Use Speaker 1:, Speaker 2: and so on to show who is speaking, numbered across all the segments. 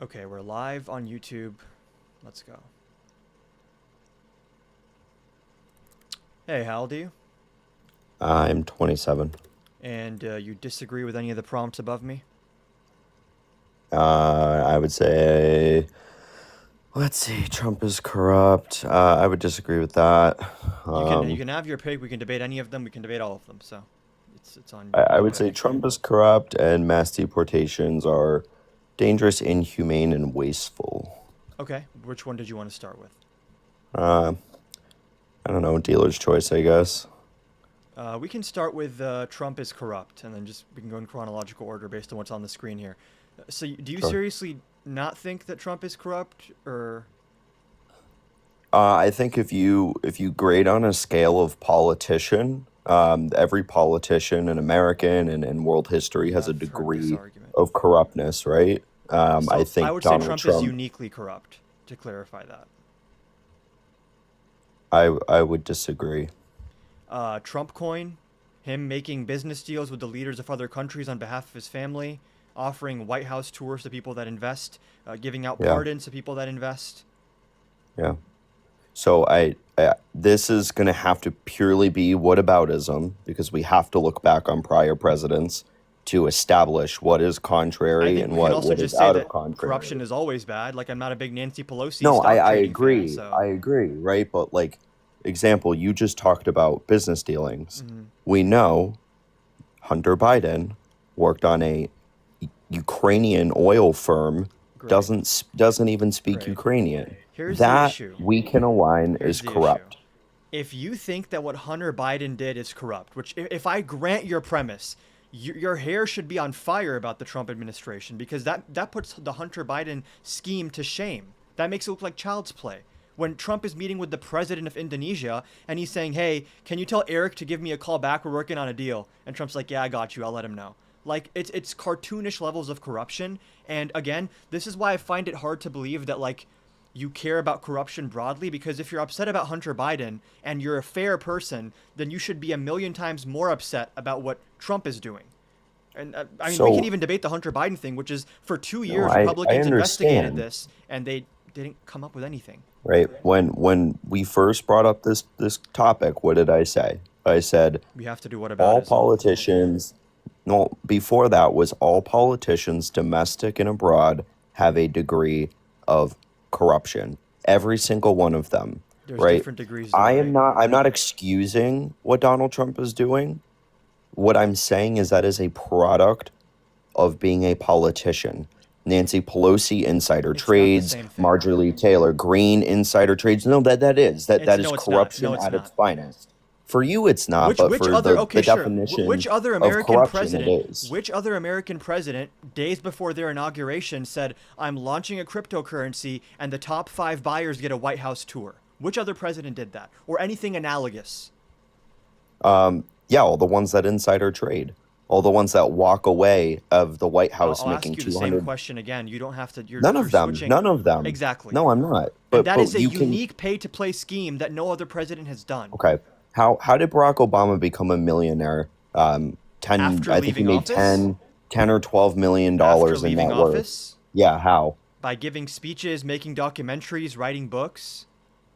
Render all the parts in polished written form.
Speaker 1: Okay, we're live on YouTube. Let's go. Hey, how old are you?
Speaker 2: I'm 27.
Speaker 1: And you disagree with any of the prompts above me?
Speaker 2: I would say, let's see, Trump is corrupt. I would disagree with that.
Speaker 1: You
Speaker 2: Um,
Speaker 1: can have your pick. We can debate any of them. We can debate all of them. So, it's on
Speaker 2: I
Speaker 1: you
Speaker 2: would say
Speaker 1: pick.
Speaker 2: Trump is corrupt and mass deportations are dangerous, inhumane, and wasteful.
Speaker 1: Okay, which one did you want to start with?
Speaker 2: Uh, I don't know, dealer's choice, I guess.
Speaker 1: We can start with Trump is corrupt, and then just we can go in chronological order based on what's on the screen here. So, do you
Speaker 2: Sure.
Speaker 1: seriously not think that Trump is corrupt, or
Speaker 2: I think if you grade on a scale of politician, every politician in American and world history
Speaker 1: yeah,
Speaker 2: has a
Speaker 1: I've heard this
Speaker 2: degree
Speaker 1: argument.
Speaker 2: of corruptness, right? I
Speaker 1: So, I
Speaker 2: think
Speaker 1: would say
Speaker 2: Donald
Speaker 1: Trump is
Speaker 2: Trump.
Speaker 1: uniquely corrupt. To clarify that.
Speaker 2: I would disagree.
Speaker 1: Trump coin, him making business deals with the leaders of other countries on behalf of his family, offering White House tours to people that invest, giving out
Speaker 2: Yeah,
Speaker 1: pardons to people that invest.
Speaker 2: yeah. So this is going to have to purely be whataboutism because we have to look back on prior presidents to establish what is
Speaker 1: I
Speaker 2: contrary
Speaker 1: think
Speaker 2: and
Speaker 1: we can
Speaker 2: what
Speaker 1: also
Speaker 2: what is
Speaker 1: just say
Speaker 2: out of
Speaker 1: that
Speaker 2: contrary.
Speaker 1: corruption is always bad. Like, I'm not a big Nancy Pelosi
Speaker 2: No,
Speaker 1: stock
Speaker 2: I
Speaker 1: trading fan,
Speaker 2: agree.
Speaker 1: so.
Speaker 2: I agree, right? But like example, you just talked about business dealings.
Speaker 1: Mhm.
Speaker 2: We know Hunter Biden worked on a Ukrainian oil firm,
Speaker 1: Great,
Speaker 2: doesn't even speak
Speaker 1: great.
Speaker 2: Ukrainian.
Speaker 1: Here's the
Speaker 2: That
Speaker 1: issue.
Speaker 2: we can align
Speaker 1: Here's
Speaker 2: is
Speaker 1: the issue.
Speaker 2: corrupt.
Speaker 1: If you think that what Hunter Biden did is corrupt, which if I grant your premise, your hair should be on fire about the Trump administration because that puts the Hunter Biden scheme to shame. That makes it look like child's play. When Trump is meeting with the president of Indonesia and he's saying, "Hey, can you tell Eric to give me a call back? We're working on a deal." And Trump's like, "Yeah, I got you. I'll let him know." Like it's cartoonish levels of corruption. And again, this is why I find it hard to believe that like you care about corruption broadly because if you're upset about Hunter Biden and you're a fair person, then you should be a million times more upset about what Trump is doing. And I mean, we can
Speaker 2: So
Speaker 1: even debate the Hunter Biden thing, which is for two
Speaker 2: no,
Speaker 1: years
Speaker 2: I
Speaker 1: Republicans investigated
Speaker 2: understand,
Speaker 1: this and they didn't come up with anything.
Speaker 2: right? When we first brought up this topic, what did I say? I said
Speaker 1: We have to do
Speaker 2: all
Speaker 1: whataboutism.
Speaker 2: politicians. No, before that was all politicians, domestic and abroad, have a degree of corruption. Every single one of them,
Speaker 1: There's
Speaker 2: right?
Speaker 1: different degrees though, right?
Speaker 2: I'm not excusing what Donald Trump is doing. What I'm saying is that is a product of being a politician. Nancy Pelosi insider
Speaker 1: It's not the
Speaker 2: trades,
Speaker 1: same thing.
Speaker 2: Marjorie Taylor Greene insider trades. No, that
Speaker 1: It's
Speaker 2: is
Speaker 1: no, it's not. No,
Speaker 2: corruption
Speaker 1: it's
Speaker 2: at its
Speaker 1: not.
Speaker 2: finest. For you, it's not, but
Speaker 1: Which
Speaker 2: for
Speaker 1: other
Speaker 2: the
Speaker 1: okay sure
Speaker 2: definition
Speaker 1: which other
Speaker 2: of
Speaker 1: American
Speaker 2: corruption, it
Speaker 1: president
Speaker 2: is.
Speaker 1: days before their inauguration said I'm launching a cryptocurrency and the top 5 buyers get a White House tour? Which other president did that or anything analogous?
Speaker 2: Yeah, all the ones that insider trade, all the ones that walk away of the White
Speaker 1: I'll,
Speaker 2: House
Speaker 1: I'll ask
Speaker 2: making
Speaker 1: you the same
Speaker 2: 200.
Speaker 1: question again. You don't have to
Speaker 2: None
Speaker 1: you're
Speaker 2: of them.
Speaker 1: switching
Speaker 2: None of them.
Speaker 1: exactly.
Speaker 2: No, I'm not.
Speaker 1: And
Speaker 2: But
Speaker 1: that is
Speaker 2: but
Speaker 1: a
Speaker 2: you can.
Speaker 1: unique pay to play scheme that no other president has done.
Speaker 2: Okay. How did Barack Obama become a millionaire? 10,
Speaker 1: After
Speaker 2: I think he
Speaker 1: leaving
Speaker 2: made
Speaker 1: office?
Speaker 2: 10 or 12 million
Speaker 1: After
Speaker 2: dollars in
Speaker 1: leaving
Speaker 2: net worth.
Speaker 1: office?
Speaker 2: Yeah, how?
Speaker 1: By giving speeches, making documentaries, writing books?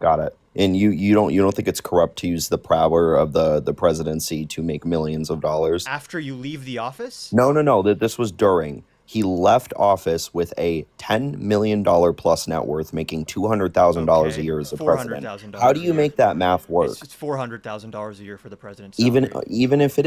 Speaker 2: Got it. And you don't think it's corrupt to use the power of the presidency to make millions of dollars?
Speaker 1: After you leave the office?
Speaker 2: No, no, no. That this was during. He left office with a $10 million plus net worth, making $200,000 a
Speaker 1: Okay,
Speaker 2: year as a
Speaker 1: four hundred
Speaker 2: president.
Speaker 1: thousand
Speaker 2: How do
Speaker 1: dollars a
Speaker 2: you
Speaker 1: year.
Speaker 2: make that math
Speaker 1: It's
Speaker 2: work?
Speaker 1: it's $400,000 a year for the president's salary.
Speaker 2: Even if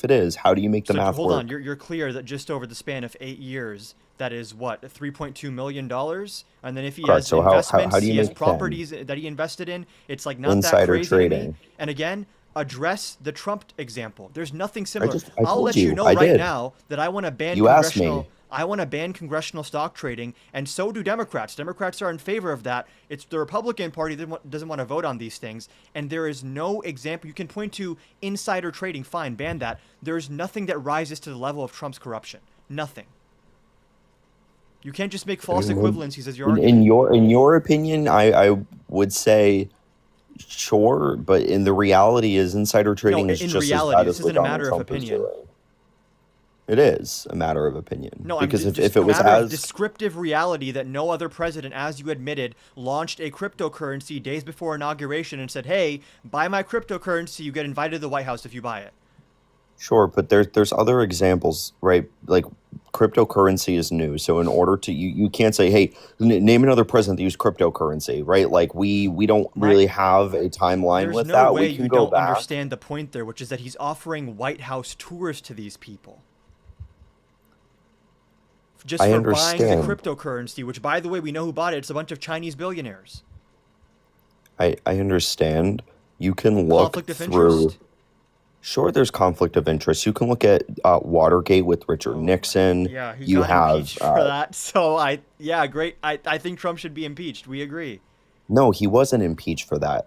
Speaker 2: it is, how do you make the
Speaker 1: So
Speaker 2: math
Speaker 1: hold on,
Speaker 2: work?
Speaker 1: you're clear that just over the span of 8 years, that is what $3.2 million, and then if he
Speaker 2: Correct.
Speaker 1: has
Speaker 2: So how
Speaker 1: investments,
Speaker 2: do you
Speaker 1: he has
Speaker 2: make 10?
Speaker 1: properties that he invested in. It's like not that
Speaker 2: Insider
Speaker 1: crazy to me.
Speaker 2: trading.
Speaker 1: And again, address the Trump example. There's nothing similar.
Speaker 2: I
Speaker 1: I'll
Speaker 2: told
Speaker 1: let you
Speaker 2: you.
Speaker 1: know
Speaker 2: I
Speaker 1: right
Speaker 2: did.
Speaker 1: now that I want to ban
Speaker 2: You asked
Speaker 1: congressional.
Speaker 2: me.
Speaker 1: I want to ban congressional stock trading, and so do Democrats. Democrats are in favor of that. It's the Republican Party that doesn't want to vote on these things, and there is no example. You can point to insider trading, fine, ban that. There is nothing that rises to the level of Trump's corruption. Nothing. You can't just make false equivalencies as your argument.
Speaker 2: In your opinion, I would say sure, but in the reality is insider
Speaker 1: No,
Speaker 2: trading is
Speaker 1: in
Speaker 2: just as
Speaker 1: reality,
Speaker 2: bad
Speaker 1: this
Speaker 2: as what
Speaker 1: isn't a
Speaker 2: Donald
Speaker 1: matter of
Speaker 2: Trump is
Speaker 1: opinion.
Speaker 2: doing. It is a matter of opinion
Speaker 1: No, I'm
Speaker 2: because
Speaker 1: this
Speaker 2: if it was
Speaker 1: matter of
Speaker 2: as
Speaker 1: descriptive reality that no other president, as you admitted, launched a cryptocurrency days before inauguration and said, "Hey, buy my cryptocurrency. You get invited to the White House if you buy it."
Speaker 2: sure, but there's other examples, right? Like cryptocurrency is new, so in order to you can't say, hey, name another president that used cryptocurrency, right? Like we don't
Speaker 1: My
Speaker 2: really have a timeline
Speaker 1: There's
Speaker 2: with
Speaker 1: no
Speaker 2: that.
Speaker 1: way
Speaker 2: We can
Speaker 1: you
Speaker 2: go
Speaker 1: don't
Speaker 2: back.
Speaker 1: understand the point there, which is that he's offering White House tours to these people just
Speaker 2: I
Speaker 1: for buying the
Speaker 2: understand.
Speaker 1: cryptocurrency, which, by the way, we know who bought it. It's a bunch of Chinese billionaires.
Speaker 2: I understand. You can look
Speaker 1: Conflict of
Speaker 2: through.
Speaker 1: interest?
Speaker 2: Sure, there's conflict of interest. You can look at Watergate with Richard
Speaker 1: Oh my.
Speaker 2: Nixon.
Speaker 1: Yeah, he
Speaker 2: You
Speaker 1: got
Speaker 2: have
Speaker 1: impeached for that. So yeah, great. I think Trump should be impeached. We agree.
Speaker 2: no, he wasn't impeached for that.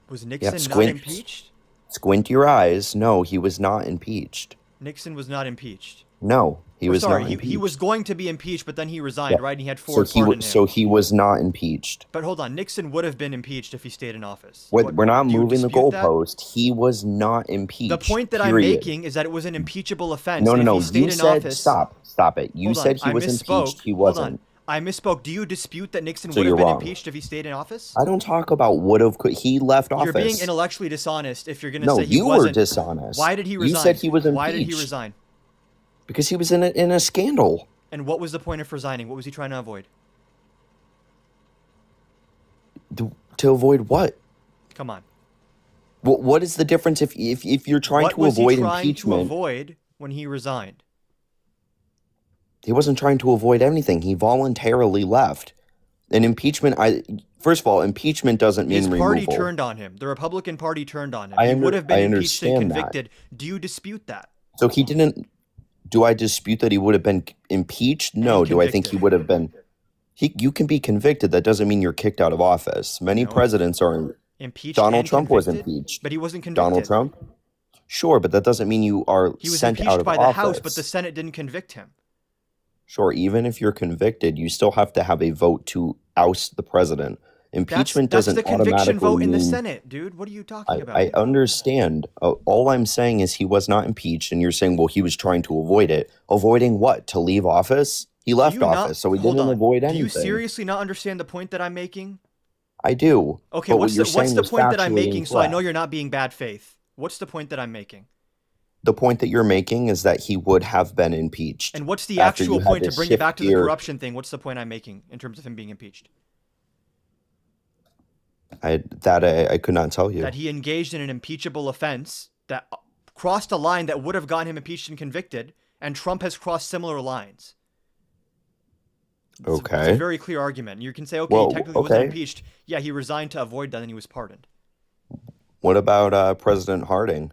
Speaker 1: Was
Speaker 2: Yeah,
Speaker 1: Nixon not impeached?
Speaker 2: squint your eyes. No, he was not impeached.
Speaker 1: Nixon was not impeached.
Speaker 2: No, he
Speaker 1: Or
Speaker 2: was
Speaker 1: sorry,
Speaker 2: not
Speaker 1: he was
Speaker 2: impeached.
Speaker 1: going to be impeached, but then he
Speaker 2: Yeah.
Speaker 1: resigned, right? And he had Ford pardon him.
Speaker 2: So he was not impeached.
Speaker 1: But hold on, Nixon would have been impeached if he stayed in office.
Speaker 2: We're not
Speaker 1: Do you
Speaker 2: moving the
Speaker 1: dispute that?
Speaker 2: goalpost. He was not impeached.
Speaker 1: The point that I'm
Speaker 2: Period.
Speaker 1: making is that it was an impeachable offense,
Speaker 2: No,
Speaker 1: and
Speaker 2: no,
Speaker 1: if
Speaker 2: no.
Speaker 1: he stayed
Speaker 2: You
Speaker 1: in
Speaker 2: said
Speaker 1: office,
Speaker 2: stop it. You
Speaker 1: hold on,
Speaker 2: said he
Speaker 1: I
Speaker 2: was
Speaker 1: misspoke.
Speaker 2: impeached. He
Speaker 1: Hold on,
Speaker 2: wasn't.
Speaker 1: I misspoke. Do you dispute that Nixon
Speaker 2: So
Speaker 1: would have
Speaker 2: you're
Speaker 1: been
Speaker 2: wrong.
Speaker 1: impeached if he stayed in office?
Speaker 2: I don't talk about would have. He left
Speaker 1: You're being
Speaker 2: office.
Speaker 1: intellectually dishonest if you're going to
Speaker 2: No,
Speaker 1: say he
Speaker 2: you were
Speaker 1: wasn't.
Speaker 2: dishonest.
Speaker 1: Why did he
Speaker 2: You
Speaker 1: resign?
Speaker 2: said he was
Speaker 1: Why did he
Speaker 2: impeached
Speaker 1: resign?
Speaker 2: because he was in a scandal.
Speaker 1: And what was the point of resigning? What was he trying to avoid?
Speaker 2: To avoid what?
Speaker 1: Come on.
Speaker 2: What is the difference if you're trying
Speaker 1: What
Speaker 2: to
Speaker 1: was he
Speaker 2: avoid
Speaker 1: trying to
Speaker 2: impeachment?
Speaker 1: avoid when he resigned?
Speaker 2: He wasn't trying to avoid anything. He voluntarily left. And impeachment, first of all, impeachment doesn't
Speaker 1: His
Speaker 2: mean
Speaker 1: party
Speaker 2: removal.
Speaker 1: turned on him. The Republican Party turned on him.
Speaker 2: I
Speaker 1: He
Speaker 2: under,
Speaker 1: would have been
Speaker 2: I
Speaker 1: impeached and
Speaker 2: understand that.
Speaker 1: convicted. Do you dispute that?
Speaker 2: So he didn't. Do I dispute that he would have been impeached? No.
Speaker 1: And
Speaker 2: Do I think he
Speaker 1: convicted.
Speaker 2: would have been? You can be convicted. That doesn't mean you're kicked out of office. Many
Speaker 1: No.
Speaker 2: presidents are.
Speaker 1: Impeached
Speaker 2: Donald
Speaker 1: and
Speaker 2: Trump was
Speaker 1: convicted?
Speaker 2: impeached.
Speaker 1: But he wasn't convicted.
Speaker 2: Donald Trump? Sure, but that doesn't mean you are
Speaker 1: He was
Speaker 2: sent out
Speaker 1: impeached
Speaker 2: of
Speaker 1: by the
Speaker 2: office.
Speaker 1: House, but the Senate didn't convict him.
Speaker 2: Sure, even if you're convicted, you still have to have a vote to oust the president. Impeachment
Speaker 1: That's
Speaker 2: doesn't
Speaker 1: the conviction
Speaker 2: automatically
Speaker 1: vote in the
Speaker 2: mean.
Speaker 1: Senate, dude. What are you talking about?
Speaker 2: I understand. All I'm saying is he was not impeached, and you're saying, well, he was trying to avoid it. Avoiding what? To leave office? He
Speaker 1: Do
Speaker 2: left
Speaker 1: you not-
Speaker 2: office, so he
Speaker 1: hold
Speaker 2: didn't
Speaker 1: on.
Speaker 2: avoid
Speaker 1: Do
Speaker 2: anything.
Speaker 1: you seriously not understand the point that I'm making?
Speaker 2: I do.
Speaker 1: Okay,
Speaker 2: but what
Speaker 1: what's
Speaker 2: you're
Speaker 1: the
Speaker 2: saying was
Speaker 1: point that I'm
Speaker 2: factually
Speaker 1: making so I know
Speaker 2: incorrect.
Speaker 1: you're not being bad faith? What's the point that I'm making?
Speaker 2: The point that you're making is that he would have been impeached.
Speaker 1: And what's the
Speaker 2: after
Speaker 1: actual
Speaker 2: you had
Speaker 1: point
Speaker 2: to
Speaker 1: to bring it back
Speaker 2: shift
Speaker 1: to the
Speaker 2: gear.
Speaker 1: corruption thing? What's the point I'm making in terms of him being impeached?
Speaker 2: I could not tell you.
Speaker 1: That he engaged in an impeachable offense that crossed a line that would have gotten him impeached and convicted, and Trump has crossed similar lines. It's a
Speaker 2: Okay.
Speaker 1: very clear argument. You can say, okay,
Speaker 2: Well,
Speaker 1: he technically wasn't
Speaker 2: okay.
Speaker 1: impeached. Yeah, he resigned to avoid that, and he was pardoned.
Speaker 2: What about President Harding?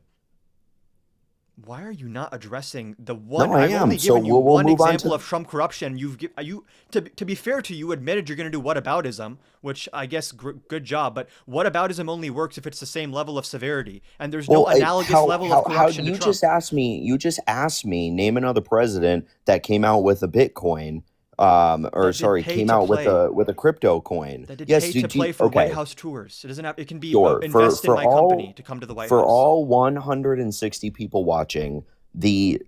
Speaker 1: Why are you not addressing the one?
Speaker 2: No, I
Speaker 1: I've only
Speaker 2: am. So
Speaker 1: given you
Speaker 2: we'll
Speaker 1: one
Speaker 2: move on
Speaker 1: example
Speaker 2: to.
Speaker 1: of Trump corruption. To be fair to you, admitted you're going to do whataboutism, which I guess good job. But whataboutism only works if it's the same level of severity, and there's no
Speaker 2: Well,
Speaker 1: analogous level of corruption
Speaker 2: you
Speaker 1: to Trump.
Speaker 2: just asked me. You just asked me name another president that came out with a Bitcoin, or
Speaker 1: That did
Speaker 2: sorry,
Speaker 1: pay
Speaker 2: came
Speaker 1: to
Speaker 2: out
Speaker 1: play.
Speaker 2: with a crypto coin.
Speaker 1: That did
Speaker 2: Yes,
Speaker 1: pay
Speaker 2: you
Speaker 1: to
Speaker 2: do.
Speaker 1: play for White
Speaker 2: Okay,
Speaker 1: House tours. It doesn't have. It can be
Speaker 2: sure.
Speaker 1: invest in
Speaker 2: For
Speaker 1: my company
Speaker 2: all
Speaker 1: to come to the White
Speaker 2: for
Speaker 1: House.
Speaker 2: all 160 people watching, the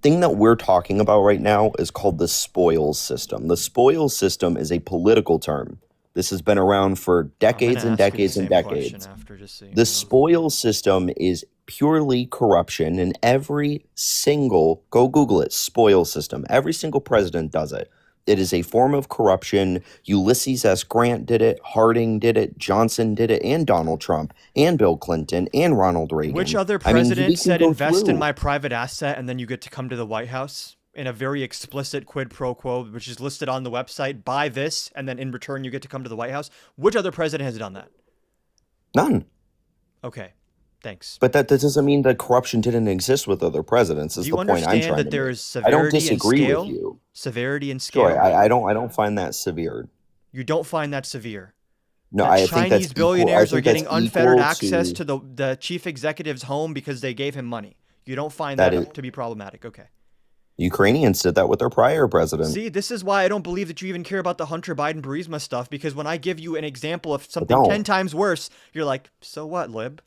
Speaker 2: thing that we're talking about right now is called the spoils system. The spoils system is a political term. This has been around for
Speaker 1: I'm
Speaker 2: decades
Speaker 1: gonna
Speaker 2: and
Speaker 1: ask you the
Speaker 2: decades and
Speaker 1: same question
Speaker 2: decades.
Speaker 1: after, just so you
Speaker 2: The
Speaker 1: know.
Speaker 2: spoils system is purely corruption, and every single, go Google it, spoils system. Every single president does it. It is a form of corruption. Ulysses S. Grant did it, Harding did it, Johnson did it, and Donald Trump, and Bill Clinton, and Ronald Reagan.
Speaker 1: Which other
Speaker 2: I mean, we
Speaker 1: president
Speaker 2: can
Speaker 1: said
Speaker 2: go
Speaker 1: invest in
Speaker 2: through.
Speaker 1: my private asset and then you get to come to the White House in a very explicit quid pro quo, which is listed on the website? Buy this and then in return you get to come to the White House. Which other president has done that?
Speaker 2: None.
Speaker 1: Okay, thanks.
Speaker 2: But that doesn't mean that corruption didn't exist with other presidents, is
Speaker 1: Do
Speaker 2: the
Speaker 1: you
Speaker 2: point I'm
Speaker 1: understand
Speaker 2: trying
Speaker 1: that
Speaker 2: to
Speaker 1: there
Speaker 2: make.
Speaker 1: is
Speaker 2: I don't
Speaker 1: severity and
Speaker 2: disagree with
Speaker 1: scale?
Speaker 2: you.
Speaker 1: Severity and
Speaker 2: Sure,
Speaker 1: scale?
Speaker 2: I don't find that severe.
Speaker 1: You don't find that severe?
Speaker 2: No,
Speaker 1: That
Speaker 2: I think that's
Speaker 1: Chinese
Speaker 2: equal. I
Speaker 1: billionaires are
Speaker 2: think that's
Speaker 1: getting unfettered
Speaker 2: equal
Speaker 1: access
Speaker 2: to
Speaker 1: to the chief executive's home because they gave him money. You don't find
Speaker 2: that.
Speaker 1: that to be problematic? Okay.
Speaker 2: Ukrainians did that with their prior president.
Speaker 1: See, this is why I don't believe that you even care about the Hunter Biden Burisma stuff, because when I give you an example of
Speaker 2: I
Speaker 1: something 10
Speaker 2: don't.
Speaker 1: times worse, you're like, so what, lib?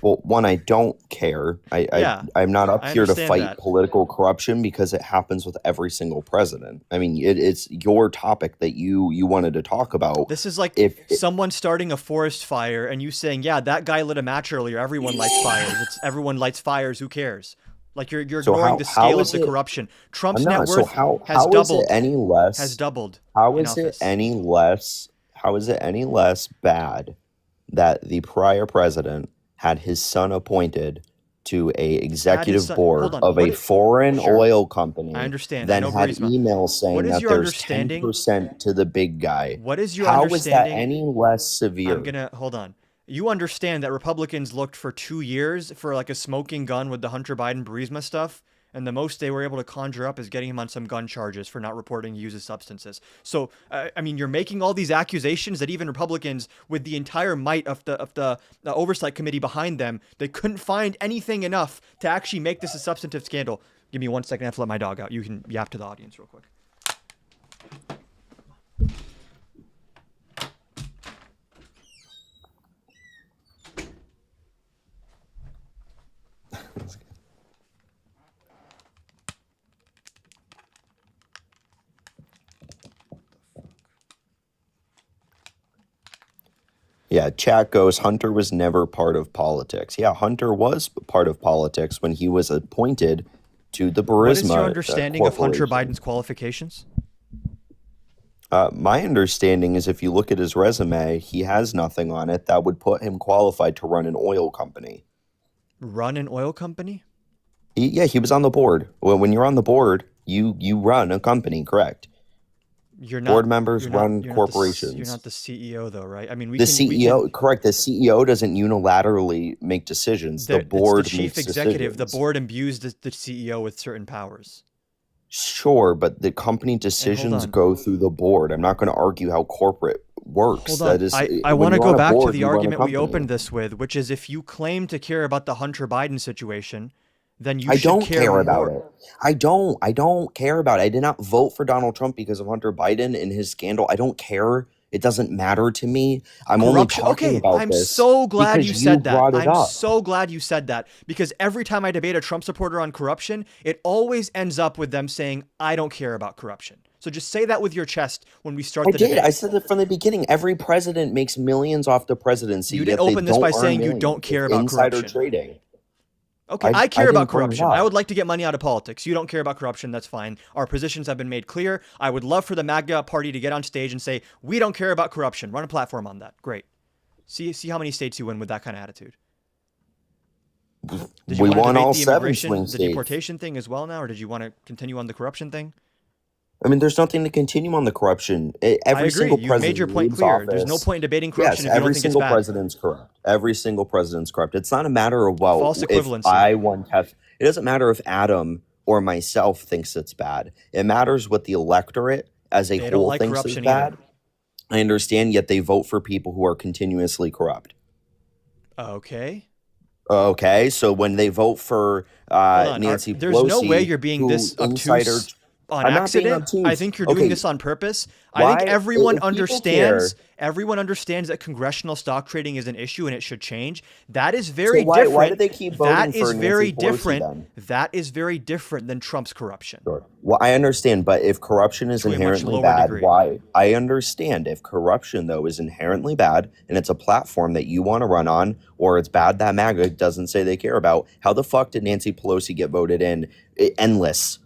Speaker 2: Well, one, I don't care.
Speaker 1: Yeah,
Speaker 2: I'm not up
Speaker 1: I
Speaker 2: here to
Speaker 1: understand
Speaker 2: fight
Speaker 1: that.
Speaker 2: political corruption because it happens with every single president. I mean, it's your topic that you wanted to talk about.
Speaker 1: This is like
Speaker 2: If
Speaker 1: someone starting a forest fire and you saying, "Yeah, that guy lit a match earlier. Everyone lights fires. It's everyone lights fires. Who cares?" Like you're
Speaker 2: so,
Speaker 1: ignoring the
Speaker 2: how
Speaker 1: scale of
Speaker 2: is
Speaker 1: the
Speaker 2: it?
Speaker 1: corruption.
Speaker 2: I'm
Speaker 1: Trump's net
Speaker 2: not. So
Speaker 1: worth has
Speaker 2: how is it
Speaker 1: doubled.
Speaker 2: any
Speaker 1: Has
Speaker 2: less?
Speaker 1: doubled
Speaker 2: How
Speaker 1: in
Speaker 2: is it
Speaker 1: office.
Speaker 2: any less? How is it any less bad that the prior president had his son appointed to a
Speaker 1: Had his
Speaker 2: executive
Speaker 1: son. Hold
Speaker 2: board
Speaker 1: on.
Speaker 2: of a foreign
Speaker 1: Sure.
Speaker 2: oil
Speaker 1: I
Speaker 2: company,
Speaker 1: understand. I
Speaker 2: then
Speaker 1: know
Speaker 2: had
Speaker 1: Burisma.
Speaker 2: emails
Speaker 1: What
Speaker 2: saying
Speaker 1: is
Speaker 2: that
Speaker 1: your
Speaker 2: there's
Speaker 1: understanding?
Speaker 2: 10% to the big guy?
Speaker 1: What is your
Speaker 2: How is that
Speaker 1: understanding?
Speaker 2: any less
Speaker 1: I'm
Speaker 2: severe?
Speaker 1: gonna hold on. You understand that Republicans looked for 2 years for like a smoking gun with the Hunter Biden Burisma stuff, and the most they were able to conjure up is getting him on some gun charges for not reporting he uses substances. So, I mean, you're making all these accusations that even Republicans, with the entire might of the oversight committee behind them, they couldn't find anything enough to actually make this a substantive scandal. Give me 1 second. I have to let my dog out. You can yap to the audience real quick.
Speaker 2: Yeah, chat goes, Hunter was never part of politics. Yeah, Hunter was part of politics when he was appointed to the
Speaker 1: What is your
Speaker 2: Burisma
Speaker 1: understanding of Hunter
Speaker 2: Corporation.
Speaker 1: Biden's qualifications?
Speaker 2: My understanding is if you look at his resume, he has nothing on it that would put him qualified to run an oil company.
Speaker 1: Run an oil company?
Speaker 2: Yeah, he was on the board. Well, when you're on the board, you run a company, correct?
Speaker 1: You're
Speaker 2: Board
Speaker 1: not.
Speaker 2: members run
Speaker 1: You're not
Speaker 2: corporations.
Speaker 1: the CEO though, right? I mean,
Speaker 2: The
Speaker 1: we can.
Speaker 2: CEO, correct? The CEO doesn't unilaterally make decisions. The
Speaker 1: It's the
Speaker 2: board
Speaker 1: chief
Speaker 2: makes
Speaker 1: executive. The
Speaker 2: decisions.
Speaker 1: board imbues the CEO with certain powers.
Speaker 2: Sure, but the company
Speaker 1: And hold
Speaker 2: decisions
Speaker 1: on,
Speaker 2: go through the board. I'm not going to argue how corporate works.
Speaker 1: hold on.
Speaker 2: That is,
Speaker 1: I
Speaker 2: when
Speaker 1: want to
Speaker 2: you're
Speaker 1: go
Speaker 2: on a
Speaker 1: back to
Speaker 2: board,
Speaker 1: the
Speaker 2: you run a
Speaker 1: argument we
Speaker 2: company.
Speaker 1: opened this with, which is if you claim to care about the Hunter Biden situation, then you
Speaker 2: I
Speaker 1: should
Speaker 2: don't
Speaker 1: care
Speaker 2: care about
Speaker 1: more.
Speaker 2: it. I don't care about it. I did not vote for Donald Trump because of Hunter Biden and his scandal. I don't care. It doesn't matter to me. I'm only
Speaker 1: Corruption.
Speaker 2: talking
Speaker 1: Okay,
Speaker 2: about
Speaker 1: I'm
Speaker 2: this
Speaker 1: so glad you
Speaker 2: because you
Speaker 1: said that.
Speaker 2: brought it
Speaker 1: I'm
Speaker 2: up.
Speaker 1: so glad you said that because every time I debate a Trump supporter on corruption, it always ends up with them saying, I don't care about corruption. So just say that with your chest when we start
Speaker 2: I
Speaker 1: the
Speaker 2: did. I
Speaker 1: debate.
Speaker 2: said it from the beginning. Every president makes millions off the presidency,
Speaker 1: You didn't
Speaker 2: yet they
Speaker 1: open this by
Speaker 2: don't earn
Speaker 1: saying you don't
Speaker 2: millions.
Speaker 1: care
Speaker 2: It's
Speaker 1: about
Speaker 2: insider
Speaker 1: corruption.
Speaker 2: trading.
Speaker 1: Okay, I
Speaker 2: I
Speaker 1: care about
Speaker 2: didn't bring it
Speaker 1: corruption. I would
Speaker 2: up.
Speaker 1: like to get money out of politics. You don't care about corruption. That's fine. Our positions have been made clear. I would love for the MAGA party to get on stage and say, we don't care about corruption. Run a platform on that. Great. See how many states you win with that kind of attitude. Did you
Speaker 2: We
Speaker 1: want to
Speaker 2: won
Speaker 1: debate
Speaker 2: all
Speaker 1: the
Speaker 2: seven
Speaker 1: immigration,
Speaker 2: swing
Speaker 1: the
Speaker 2: states.
Speaker 1: deportation thing as well now, or did you want to continue on the corruption thing?
Speaker 2: I mean, there's nothing to continue on the corruption.
Speaker 1: I
Speaker 2: Every
Speaker 1: agree.
Speaker 2: single
Speaker 1: You've made your
Speaker 2: president
Speaker 1: point
Speaker 2: leaves
Speaker 1: clear. There's no
Speaker 2: office.
Speaker 1: point in debating
Speaker 2: Yes,
Speaker 1: corruption if you don't
Speaker 2: every
Speaker 1: think it's
Speaker 2: single
Speaker 1: bad.
Speaker 2: president's corrupt. Every single president's corrupt. It's not a matter of, well,
Speaker 1: False
Speaker 2: if
Speaker 1: equivalency.
Speaker 2: I won test. It doesn't matter if Adam or myself thinks it's bad. It matters what the electorate as a
Speaker 1: They don't
Speaker 2: whole
Speaker 1: like
Speaker 2: thinks is
Speaker 1: corruption either.
Speaker 2: bad. I understand, yet they vote for people who are continuously corrupt.
Speaker 1: Okay.
Speaker 2: Okay, so when they vote for
Speaker 1: Hold on.
Speaker 2: Nancy
Speaker 1: There's no way
Speaker 2: Pelosi,
Speaker 1: you're being
Speaker 2: who
Speaker 1: this
Speaker 2: insider,
Speaker 1: obtuse on
Speaker 2: I'm not being
Speaker 1: accident. I
Speaker 2: obtuse.
Speaker 1: think you're doing
Speaker 2: Okay,
Speaker 1: this on purpose. I think
Speaker 2: why,
Speaker 1: everyone
Speaker 2: if people care,
Speaker 1: understands. Everyone understands that congressional stock trading is an issue and it should change. That is
Speaker 2: so
Speaker 1: very
Speaker 2: why do
Speaker 1: different.
Speaker 2: they keep
Speaker 1: That
Speaker 2: voting
Speaker 1: is
Speaker 2: for Nancy
Speaker 1: very
Speaker 2: Pelosi
Speaker 1: different.
Speaker 2: then?
Speaker 1: That is very different than Trump's corruption
Speaker 2: Sure. Well, I understand, but if corruption is
Speaker 1: to a much
Speaker 2: inherently
Speaker 1: lower
Speaker 2: bad,
Speaker 1: degree.
Speaker 2: why? I understand if corruption, though, is inherently bad and it's a platform that you want to run on, or it's bad that MAGA doesn't say they care about, how the fuck did Nancy Pelosi get voted in? Endless.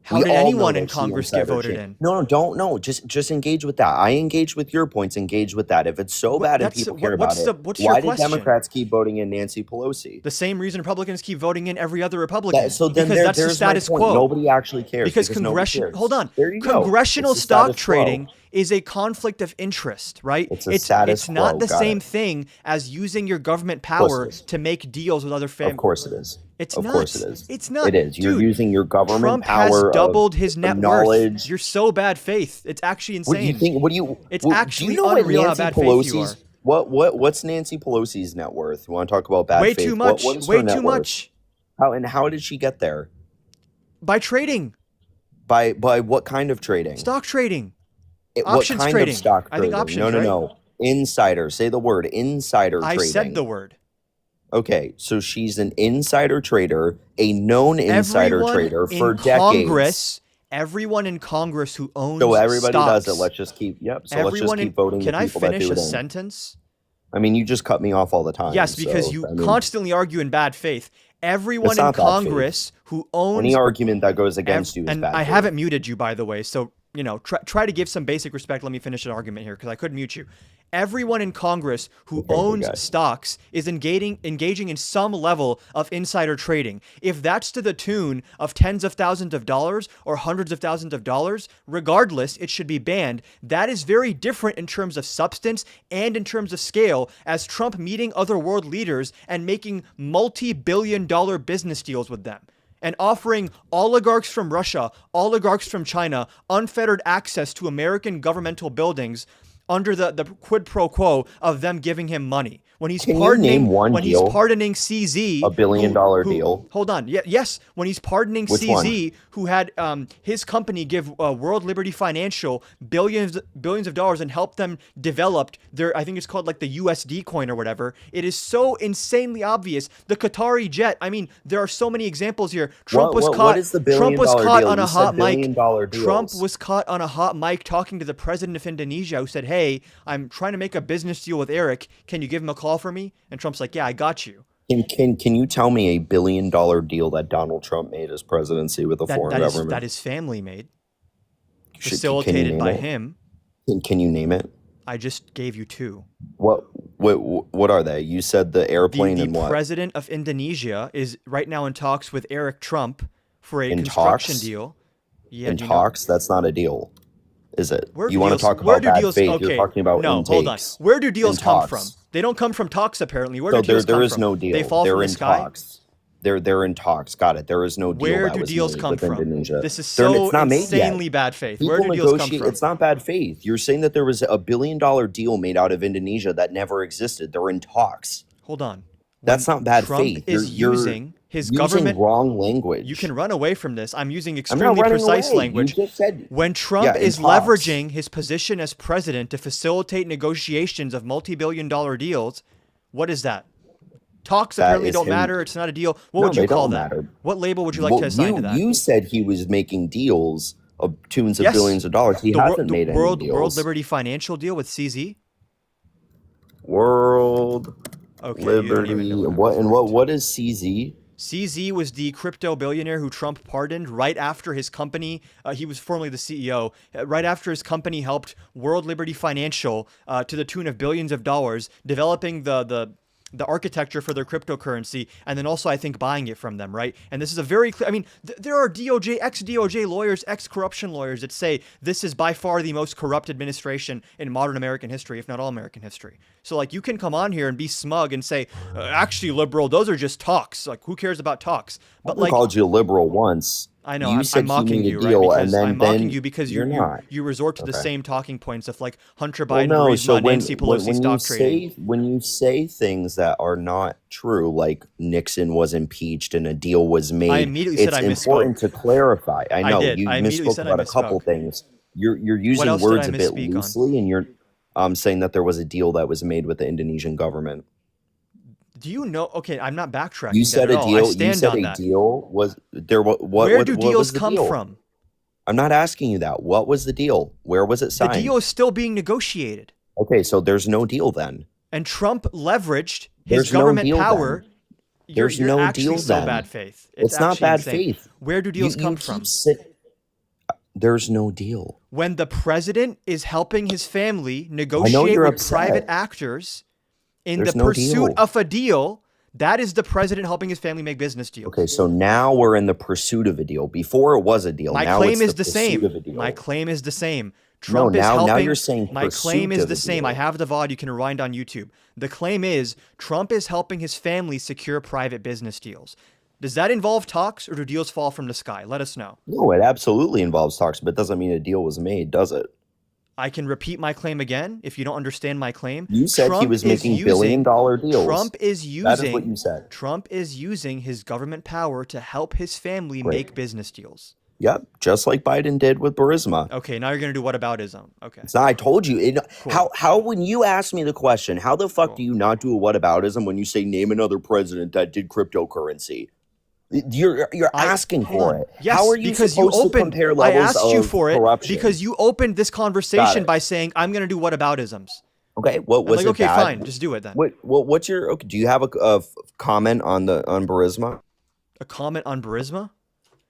Speaker 1: How
Speaker 2: We
Speaker 1: did
Speaker 2: all know
Speaker 1: anyone in
Speaker 2: that she
Speaker 1: Congress get
Speaker 2: insider
Speaker 1: voted
Speaker 2: trading.
Speaker 1: in?
Speaker 2: No, don't no. Just engage with that. I engage with your points. Engage with that. If it's so
Speaker 1: What
Speaker 2: bad and
Speaker 1: that's
Speaker 2: people care about
Speaker 1: what's
Speaker 2: it,
Speaker 1: the what's your
Speaker 2: why did
Speaker 1: question?
Speaker 2: Democrats keep voting in Nancy Pelosi?
Speaker 1: The same reason Republicans keep voting in every other Republican
Speaker 2: So then
Speaker 1: because that's the
Speaker 2: there's my
Speaker 1: status
Speaker 2: point.
Speaker 1: quo.
Speaker 2: Nobody actually cares
Speaker 1: Because
Speaker 2: because nobody
Speaker 1: congressional,
Speaker 2: cares.
Speaker 1: hold on,
Speaker 2: There you go. It's
Speaker 1: congressional
Speaker 2: the
Speaker 1: stock
Speaker 2: status quo.
Speaker 1: trading is a conflict of interest, right?
Speaker 2: It's a status
Speaker 1: It's not
Speaker 2: quo.
Speaker 1: the
Speaker 2: Got
Speaker 1: same
Speaker 2: it.
Speaker 1: thing as using your government
Speaker 2: Of course it
Speaker 1: power
Speaker 2: is.
Speaker 1: to make deals with other
Speaker 2: Of course it is.
Speaker 1: It's
Speaker 2: Of
Speaker 1: not.
Speaker 2: course it is.
Speaker 1: It's not.
Speaker 2: It is. You're
Speaker 1: Dude,
Speaker 2: using your government
Speaker 1: Trump has
Speaker 2: power
Speaker 1: doubled his
Speaker 2: of
Speaker 1: net worth.
Speaker 2: knowledge.
Speaker 1: You're so bad faith. It's actually
Speaker 2: What do you
Speaker 1: insane.
Speaker 2: think? What do you?
Speaker 1: It's
Speaker 2: Do you
Speaker 1: actually
Speaker 2: know what
Speaker 1: unreal how
Speaker 2: Nancy
Speaker 1: bad faith you are.
Speaker 2: Pelosi's? What's Nancy Pelosi's net worth? You want to talk about bad
Speaker 1: Way
Speaker 2: faith?
Speaker 1: too much.
Speaker 2: What is her
Speaker 1: Way
Speaker 2: net
Speaker 1: too
Speaker 2: worth?
Speaker 1: much.
Speaker 2: How did she get there?
Speaker 1: By trading,
Speaker 2: By what kind of trading?
Speaker 1: stock trading,
Speaker 2: What
Speaker 1: options
Speaker 2: kind
Speaker 1: trading.
Speaker 2: of stock
Speaker 1: I think
Speaker 2: trading?
Speaker 1: options,
Speaker 2: No.
Speaker 1: right?
Speaker 2: Insider. Say the word insider
Speaker 1: I
Speaker 2: trading.
Speaker 1: said the word.
Speaker 2: Okay, so she's an insider trader, a known insider
Speaker 1: Everyone
Speaker 2: trader
Speaker 1: in
Speaker 2: for decades.
Speaker 1: Congress, everyone in Congress who
Speaker 2: So
Speaker 1: owns
Speaker 2: everybody does it.
Speaker 1: stocks,
Speaker 2: Let's just keep, yep. So let's just
Speaker 1: everyone in,
Speaker 2: keep voting the
Speaker 1: can I
Speaker 2: people that
Speaker 1: finish
Speaker 2: do
Speaker 1: a
Speaker 2: it in.
Speaker 1: sentence?
Speaker 2: I mean, you just cut me off all the time.
Speaker 1: Yes, because
Speaker 2: So,
Speaker 1: you
Speaker 2: I mean,
Speaker 1: constantly argue in bad faith.
Speaker 2: it's
Speaker 1: Everyone in
Speaker 2: not bad faith.
Speaker 1: Congress who
Speaker 2: Any
Speaker 1: owns
Speaker 2: argument that goes against you is
Speaker 1: and
Speaker 2: bad
Speaker 1: I
Speaker 2: faith.
Speaker 1: haven't muted you, by the way, so try to give some basic respect. Let me finish an argument here because I could mute you. Everyone in Congress who
Speaker 2: Okay,
Speaker 1: owns
Speaker 2: okay.
Speaker 1: stocks is engaging in some level of insider trading. If that's to the tune of tens of thousands of dollars or hundreds of thousands of dollars, regardless, it should be banned. That is very different in terms of substance and in terms of scale, as Trump meeting other world leaders and making multi-billion-dollar business deals with them, and offering oligarchs from Russia, oligarchs from China, unfettered access to American governmental buildings under the quid pro quo of them giving him money. When he's
Speaker 2: Can you name
Speaker 1: pardoning
Speaker 2: one
Speaker 1: he's
Speaker 2: deal?
Speaker 1: pardoning CZ,
Speaker 2: A billion-dollar deal?
Speaker 1: hold on, yes, when he's pardoning
Speaker 2: Which one?
Speaker 1: CZ, who had his company give World Liberty Financial billions of dollars and help them develop their, I think it's called like the USD coin or whatever. It is so insanely obvious. The Qatari jet. I mean, there are so many examples here. Trump was caught.
Speaker 2: What is the
Speaker 1: Trump was
Speaker 2: billion-dollar
Speaker 1: caught
Speaker 2: deal?
Speaker 1: on a
Speaker 2: You
Speaker 1: hot
Speaker 2: said
Speaker 1: mic.
Speaker 2: billion-dollar
Speaker 1: Trump
Speaker 2: deals.
Speaker 1: was caught on a hot mic talking to the president of Indonesia, who said, "Hey, I'm trying to make a business deal with Eric. Can you give him a call for me?" And Trump's like, "Yeah, I got you."
Speaker 2: Can you tell me a billion-dollar deal that Donald Trump made as presidency with a foreign government?
Speaker 1: That his family made,
Speaker 2: Can you
Speaker 1: facilitated
Speaker 2: name
Speaker 1: by
Speaker 2: it?
Speaker 1: him.
Speaker 2: Can you name it?
Speaker 1: I just gave you two.
Speaker 2: What are they? You said the airplane
Speaker 1: The
Speaker 2: and what?
Speaker 1: president of Indonesia is right now in talks with Eric Trump for a
Speaker 2: In
Speaker 1: construction
Speaker 2: talks?
Speaker 1: deal. Yeah,
Speaker 2: In
Speaker 1: do you know?
Speaker 2: talks? That's not a deal, is it?
Speaker 1: Where do
Speaker 2: You want to
Speaker 1: deals-
Speaker 2: talk
Speaker 1: where
Speaker 2: about
Speaker 1: do
Speaker 2: bad
Speaker 1: deals-
Speaker 2: faith?
Speaker 1: okay,
Speaker 2: You're talking about
Speaker 1: no, hold on.
Speaker 2: intakes.
Speaker 1: Where do deals
Speaker 2: In
Speaker 1: come
Speaker 2: talks.
Speaker 1: from? They don't come from talks, apparently. Where
Speaker 2: So
Speaker 1: do deals come
Speaker 2: there is
Speaker 1: from?
Speaker 2: no deal.
Speaker 1: They fall
Speaker 2: They're
Speaker 1: from the
Speaker 2: in
Speaker 1: sky?
Speaker 2: talks. They're in talks. Got it. There is no deal
Speaker 1: Where
Speaker 2: that
Speaker 1: do
Speaker 2: was
Speaker 1: deals
Speaker 2: made
Speaker 1: come
Speaker 2: with
Speaker 1: from?
Speaker 2: Indonesia.
Speaker 1: This is
Speaker 2: They're-
Speaker 1: so
Speaker 2: it's not made yet.
Speaker 1: insanely bad faith. Where
Speaker 2: People
Speaker 1: do deals come
Speaker 2: negotiate.
Speaker 1: from?
Speaker 2: It's not bad faith. You're saying that there was a billion-dollar deal made out of Indonesia that never existed. They're in talks.
Speaker 1: Hold on.
Speaker 2: That's
Speaker 1: When
Speaker 2: not bad
Speaker 1: Trump
Speaker 2: faith.
Speaker 1: is
Speaker 2: You're
Speaker 1: using his
Speaker 2: using
Speaker 1: government.
Speaker 2: wrong language.
Speaker 1: You can run away from this. I'm using
Speaker 2: I'm not
Speaker 1: extremely
Speaker 2: running
Speaker 1: precise
Speaker 2: away.
Speaker 1: language.
Speaker 2: You just said
Speaker 1: When Trump
Speaker 2: yeah, in
Speaker 1: is
Speaker 2: talks.
Speaker 1: leveraging his position as president to facilitate negotiations of multi-billion-dollar deals, what is that? Talks
Speaker 2: That
Speaker 1: apparently
Speaker 2: is
Speaker 1: don't
Speaker 2: him-
Speaker 1: matter. It's not a deal. What
Speaker 2: No,
Speaker 1: would you
Speaker 2: they
Speaker 1: call
Speaker 2: don't
Speaker 1: that?
Speaker 2: matter.
Speaker 1: What label would you like
Speaker 2: Well,
Speaker 1: to assign to that?
Speaker 2: You said he was making deals of tunes of
Speaker 1: Yes.
Speaker 2: billions of dollars. He hasn't made any
Speaker 1: World
Speaker 2: deals.
Speaker 1: Liberty Financial deal with CZ.
Speaker 2: World
Speaker 1: Okay, you don't
Speaker 2: Liberty.
Speaker 1: even know what I'm
Speaker 2: What and
Speaker 1: referring to.
Speaker 2: what is CZ?
Speaker 1: CZ was the crypto billionaire who Trump pardoned right after his company, he was formerly the CEO, right after his company helped World Liberty Financial to the tune of billions of dollars, developing the architecture for their cryptocurrency, and then also I think buying it from them, right? And this is a very clear, I mean, there are DOJ, ex-DOJ lawyers, ex-corruption lawyers that say this is by far the most corrupt administration in modern American history, if not all American history. So like you can come on here and be smug and say, actually liberal, those are just talks. Like who cares about talks? But
Speaker 2: I
Speaker 1: like,
Speaker 2: called you a liberal once.
Speaker 1: I know,
Speaker 2: You said
Speaker 1: I'm mocking
Speaker 2: he
Speaker 1: you,
Speaker 2: made a
Speaker 1: right?
Speaker 2: deal,
Speaker 1: Because
Speaker 2: and
Speaker 1: I'm mocking
Speaker 2: then
Speaker 1: you because
Speaker 2: you're not.
Speaker 1: you resort to the
Speaker 2: Okay.
Speaker 1: same talking points of like Hunter
Speaker 2: Well,
Speaker 1: Biden,
Speaker 2: no.
Speaker 1: Burisma,
Speaker 2: So
Speaker 1: Nancy Pelosi stock trading.
Speaker 2: when you say things that are not true, like Nixon was impeached and a deal was made,
Speaker 1: I immediately said
Speaker 2: it's
Speaker 1: I
Speaker 2: important to clarify. I know
Speaker 1: did.
Speaker 2: you
Speaker 1: I immediately
Speaker 2: misspoke
Speaker 1: said I
Speaker 2: about a couple
Speaker 1: misspoke.
Speaker 2: things. You're
Speaker 1: What
Speaker 2: using
Speaker 1: else did
Speaker 2: words
Speaker 1: I
Speaker 2: a bit
Speaker 1: misspeak on?
Speaker 2: loosely, and you're saying that there was a deal that was made with the Indonesian government.
Speaker 1: Do you know? Okay, I'm not backtracking.
Speaker 2: You
Speaker 1: that
Speaker 2: said
Speaker 1: at
Speaker 2: a
Speaker 1: all. I
Speaker 2: deal. You
Speaker 1: stand
Speaker 2: said
Speaker 1: on
Speaker 2: a
Speaker 1: that.
Speaker 2: deal was there. What
Speaker 1: Where do
Speaker 2: what
Speaker 1: deals
Speaker 2: was the
Speaker 1: come
Speaker 2: deal?
Speaker 1: from?
Speaker 2: I'm not asking you that. What was the deal? Where was it
Speaker 1: The
Speaker 2: signed?
Speaker 1: deal is still being negotiated,
Speaker 2: Okay, so there's no deal then.
Speaker 1: and Trump leveraged his
Speaker 2: There's no
Speaker 1: government
Speaker 2: deal
Speaker 1: power.
Speaker 2: then. There's
Speaker 1: you're
Speaker 2: no
Speaker 1: actually
Speaker 2: deal
Speaker 1: so
Speaker 2: then.
Speaker 1: bad faith.
Speaker 2: It's not
Speaker 1: actually
Speaker 2: bad
Speaker 1: insane.
Speaker 2: faith.
Speaker 1: Where do deals come
Speaker 2: keep
Speaker 1: from?
Speaker 2: There's no deal.
Speaker 1: When the president is helping his family
Speaker 2: I know
Speaker 1: negotiate
Speaker 2: you're
Speaker 1: with
Speaker 2: upset.
Speaker 1: private actors in
Speaker 2: There's
Speaker 1: the
Speaker 2: no
Speaker 1: pursuit
Speaker 2: deal.
Speaker 1: of a deal, that is the president helping his family make business deals.
Speaker 2: Okay, so now we're in the pursuit of a deal. Before it was a deal.
Speaker 1: My
Speaker 2: now
Speaker 1: claim
Speaker 2: it's
Speaker 1: is
Speaker 2: the
Speaker 1: the
Speaker 2: pursuit
Speaker 1: same.
Speaker 2: of a deal.
Speaker 1: My claim is the same.
Speaker 2: No,
Speaker 1: Trump is helping.
Speaker 2: now you're saying
Speaker 1: My claim
Speaker 2: pursuit
Speaker 1: is
Speaker 2: of
Speaker 1: the
Speaker 2: a
Speaker 1: same.
Speaker 2: deal.
Speaker 1: I have the VOD. You can rewind on YouTube. The claim is Trump is helping his family secure private business deals. Does that involve talks, or do deals fall from the sky? Let us know.
Speaker 2: No, it absolutely involves talks, but it doesn't mean a deal was made, does it?
Speaker 1: I can repeat my claim again if you don't understand my claim.
Speaker 2: You said he
Speaker 1: Trump
Speaker 2: was
Speaker 1: is
Speaker 2: making
Speaker 1: using-
Speaker 2: billion-dollar deals.
Speaker 1: Trump is
Speaker 2: That is what
Speaker 1: using
Speaker 2: you said.
Speaker 1: Trump is using his government power to help his family
Speaker 2: Great.
Speaker 1: make business deals.
Speaker 2: Yep, just like Biden did with Burisma.
Speaker 1: Okay, now you're gonna do whataboutism. Okay,
Speaker 2: It's not. I told you.
Speaker 1: cool,
Speaker 2: How when you ask me the question, how the fuck do
Speaker 1: cool.
Speaker 2: you not do a whataboutism when you say name another president that did cryptocurrency? You're asking
Speaker 1: Hold
Speaker 2: for
Speaker 1: on.
Speaker 2: it.
Speaker 1: Yes,
Speaker 2: How are you
Speaker 1: because you
Speaker 2: supposed to
Speaker 1: opened.
Speaker 2: compare
Speaker 1: I
Speaker 2: levels
Speaker 1: asked you
Speaker 2: of
Speaker 1: for it
Speaker 2: corruption?
Speaker 1: because you opened this
Speaker 2: Got
Speaker 1: conversation
Speaker 2: it.
Speaker 1: by saying I'm gonna do whataboutisms.
Speaker 2: Okay. What
Speaker 1: I'm
Speaker 2: was
Speaker 1: like,
Speaker 2: it
Speaker 1: okay,
Speaker 2: bad?
Speaker 1: fine, just do it then.
Speaker 2: What's your? Okay, do you have a comment on Burisma?
Speaker 1: A comment on Burisma?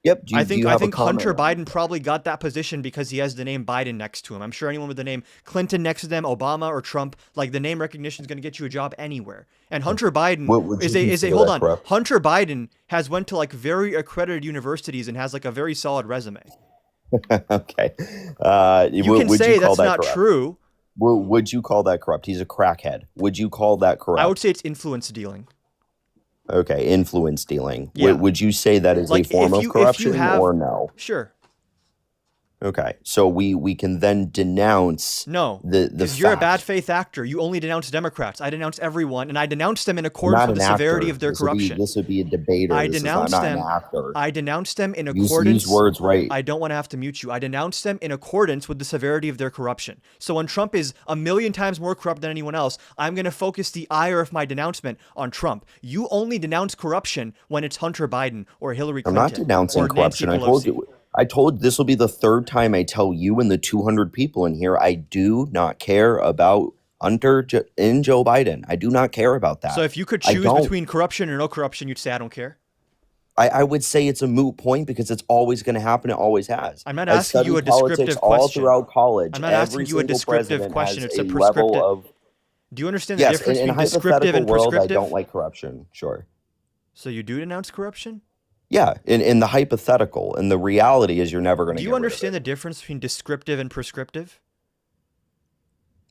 Speaker 2: Yep. Do
Speaker 1: I
Speaker 2: you
Speaker 1: think
Speaker 2: have a comment
Speaker 1: Hunter
Speaker 2: on
Speaker 1: Biden probably got that position because he has the name Biden next to him. I'm sure anyone with the name Clinton next to them, Obama or Trump, like the name recognition is going to get you a job anywhere. And Hunter Biden
Speaker 2: What would you
Speaker 1: is a
Speaker 2: consider
Speaker 1: hold
Speaker 2: that
Speaker 1: on.
Speaker 2: corrupt?
Speaker 1: Hunter Biden has went to like very accredited universities and has like a very solid resume.
Speaker 2: Okay.
Speaker 1: You can
Speaker 2: would
Speaker 1: say
Speaker 2: you call
Speaker 1: that's
Speaker 2: that
Speaker 1: not
Speaker 2: corrupt?
Speaker 1: true.
Speaker 2: Would you call that corrupt? He's a crackhead. Would you call that
Speaker 1: I would
Speaker 2: corrupt?
Speaker 1: say it's influence dealing.
Speaker 2: Okay, influence dealing.
Speaker 1: Yeah.
Speaker 2: Would you say that is a
Speaker 1: Like
Speaker 2: form of
Speaker 1: if you
Speaker 2: corruption
Speaker 1: have
Speaker 2: or no?
Speaker 1: sure.
Speaker 2: Okay, so we can then denounce
Speaker 1: No,
Speaker 2: the
Speaker 1: because you're a bad
Speaker 2: fact.
Speaker 1: faith actor. You only denounce Democrats. I denounce everyone, and I denounce them in
Speaker 2: I'm
Speaker 1: accordance
Speaker 2: not
Speaker 1: with
Speaker 2: an
Speaker 1: the severity
Speaker 2: actor.
Speaker 1: of their
Speaker 2: This would be
Speaker 1: corruption.
Speaker 2: this would be a debater.
Speaker 1: I
Speaker 2: This is not. I'm
Speaker 1: denounce
Speaker 2: not an
Speaker 1: them.
Speaker 2: actor.
Speaker 1: I denounce them in
Speaker 2: Use
Speaker 1: accordance.
Speaker 2: words right.
Speaker 1: I don't want to have to mute you. I denounce them in accordance with the severity of their corruption. So when Trump is a million times more corrupt than anyone else, I'm going to focus the ire of my denouncement on Trump. You only denounce corruption when it's Hunter Biden or Hillary
Speaker 2: I'm
Speaker 1: Clinton
Speaker 2: not denouncing
Speaker 1: or Nancy
Speaker 2: corruption.
Speaker 1: Pelosi.
Speaker 2: I told this will be the third time I tell you and the 200 people in here I do not care about Joe Biden. I do not care about
Speaker 1: So
Speaker 2: that.
Speaker 1: if you could
Speaker 2: I
Speaker 1: choose
Speaker 2: don't.
Speaker 1: between corruption or no corruption, you'd say I don't care.
Speaker 2: I would say it's a moot point because it's always going to happen. It always has.
Speaker 1: I'm not
Speaker 2: I
Speaker 1: asking you a
Speaker 2: studied politics
Speaker 1: descriptive
Speaker 2: all
Speaker 1: question.
Speaker 2: throughout college.
Speaker 1: I'm not asking
Speaker 2: Every
Speaker 1: you a
Speaker 2: single
Speaker 1: descriptive
Speaker 2: president
Speaker 1: question.
Speaker 2: has
Speaker 1: It's a
Speaker 2: a
Speaker 1: prescriptive.
Speaker 2: level of
Speaker 1: Do you understand the
Speaker 2: yes.
Speaker 1: difference
Speaker 2: In a
Speaker 1: between descriptive
Speaker 2: hypothetical
Speaker 1: and
Speaker 2: world, I
Speaker 1: prescriptive?
Speaker 2: don't like corruption. Sure.
Speaker 1: So you do denounce corruption?
Speaker 2: Yeah. In the hypothetical, and the reality is you're never going
Speaker 1: Do
Speaker 2: to
Speaker 1: you
Speaker 2: get rid of
Speaker 1: understand the
Speaker 2: it.
Speaker 1: difference between descriptive and prescriptive?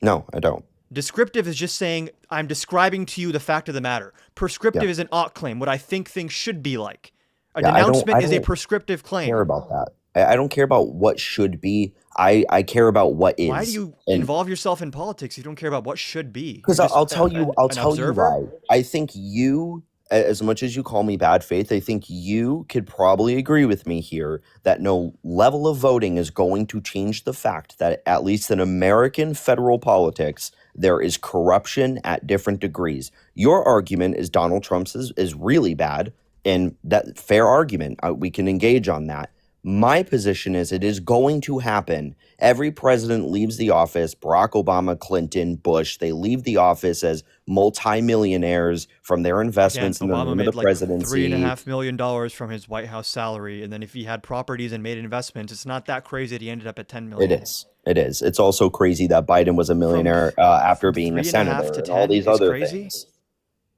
Speaker 2: No, I don't.
Speaker 1: Descriptive is just saying, I'm describing to you the fact of the matter. Prescriptive
Speaker 2: Yeah.
Speaker 1: is an ought claim, what I think things should be like. A
Speaker 2: Yeah. I
Speaker 1: denouncement is a
Speaker 2: don't
Speaker 1: prescriptive
Speaker 2: care
Speaker 1: claim.
Speaker 2: about that. I don't care about what should be. I care about what
Speaker 1: Why do
Speaker 2: is.
Speaker 1: you
Speaker 2: And
Speaker 1: involve yourself in politics? You don't care about what should be.
Speaker 2: because
Speaker 1: You're just
Speaker 2: I'll tell you,
Speaker 1: an observer?
Speaker 2: why. I think you, as much as you call me bad faith, I think you could probably agree with me here that no level of voting is going to change the fact that at least in American federal politics, there is corruption at different degrees. Your argument is Donald Trump's is really bad, and that fair argument. We can engage on that. My position is it is going to happen. Every president leaves the office, Barack Obama, Clinton, Bush, they leave the office as multimillionaires from their
Speaker 1: Again,
Speaker 2: investments in the
Speaker 1: Obama
Speaker 2: name of
Speaker 1: made
Speaker 2: the
Speaker 1: like
Speaker 2: presidency.
Speaker 1: $3.5 million from his White House salary, and then if he had properties and made investments, it's not that crazy that he ended up at 10
Speaker 2: It
Speaker 1: million.
Speaker 2: is. It is. It's also crazy that Biden was a
Speaker 1: From
Speaker 2: millionaire after
Speaker 1: from
Speaker 2: being a
Speaker 1: 3.5
Speaker 2: senator
Speaker 1: to
Speaker 2: and all
Speaker 1: 10
Speaker 2: these
Speaker 1: is
Speaker 2: other
Speaker 1: crazy.
Speaker 2: things.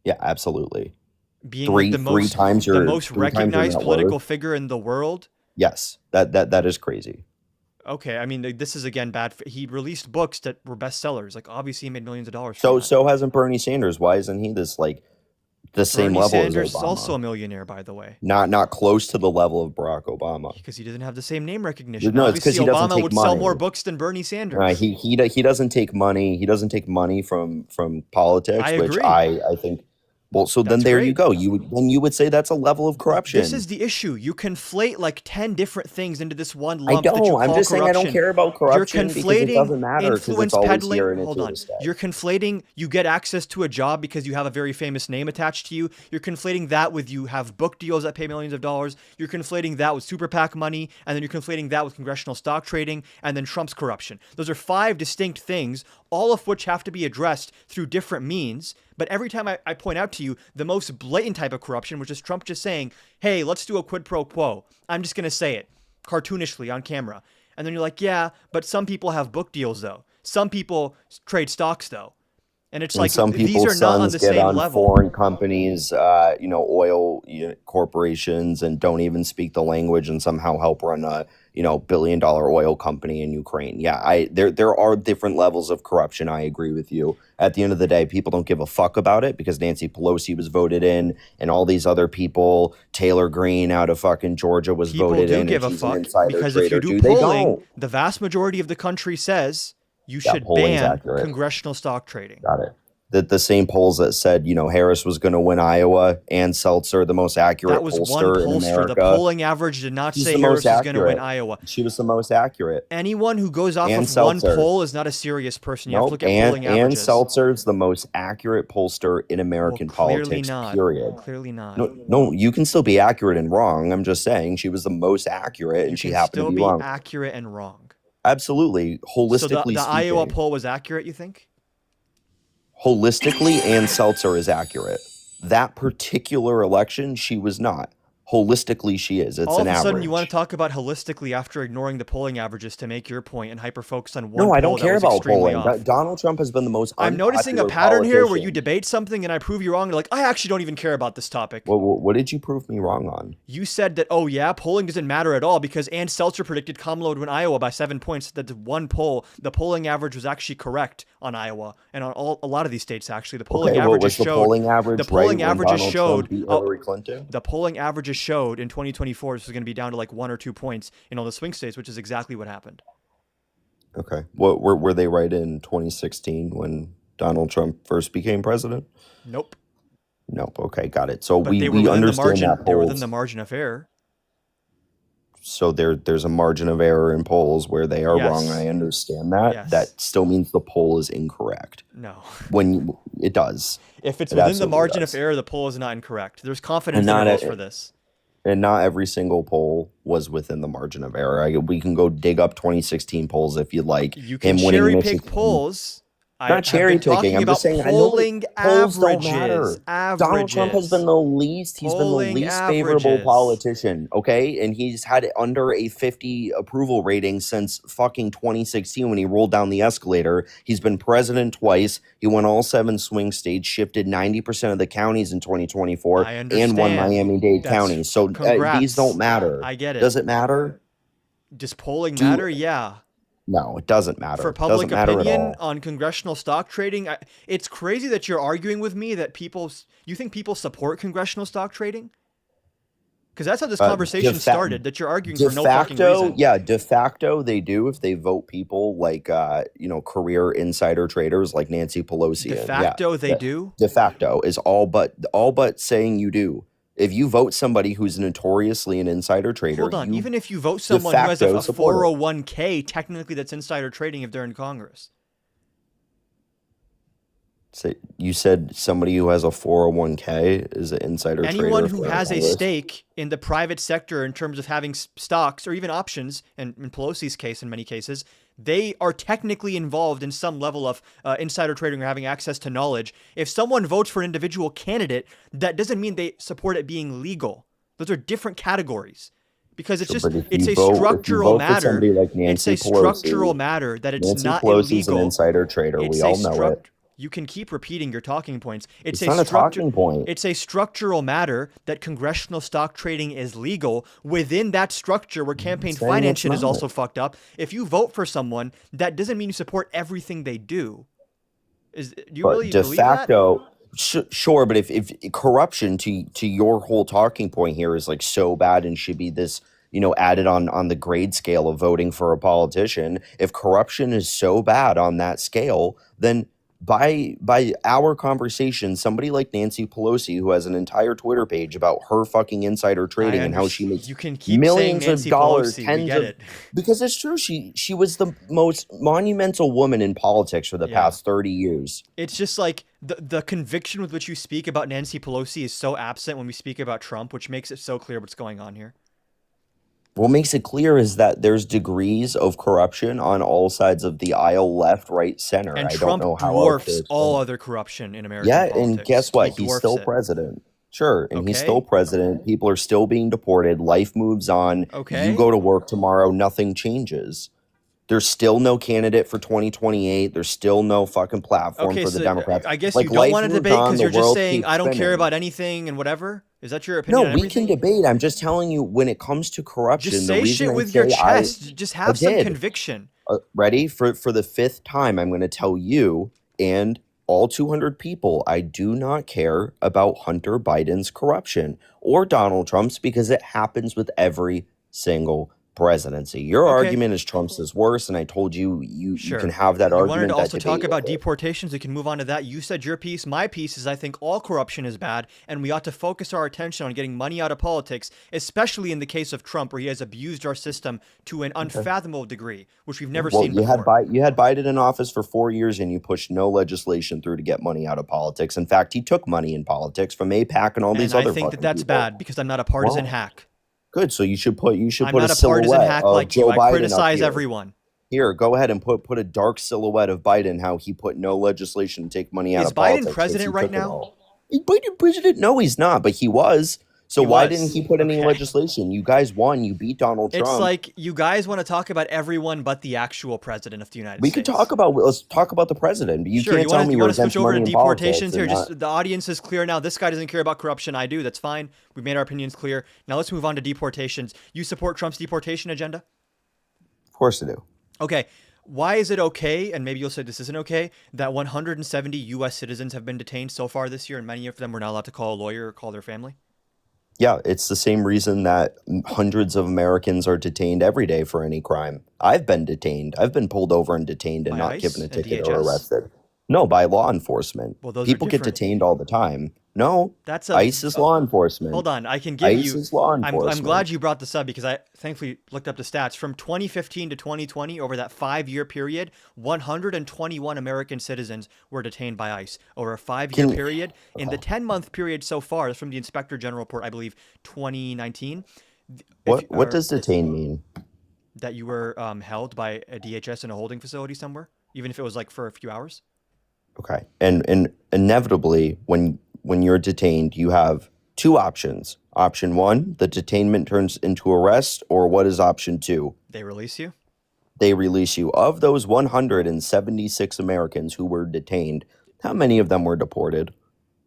Speaker 2: Yeah, absolutely.
Speaker 1: Being like
Speaker 2: Three times
Speaker 1: the
Speaker 2: your
Speaker 1: most
Speaker 2: 3 times your
Speaker 1: recognized
Speaker 2: net
Speaker 1: political
Speaker 2: worth.
Speaker 1: figure in the world.
Speaker 2: Yes, that is crazy.
Speaker 1: Okay, I mean this is again bad. He released books that were bestsellers. Like obviously he made millions of dollars from
Speaker 2: So
Speaker 1: that.
Speaker 2: hasn't Bernie Sanders. Why isn't he this like the same
Speaker 1: Bernie
Speaker 2: level as
Speaker 1: Sanders is also
Speaker 2: Obama?
Speaker 1: a millionaire, by the way,
Speaker 2: Not close to the level of Barack Obama.
Speaker 1: because he doesn't have the same name recognition.
Speaker 2: No, it's because
Speaker 1: Obviously,
Speaker 2: he doesn't
Speaker 1: Obama
Speaker 2: take
Speaker 1: would sell more
Speaker 2: money.
Speaker 1: books than Bernie Sanders.
Speaker 2: He doesn't take money. He doesn't take money from politics,
Speaker 1: I
Speaker 2: which
Speaker 1: agree.
Speaker 2: I think. Well, so then
Speaker 1: That's
Speaker 2: there you
Speaker 1: great.
Speaker 2: go. You would say that's a level of
Speaker 1: This
Speaker 2: corruption.
Speaker 1: is the issue. You conflate like 10 different things into this one
Speaker 2: I
Speaker 1: lump that you
Speaker 2: don't. I'm
Speaker 1: call
Speaker 2: just saying I don't
Speaker 1: corruption.
Speaker 2: care about
Speaker 1: You're
Speaker 2: corruption because it
Speaker 1: conflating
Speaker 2: doesn't matter because
Speaker 1: influence
Speaker 2: it's always
Speaker 1: peddling.
Speaker 2: here and it's
Speaker 1: Hold
Speaker 2: here
Speaker 1: on.
Speaker 2: to stay.
Speaker 1: You're conflating you get access to a job because you have a very famous name attached to you. You're conflating that with you have book deals that pay millions of dollars. You're conflating that with super PAC money, and then you're conflating that with congressional stock trading, and then Trump's corruption. Those are 5 distinct things, all of which have to be addressed through different means. But every time I point out to you the most blatant type of corruption, which is Trump just saying, hey, let's do a quid pro quo. I'm just going to say it cartoonishly on camera. And then you're like, yeah, but some people have book deals, though. Some people trade stocks, though. And it's
Speaker 2: And
Speaker 1: like,
Speaker 2: some
Speaker 1: these
Speaker 2: people's
Speaker 1: are not on
Speaker 2: sons
Speaker 1: the
Speaker 2: get
Speaker 1: same
Speaker 2: on
Speaker 1: level.
Speaker 2: foreign companies, oil corporations, and don't even speak the language, and somehow help run a billion-dollar oil company in Ukraine. Yeah, there are different levels of corruption. I agree with you. At the end of the day, people don't give a fuck about it because Nancy Pelosi was voted in, and all these other people, Taylor Greene out of fucking Georgia was
Speaker 1: People
Speaker 2: voted
Speaker 1: do
Speaker 2: in,
Speaker 1: give
Speaker 2: and
Speaker 1: a
Speaker 2: she's an
Speaker 1: fuck
Speaker 2: insider
Speaker 1: because if
Speaker 2: trader.
Speaker 1: you do
Speaker 2: They
Speaker 1: polling,
Speaker 2: don't.
Speaker 1: the vast majority of the country says you
Speaker 2: Yeah,
Speaker 1: should
Speaker 2: polling's
Speaker 1: ban
Speaker 2: accurate.
Speaker 1: congressional stock trading.
Speaker 2: Got it. the same polls that said, Harris was going to win Iowa and Seltzer, the most accurate
Speaker 1: That was one
Speaker 2: pollster in
Speaker 1: pollster. The
Speaker 2: America.
Speaker 1: polling average did not
Speaker 2: She's
Speaker 1: say
Speaker 2: the
Speaker 1: Harris
Speaker 2: most
Speaker 1: was going to win
Speaker 2: accurate.
Speaker 1: Iowa.
Speaker 2: She was the most accurate.
Speaker 1: Anyone who goes off
Speaker 2: And
Speaker 1: of one
Speaker 2: Seltzer.
Speaker 1: poll is not a serious person. You have to
Speaker 2: Nope.
Speaker 1: look at polling
Speaker 2: And
Speaker 1: averages.
Speaker 2: Seltzer's the most accurate pollster in American politics, period.
Speaker 1: Clearly not.
Speaker 2: No, you can still be accurate and wrong. I'm just saying she was the most accurate, and she happened to be wrong.
Speaker 1: Accurate and wrong.
Speaker 2: Absolutely. Holistically
Speaker 1: So the
Speaker 2: speaking.
Speaker 1: Iowa poll was accurate, you think?
Speaker 2: Holistically, and Seltzer is accurate. That particular election, she was not. Holistically, she is. It's
Speaker 1: all
Speaker 2: an
Speaker 1: of a
Speaker 2: average.
Speaker 1: sudden you want to talk about holistically after ignoring the polling averages to make your point and hyper focus on one
Speaker 2: No,
Speaker 1: poll
Speaker 2: I don't
Speaker 1: that
Speaker 2: care
Speaker 1: was
Speaker 2: about
Speaker 1: extremely
Speaker 2: polling.
Speaker 1: off.
Speaker 2: Donald Trump has been the most
Speaker 1: I'm noticing a
Speaker 2: unpopular
Speaker 1: pattern here where
Speaker 2: politician.
Speaker 1: you debate something and I prove you wrong. You're like, I actually don't even care about this topic.
Speaker 2: What did you prove me wrong on?
Speaker 1: You said that, oh yeah, polling doesn't matter at all because Ann Seltzer predicted Kamala would win Iowa by 7 points. That one poll, the polling average was actually correct on Iowa and on a lot of these states. Actually, the polling averages showed.
Speaker 2: The polling average.
Speaker 1: The polling
Speaker 2: right
Speaker 1: averages
Speaker 2: Donald
Speaker 1: showed.
Speaker 2: Trump beat Hillary Clinton?
Speaker 1: The polling averages showed in 2024 this was going to be down to like 1 or 2 points in all the swing states, which is exactly what happened.
Speaker 2: Okay. What were they right in 2016 when Donald Trump first became president?
Speaker 1: Nope.
Speaker 2: Nope. Okay, got it. So
Speaker 1: But
Speaker 2: we
Speaker 1: they were within
Speaker 2: understand
Speaker 1: the margin.
Speaker 2: that
Speaker 1: They were
Speaker 2: polls.
Speaker 1: within the margin of error.
Speaker 2: So there's a margin of error in polls where they are wrong.
Speaker 1: Yes.
Speaker 2: I understand that.
Speaker 1: Yes.
Speaker 2: That still means the poll is incorrect.
Speaker 1: No.
Speaker 2: It does.
Speaker 1: If it's
Speaker 2: It
Speaker 1: within the
Speaker 2: absolutely
Speaker 1: margin
Speaker 2: does.
Speaker 1: of error, the poll is not incorrect. There's confidence
Speaker 2: And not
Speaker 1: intervals
Speaker 2: a-
Speaker 1: for this.
Speaker 2: And not every single poll was within the margin of error. We can go dig up 2016 polls if you'd like.
Speaker 1: You can
Speaker 2: Him winning
Speaker 1: cherry pick
Speaker 2: Michigan.
Speaker 1: polls.
Speaker 2: Not cherry picking. I'm just saying.
Speaker 1: Polling
Speaker 2: polls don't
Speaker 1: averages.
Speaker 2: matter. Donald Trump has been the least. He's been the
Speaker 1: Polling
Speaker 2: least favorable
Speaker 1: averages.
Speaker 2: politician. Okay, and he's had under a 50 approval rating since fucking 2016 when he rolled down the escalator. He's been president twice. He won all 7 swing states, shifted 90% of the counties in 2024,
Speaker 1: I
Speaker 2: and won
Speaker 1: understand.
Speaker 2: Miami-Dade
Speaker 1: That's-
Speaker 2: County. So
Speaker 1: congrats.
Speaker 2: these don't matter.
Speaker 1: I get it.
Speaker 2: Does it matter?
Speaker 1: Does polling
Speaker 2: Do-
Speaker 1: matter? Yeah.
Speaker 2: No, it doesn't matter.
Speaker 1: For
Speaker 2: It
Speaker 1: public
Speaker 2: doesn't matter at
Speaker 1: opinion
Speaker 2: all.
Speaker 1: on congressional stock trading, it's crazy that you're arguing with me that you think people support congressional stock trading? Because that's how this conversation started. That you're arguing
Speaker 2: De
Speaker 1: for no fucking
Speaker 2: facto,
Speaker 1: reason.
Speaker 2: yeah, de facto they do if they vote people like career insider traders like Nancy Pelosi.
Speaker 1: De
Speaker 2: and-
Speaker 1: facto,
Speaker 2: yeah,
Speaker 1: they do.
Speaker 2: De facto is all but saying you do. If you vote somebody who's notoriously an insider trader,
Speaker 1: Hold on.
Speaker 2: you-
Speaker 1: Even if you vote someone who has
Speaker 2: facto
Speaker 1: a
Speaker 2: support it.
Speaker 1: 401k, technically that's insider trading if they're in Congress.
Speaker 2: you said somebody who has a 401k is an insider trader.
Speaker 1: Anyone
Speaker 2: if
Speaker 1: who
Speaker 2: they're in
Speaker 1: has a
Speaker 2: Congress.
Speaker 1: stake in the private sector in terms of having stocks or even options, and in Pelosi's case, in many cases, they are technically involved in some level of insider trading or having access to knowledge. If someone votes for an individual candidate, that doesn't mean they support it being legal. Those are different categories. Because it's
Speaker 2: Sure,
Speaker 1: just,
Speaker 2: but if
Speaker 1: it's
Speaker 2: you
Speaker 1: a
Speaker 2: vote- if you
Speaker 1: structural
Speaker 2: vote for
Speaker 1: matter.
Speaker 2: somebody like
Speaker 1: It's
Speaker 2: Nancy
Speaker 1: a
Speaker 2: Pelosi-
Speaker 1: structural matter that it's
Speaker 2: Nancy
Speaker 1: not
Speaker 2: Pelosi's
Speaker 1: illegal.
Speaker 2: an insider trader.
Speaker 1: It's
Speaker 2: We
Speaker 1: a
Speaker 2: all know it.
Speaker 1: You can keep repeating your talking points.
Speaker 2: It's not a talking point.
Speaker 1: It's a structural matter that congressional stock trading is legal within that structure where campaign
Speaker 2: saying
Speaker 1: financing
Speaker 2: it's
Speaker 1: is
Speaker 2: not.
Speaker 1: also fucked up. If you vote for someone, that doesn't mean you support everything they do. Do you
Speaker 2: But
Speaker 1: really
Speaker 2: de
Speaker 1: believe that?
Speaker 2: facto, sure. But if corruption to your whole talking point here is like so bad and should be this, added on the grade scale of voting for a politician. If corruption is so bad on that scale, then by our conversation, somebody like Nancy Pelosi, who has an entire Twitter page about her fucking insider trading and how she makes
Speaker 1: You can keep
Speaker 2: millions
Speaker 1: saying
Speaker 2: of
Speaker 1: Nancy
Speaker 2: dollars,
Speaker 1: Pelosi. We
Speaker 2: tens
Speaker 1: get
Speaker 2: of
Speaker 1: it.
Speaker 2: because it's true. She was the most monumental woman in politics for the
Speaker 1: Yeah.
Speaker 2: past 30 years.
Speaker 1: It's just like the conviction with which you speak about Nancy Pelosi is so absent when we speak about Trump, which makes it so clear what's going on here.
Speaker 2: What makes it clear is that there's degrees of corruption on all sides of the aisle, left, right, center.
Speaker 1: And
Speaker 2: I
Speaker 1: Trump
Speaker 2: don't know how
Speaker 1: dwarfs
Speaker 2: else to
Speaker 1: all
Speaker 2: explain.
Speaker 1: other corruption in American
Speaker 2: Yeah,
Speaker 1: politics.
Speaker 2: and guess what?
Speaker 1: He
Speaker 2: He's
Speaker 1: dwarfs
Speaker 2: still
Speaker 1: it.
Speaker 2: president. Sure, and he's
Speaker 1: Okay.
Speaker 2: still president. People are still being deported. Life moves on.
Speaker 1: Okay.
Speaker 2: You go to work tomorrow, nothing changes. There's still no candidate for 2028. There's still no fucking platform
Speaker 1: Okay,
Speaker 2: for the
Speaker 1: so
Speaker 2: Democrats.
Speaker 1: I guess
Speaker 2: Like,
Speaker 1: you don't
Speaker 2: life
Speaker 1: want to
Speaker 2: moves
Speaker 1: debate
Speaker 2: on,
Speaker 1: because
Speaker 2: the
Speaker 1: you're just
Speaker 2: world
Speaker 1: saying
Speaker 2: keeps
Speaker 1: I don't care
Speaker 2: spinning.
Speaker 1: about anything and whatever. Is that your opinion?
Speaker 2: No,
Speaker 1: on
Speaker 2: we
Speaker 1: everything?
Speaker 2: can debate. I'm just telling you, when it comes to corruption,
Speaker 1: Just
Speaker 2: the
Speaker 1: say
Speaker 2: reason
Speaker 1: shit
Speaker 2: I
Speaker 1: with your
Speaker 2: say I-
Speaker 1: chest. Just have some
Speaker 2: did.
Speaker 1: conviction.
Speaker 2: Ready for the 5th time? I'm going to tell you and all 200 people, I do not care about Hunter Biden's corruption or Donald Trump's, because it happens with every single presidency. Your
Speaker 1: Okay.
Speaker 2: argument is Trump's is worse, and I told you you can
Speaker 1: Sure.
Speaker 2: have that
Speaker 1: You wanted
Speaker 2: argument,
Speaker 1: to
Speaker 2: that
Speaker 1: also talk
Speaker 2: debate
Speaker 1: about
Speaker 2: with it.
Speaker 1: deportations. We can move on to that. You said your piece. My piece is I think all corruption is bad, and we ought to focus our attention on getting money out of politics, especially in the case of Trump, where he has abused our system to an unfathomable degree, which we've never
Speaker 2: Well,
Speaker 1: seen before.
Speaker 2: You had Biden in office for 4 years, and you pushed no legislation through to get money out of politics. In fact, he took money in politics from AIPAC and all
Speaker 1: And
Speaker 2: these
Speaker 1: I
Speaker 2: other
Speaker 1: think that
Speaker 2: fucking
Speaker 1: that's
Speaker 2: people.
Speaker 1: bad because I'm not a partisan
Speaker 2: Well,
Speaker 1: hack.
Speaker 2: good. So you should
Speaker 1: I'm
Speaker 2: put a
Speaker 1: not a partisan
Speaker 2: silhouette
Speaker 1: hack
Speaker 2: of
Speaker 1: like you.
Speaker 2: Joe
Speaker 1: I
Speaker 2: Biden up
Speaker 1: criticize
Speaker 2: here.
Speaker 1: everyone.
Speaker 2: Here, go ahead and put a dark silhouette of Biden, how he put no legislation to take money out
Speaker 1: Is
Speaker 2: of politics.
Speaker 1: Biden
Speaker 2: 'cause
Speaker 1: president
Speaker 2: he
Speaker 1: right
Speaker 2: took it
Speaker 1: now?
Speaker 2: all. Is Biden president? No, he's not, but he was. So
Speaker 1: He
Speaker 2: why
Speaker 1: was.
Speaker 2: didn't he put any
Speaker 1: Okay.
Speaker 2: legislation? You guys won. You beat Donald
Speaker 1: It's
Speaker 2: Trump.
Speaker 1: like you guys want to talk about everyone but the actual president of the United
Speaker 2: We
Speaker 1: States.
Speaker 2: could talk about let's talk about the president. But you
Speaker 1: Sure,
Speaker 2: can't tell me
Speaker 1: you
Speaker 2: you're
Speaker 1: want to
Speaker 2: against
Speaker 1: switch over
Speaker 2: money
Speaker 1: to
Speaker 2: in politics
Speaker 1: deportations here?
Speaker 2: and
Speaker 1: Just
Speaker 2: not.
Speaker 1: the audience is clear now. This guy doesn't care about corruption. I do. That's fine. We've made our opinions clear. Now let's move on to deportations. You support Trump's deportation agenda?
Speaker 2: Of course I do.
Speaker 1: Okay. Why is it okay, and maybe you'll say this isn't okay, that 170 U.S. citizens have been detained so far this year, and many of them were not allowed to call a lawyer or call their family?
Speaker 2: Yeah, it's the same reason that hundreds of Americans are detained every day for any crime. I've been detained. I've been pulled over and detained and
Speaker 1: By
Speaker 2: not
Speaker 1: ICE
Speaker 2: given a
Speaker 1: and
Speaker 2: ticket or
Speaker 1: DHS?
Speaker 2: arrested. No, by law enforcement.
Speaker 1: Well, those are
Speaker 2: People get
Speaker 1: different.
Speaker 2: detained all the time. No,
Speaker 1: That's a
Speaker 2: ICE is law enforcement.
Speaker 1: Hold on, I can give
Speaker 2: ICE
Speaker 1: you.
Speaker 2: is law
Speaker 1: I'm
Speaker 2: enforcement.
Speaker 1: glad you brought this up because I thankfully looked up the stats. From 2015 to 2020, over that 5-year period, 121 American citizens were detained by ICE. Over a 5-year
Speaker 2: Can-
Speaker 1: period, in the 10-month period so far, that's from the Inspector General report, I believe, 2019.
Speaker 2: What does detain mean?
Speaker 1: That you were held by a DHS in a holding facility somewhere, even if it was like for a few hours?
Speaker 2: Okay. And inevitably when you're detained, you have two options. Option 1, the detainment turns into arrest, or what is option 2?
Speaker 1: They release you?
Speaker 2: They release you. Of those 176 Americans who were detained, how many of them were deported?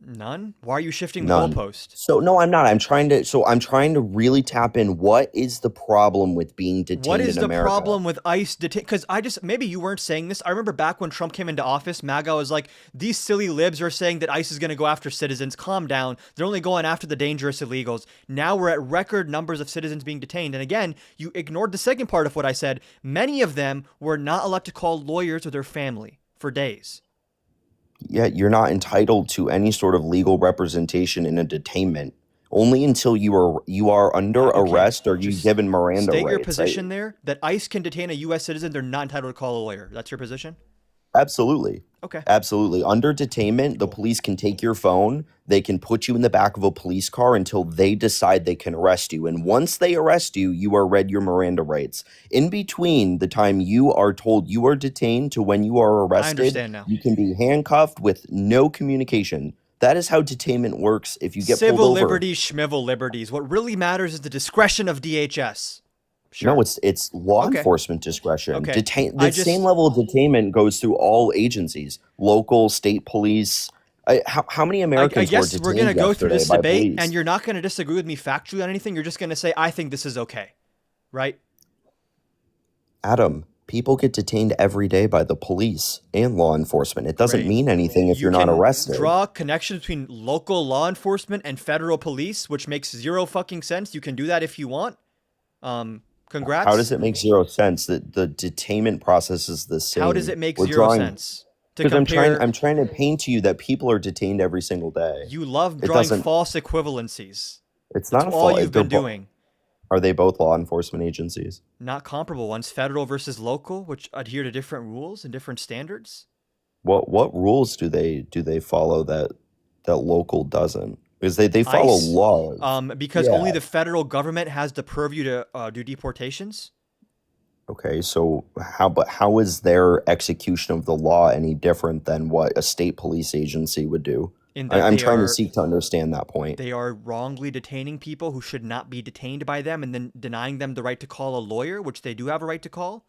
Speaker 1: None? Why are you shifting the
Speaker 2: None.
Speaker 1: goalpost?
Speaker 2: So no, I'm not. I'm trying to really tap in. What is the problem with being detained
Speaker 1: What is
Speaker 2: in
Speaker 1: the
Speaker 2: America?
Speaker 1: problem with ICE detain? Because maybe you weren't saying this. I remember back when Trump came into office, MAGA was like, these silly libs are saying that ICE is going to go after citizens. Calm down. They're only going after the dangerous illegals. Now we're at record numbers of citizens being detained. And again, you ignored the second part of what I said. Many of them were not allowed to call lawyers or their family for days.
Speaker 2: Yeah, you're not entitled to any sort of legal representation in a detainment. Only until you are under
Speaker 1: Okay,
Speaker 2: arrest are you
Speaker 1: just
Speaker 2: given Miranda
Speaker 1: State
Speaker 2: rights.
Speaker 1: your position there that ICE can detain a U.S. citizen. They're not entitled to call a lawyer. That's your position?
Speaker 2: Absolutely.
Speaker 1: Okay.
Speaker 2: Absolutely. Under detainment, the police can take your phone. They can put you in the back of a police car until they decide they can arrest you. And once they arrest you, you are read your Miranda rights. In between the time you are told you are detained to when you are arrested,
Speaker 1: understand now.
Speaker 2: you can be handcuffed with no communication. That is how detainment works if you get
Speaker 1: Civil
Speaker 2: pulled over.
Speaker 1: liberties, schmivel liberties. What really matters is the discretion of DHS. Sure.
Speaker 2: No, it's law
Speaker 1: Okay.
Speaker 2: enforcement discretion.
Speaker 1: Okay.
Speaker 2: The same level of detainment goes through all agencies, local, state police. How many
Speaker 1: I
Speaker 2: Americans were
Speaker 1: guess
Speaker 2: detained
Speaker 1: we're going to go through
Speaker 2: yesterday
Speaker 1: this
Speaker 2: by
Speaker 1: debate,
Speaker 2: police?
Speaker 1: and you're not going to disagree with me factually on anything. You're just going to say, I think this is okay. Right?
Speaker 2: Adam, people get detained every day by the police and law enforcement. It doesn't
Speaker 1: Great.
Speaker 2: mean anything if
Speaker 1: You
Speaker 2: you're not
Speaker 1: can
Speaker 2: arrested.
Speaker 1: draw connections between local law enforcement and federal police, which makes zero fucking sense. You can do that if you want. Congrats.
Speaker 2: How does it make zero sense that the detainment process is the same?
Speaker 1: How does it make
Speaker 2: We're
Speaker 1: zero
Speaker 2: drawing-
Speaker 1: sense? To
Speaker 2: Because
Speaker 1: compare,
Speaker 2: I'm trying to paint to you that people are detained every single day.
Speaker 1: you love
Speaker 2: It
Speaker 1: drawing
Speaker 2: doesn't-
Speaker 1: false equivalencies.
Speaker 2: It's not
Speaker 1: That's
Speaker 2: a
Speaker 1: all
Speaker 2: fault.
Speaker 1: you've been doing.
Speaker 2: Are they both law enforcement agencies?
Speaker 1: Not comparable ones, federal versus local, which adhere to different rules and different standards.
Speaker 2: What rules do they follow that local doesn't? Because they follow
Speaker 1: ICE,
Speaker 2: laws.
Speaker 1: Because
Speaker 2: Yeah.
Speaker 1: only the federal government has the purview to do deportations.
Speaker 2: Okay, so how is their execution of the law any different than what a state police agency would do?
Speaker 1: In that
Speaker 2: I'm
Speaker 1: they
Speaker 2: trying
Speaker 1: are-
Speaker 2: to seek to understand that point.
Speaker 1: They are wrongly detaining people who should not be detained by them, and then denying them the right to call a lawyer, which they do have a right to call.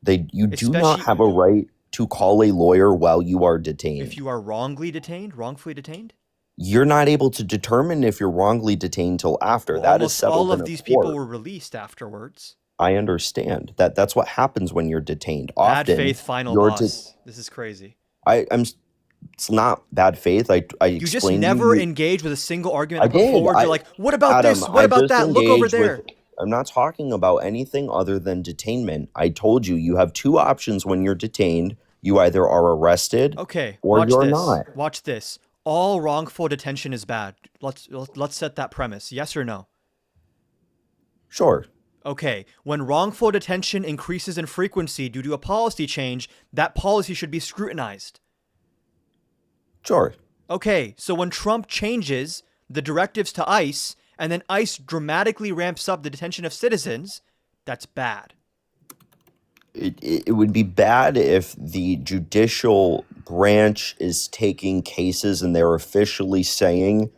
Speaker 2: You do not
Speaker 1: Especially-
Speaker 2: have a right to call a lawyer while you are detained.
Speaker 1: If you are wrongfully detained.
Speaker 2: You're not able to determine if you're wrongly detained till after.
Speaker 1: Well,
Speaker 2: That is
Speaker 1: almost
Speaker 2: settled
Speaker 1: all
Speaker 2: in
Speaker 1: of
Speaker 2: a
Speaker 1: these
Speaker 2: court.
Speaker 1: people were released afterwards.
Speaker 2: I understand that's what happens when you're detained.
Speaker 1: Bad
Speaker 2: Often,
Speaker 1: faith final
Speaker 2: you're
Speaker 1: boss. This is crazy.
Speaker 2: It's not bad faith. I
Speaker 1: You just
Speaker 2: explained to
Speaker 1: never
Speaker 2: you-
Speaker 1: engage with a single argument
Speaker 2: I
Speaker 1: I put
Speaker 2: did.
Speaker 1: forward. You're like, what about
Speaker 2: Adam,
Speaker 1: this? What
Speaker 2: I
Speaker 1: about
Speaker 2: just
Speaker 1: that? Look over
Speaker 2: engaged
Speaker 1: there.
Speaker 2: I'm not talking about anything other than detainment. I told you, you have two options when you're detained. You either are arrested
Speaker 1: Okay,
Speaker 2: or
Speaker 1: watch
Speaker 2: you're
Speaker 1: this.
Speaker 2: not.
Speaker 1: Watch this. All wrongful detention is bad. Let's set that premise. Yes or no?
Speaker 2: Sure.
Speaker 1: Okay, when wrongful detention increases in frequency due to a policy change, that policy should be scrutinized.
Speaker 2: Sure.
Speaker 1: Okay, so when Trump changes the directives to ICE and then ICE dramatically ramps up the detention of citizens, that's bad.
Speaker 2: It would be bad if the judicial branch is taking cases and they're officially saying,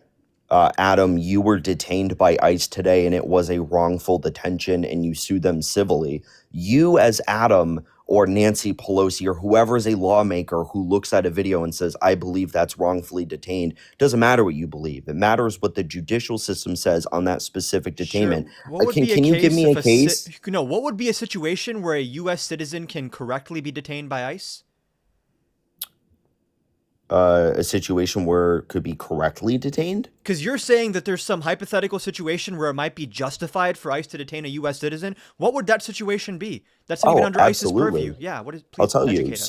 Speaker 2: Adam, you were detained by ICE today and it was a wrongful detention and you sue them civilly. You, as Adam or Nancy Pelosi or whoever is a lawmaker who looks at a video and says, I believe that's wrongfully detained, doesn't matter what you believe. It matters what the judicial system says on that specific detainment.
Speaker 1: Sure. What would be a
Speaker 2: Can you
Speaker 1: case
Speaker 2: give me
Speaker 1: if
Speaker 2: a case?
Speaker 1: no, what would be a situation where a US citizen can correctly be detained by ICE?
Speaker 2: A situation where it could be correctly detained?
Speaker 1: Because you're saying that there's some hypothetical situation where it might be justified for ICE to detain a US citizen. What would that situation be? That's not even under ICE's purview. Yeah, what is
Speaker 2: I'll
Speaker 1: please
Speaker 2: tell you.
Speaker 1: educate us.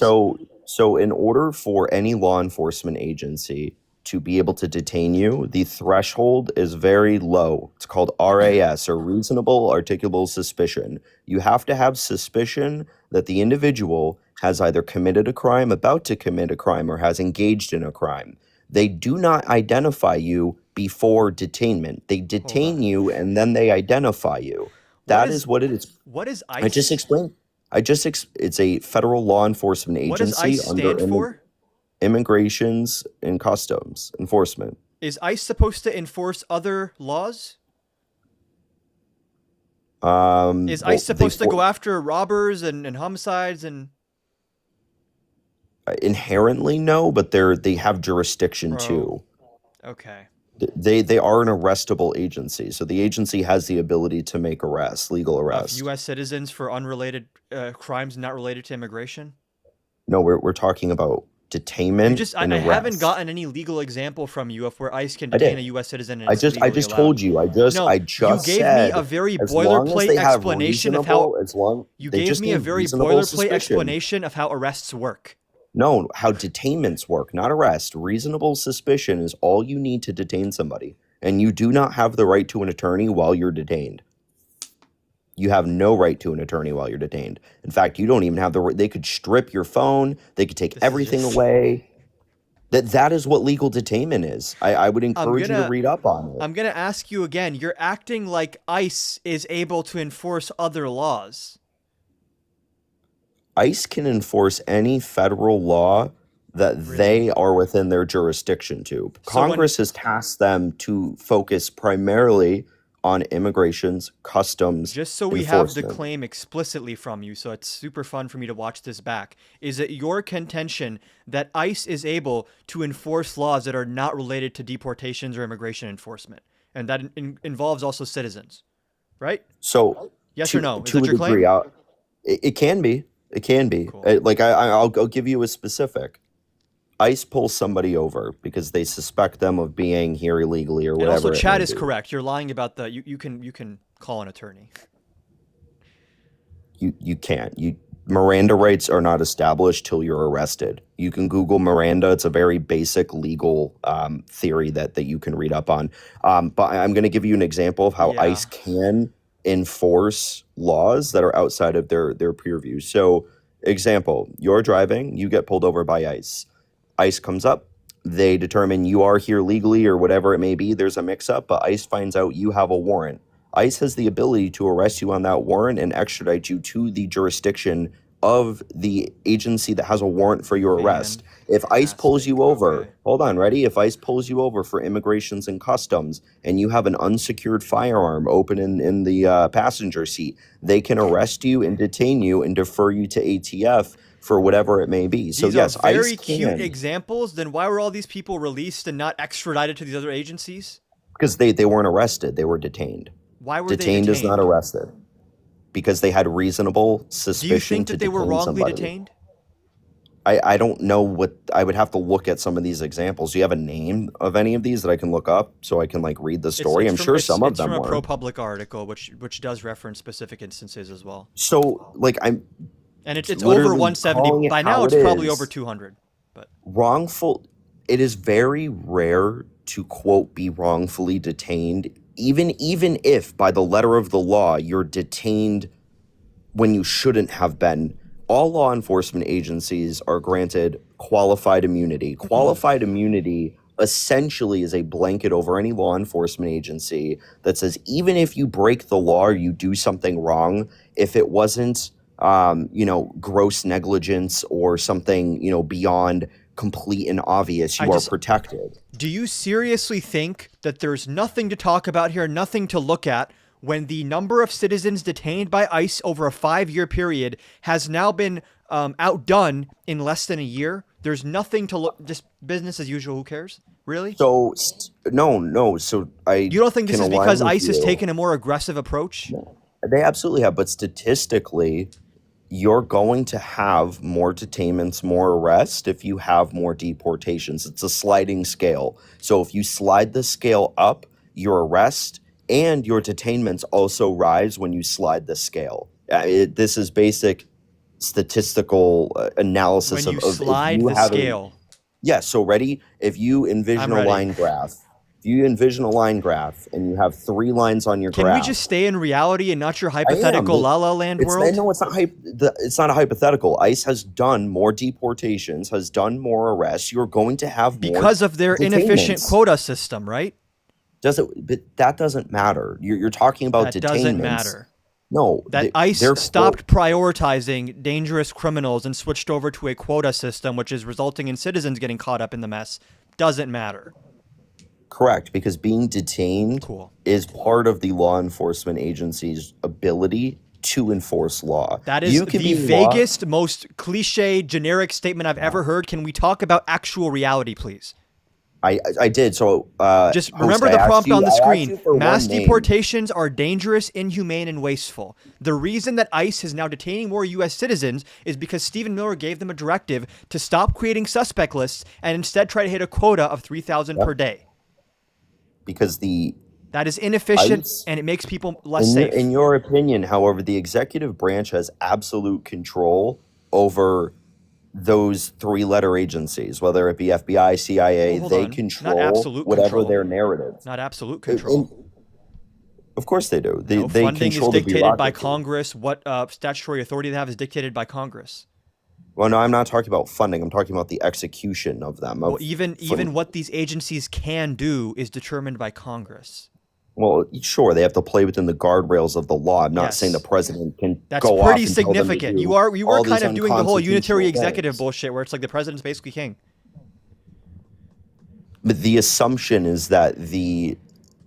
Speaker 2: So in order for any law enforcement agency to be able to detain you, the threshold is very low. It's called RAS, or reasonable articulable suspicion. You have to have suspicion that the individual has either committed a crime, about to commit a crime, or has engaged in a crime. They do not identify you before detainment. They detain you and then they identify you. That is what it is.
Speaker 1: What is ICE?
Speaker 2: I just explained. It's a federal law enforcement agency
Speaker 1: What does ICE stand for?
Speaker 2: Immigrations and Customs Enforcement.
Speaker 1: Is ICE supposed to enforce other laws? Is ICE supposed to go after robbers and homicides and?
Speaker 2: Inherently, no, but they have jurisdiction too.
Speaker 1: Okay.
Speaker 2: They are an arrestable agency, so the agency has the ability to make arrests, legal arrests.
Speaker 1: U.S. citizens for unrelated crimes not related to immigration?
Speaker 2: No, we're talking about detainment.
Speaker 1: I haven't gotten any legal example from you of where ICE can detain a U.S. citizen. And
Speaker 2: I just told you.
Speaker 1: You gave me a very boilerplate explanation of how. You gave me a very boilerplate explanation of how arrests work.
Speaker 2: No, how detainments work, not arrest. Reasonable suspicion is all you need to detain somebody. And you do not have the right to an attorney while you're detained. You have no right to an attorney while you're detained. In fact, you don't even have the right. They could strip your phone. They could take everything away. That is what legal detainment is. I would encourage you to read up on it.
Speaker 1: I'm going to ask you again. You're acting like ICE is able to enforce other laws.
Speaker 2: ICE can enforce any federal law that they are within their jurisdiction to. Congress has tasked them to focus primarily on immigrations, customs,
Speaker 1: just so we have the claim explicitly from you, so it's super fun for me to watch this back. Is it your contention that ICE is able to enforce laws that are not related to deportations or immigration enforcement? And that involves also citizens, right?
Speaker 2: So,
Speaker 1: yes or no? Is that your claim?
Speaker 2: It can be. It can be.
Speaker 1: Cool.
Speaker 2: I'll give you a specific. ICE pulls somebody over because they suspect them of being here illegally or whatever.
Speaker 1: And also, Chad is correct. You're lying about the. You can call an attorney.
Speaker 2: You can't. Miranda rights are not established till you're arrested. You can Google Miranda. It's a very basic legal theory that you can read up on. But I'm going to give you an example of how ICE can enforce laws that are outside of their purview. So, example, you're driving, you get pulled over by ICE. ICE comes up, they determine you are here legally or whatever it may be. There's a mix-up, but ICE finds out you have a warrant. ICE has the ability to arrest you on that warrant and extradite you to the jurisdiction of the agency that has a warrant for your arrest. If ICE pulls you over, hold on, ready? If ICE pulls you over for immigrations and customs and you have an unsecured firearm open in the passenger seat, they can arrest you and detain you and defer you to ATF for whatever it may be. So
Speaker 1: these are very
Speaker 2: ICE
Speaker 1: cute examples. Then why were all these people released and not extradited to these other agencies?
Speaker 2: Because they weren't arrested. They were detained.
Speaker 1: Why were they
Speaker 2: detained? Is not arrested. Because they had reasonable suspicion.
Speaker 1: Do you think that they were wrongly
Speaker 2: somebody.
Speaker 1: detained?
Speaker 2: I don't know what I would have to look at some of these examples. Do you have a name of any of these that I can look up so I can like read the story? I'm sure some of
Speaker 1: It's from
Speaker 2: them
Speaker 1: a
Speaker 2: were.
Speaker 1: ProPublica article, which does reference specific instances as well.
Speaker 2: So like I'm
Speaker 1: And it's over
Speaker 2: literally
Speaker 1: 170
Speaker 2: calling it
Speaker 1: by now.
Speaker 2: how
Speaker 1: It's
Speaker 2: it
Speaker 1: probably over
Speaker 2: is.
Speaker 1: 200. But
Speaker 2: Wrongful. It is very rare to quote be wrongfully detained, even if by the letter of the law you're detained when you shouldn't have been. All law enforcement agencies are granted qualified immunity. Qualified immunity essentially is a blanket over any law enforcement agency that says even if you break the law or you do something wrong, if it wasn't gross negligence or something, beyond complete and obvious,
Speaker 1: I
Speaker 2: you are
Speaker 1: just
Speaker 2: protected.
Speaker 1: do you seriously think that there's nothing to talk about here, nothing to look at, when the number of citizens detained by ICE over a 5-year period has now been outdone in less than a year? There's nothing to look, just business as usual. Who cares? Really?
Speaker 2: So no. So I
Speaker 1: You don't think this
Speaker 2: can
Speaker 1: is
Speaker 2: align
Speaker 1: because
Speaker 2: with
Speaker 1: ICE has
Speaker 2: you.
Speaker 1: taken a more aggressive approach?
Speaker 2: They absolutely have, but statistically, you're going to have more detainments, more arrests if you have more deportations. It's a sliding scale. So if you slide the scale up, your arrest and your detainments also rise when you slide the scale. This is basic statistical analysis
Speaker 1: When you
Speaker 2: of if
Speaker 1: slide
Speaker 2: you
Speaker 1: the
Speaker 2: have
Speaker 1: scale.
Speaker 2: yeah, so ready? If you envision
Speaker 1: I'm
Speaker 2: a
Speaker 1: ready.
Speaker 2: line graph, if you envision a line graph and you have 3 lines on your
Speaker 1: Can we
Speaker 2: graph,
Speaker 1: just stay in reality and not your
Speaker 2: I am.
Speaker 1: hypothetical La La Land
Speaker 2: It's
Speaker 1: world?
Speaker 2: no, it's not it's not a hypothetical. ICE has done more deportations, has done more arrests. You're going to have more
Speaker 1: Because of their inefficient
Speaker 2: detainments.
Speaker 1: quota system, right?
Speaker 2: Does it? But that doesn't matter. You're talking about
Speaker 1: That doesn't
Speaker 2: detainments.
Speaker 1: matter.
Speaker 2: No,
Speaker 1: That ICE
Speaker 2: they're
Speaker 1: stopped prioritizing dangerous criminals and switched over to a quota system, which is resulting in citizens getting caught up in the mess, doesn't matter.
Speaker 2: correct, because being detained
Speaker 1: Cool.
Speaker 2: is part of the law enforcement agency's ability to enforce law.
Speaker 1: That is
Speaker 2: You can
Speaker 1: the
Speaker 2: be law.
Speaker 1: vaguest, most cliche, generic statement I've ever heard. Can we talk about actual reality, please?
Speaker 2: I did. So
Speaker 1: Just
Speaker 2: host,
Speaker 1: remember
Speaker 2: I
Speaker 1: the
Speaker 2: asked
Speaker 1: prompt
Speaker 2: you,
Speaker 1: on the
Speaker 2: I asked
Speaker 1: screen.
Speaker 2: you for
Speaker 1: Mass
Speaker 2: one name.
Speaker 1: deportations are dangerous, inhumane, and wasteful. The reason that ICE is now detaining more U.S. citizens is because Stephen Miller gave them a directive to stop creating suspect lists and instead try to hit a quota of 3,000 per day.
Speaker 2: Because the
Speaker 1: That is inefficient
Speaker 2: ICE,
Speaker 1: and it makes people less safe.
Speaker 2: in your opinion, however, the executive branch has absolute control over those 3-letter agencies, whether it be FBI, CIA.
Speaker 1: Well, hold
Speaker 2: They
Speaker 1: on. Not
Speaker 2: control
Speaker 1: absolute
Speaker 2: whatever
Speaker 1: control.
Speaker 2: their narrative.
Speaker 1: Not absolute
Speaker 2: And-
Speaker 1: control.
Speaker 2: of course they do. They
Speaker 1: No,
Speaker 2: they
Speaker 1: funding is
Speaker 2: control the
Speaker 1: dictated by
Speaker 2: bureaucracy.
Speaker 1: Congress. What statutory authority they have is dictated by Congress.
Speaker 2: Well, no, I'm not talking about funding. I'm talking about the execution of them.
Speaker 1: Well, even what these agencies can do is determined by Congress.
Speaker 2: Well, sure, they have to play within the guardrails of the law. I'm not saying the
Speaker 1: Yes.
Speaker 2: president can
Speaker 1: That's
Speaker 2: go off
Speaker 1: pretty
Speaker 2: and tell them to
Speaker 1: significant.
Speaker 2: do
Speaker 1: You were
Speaker 2: all
Speaker 1: kind
Speaker 2: these
Speaker 1: of doing the whole unitary
Speaker 2: unconstitutional
Speaker 1: executive
Speaker 2: things.
Speaker 1: bullshit where it's like the president's basically king.
Speaker 2: But the assumption is that the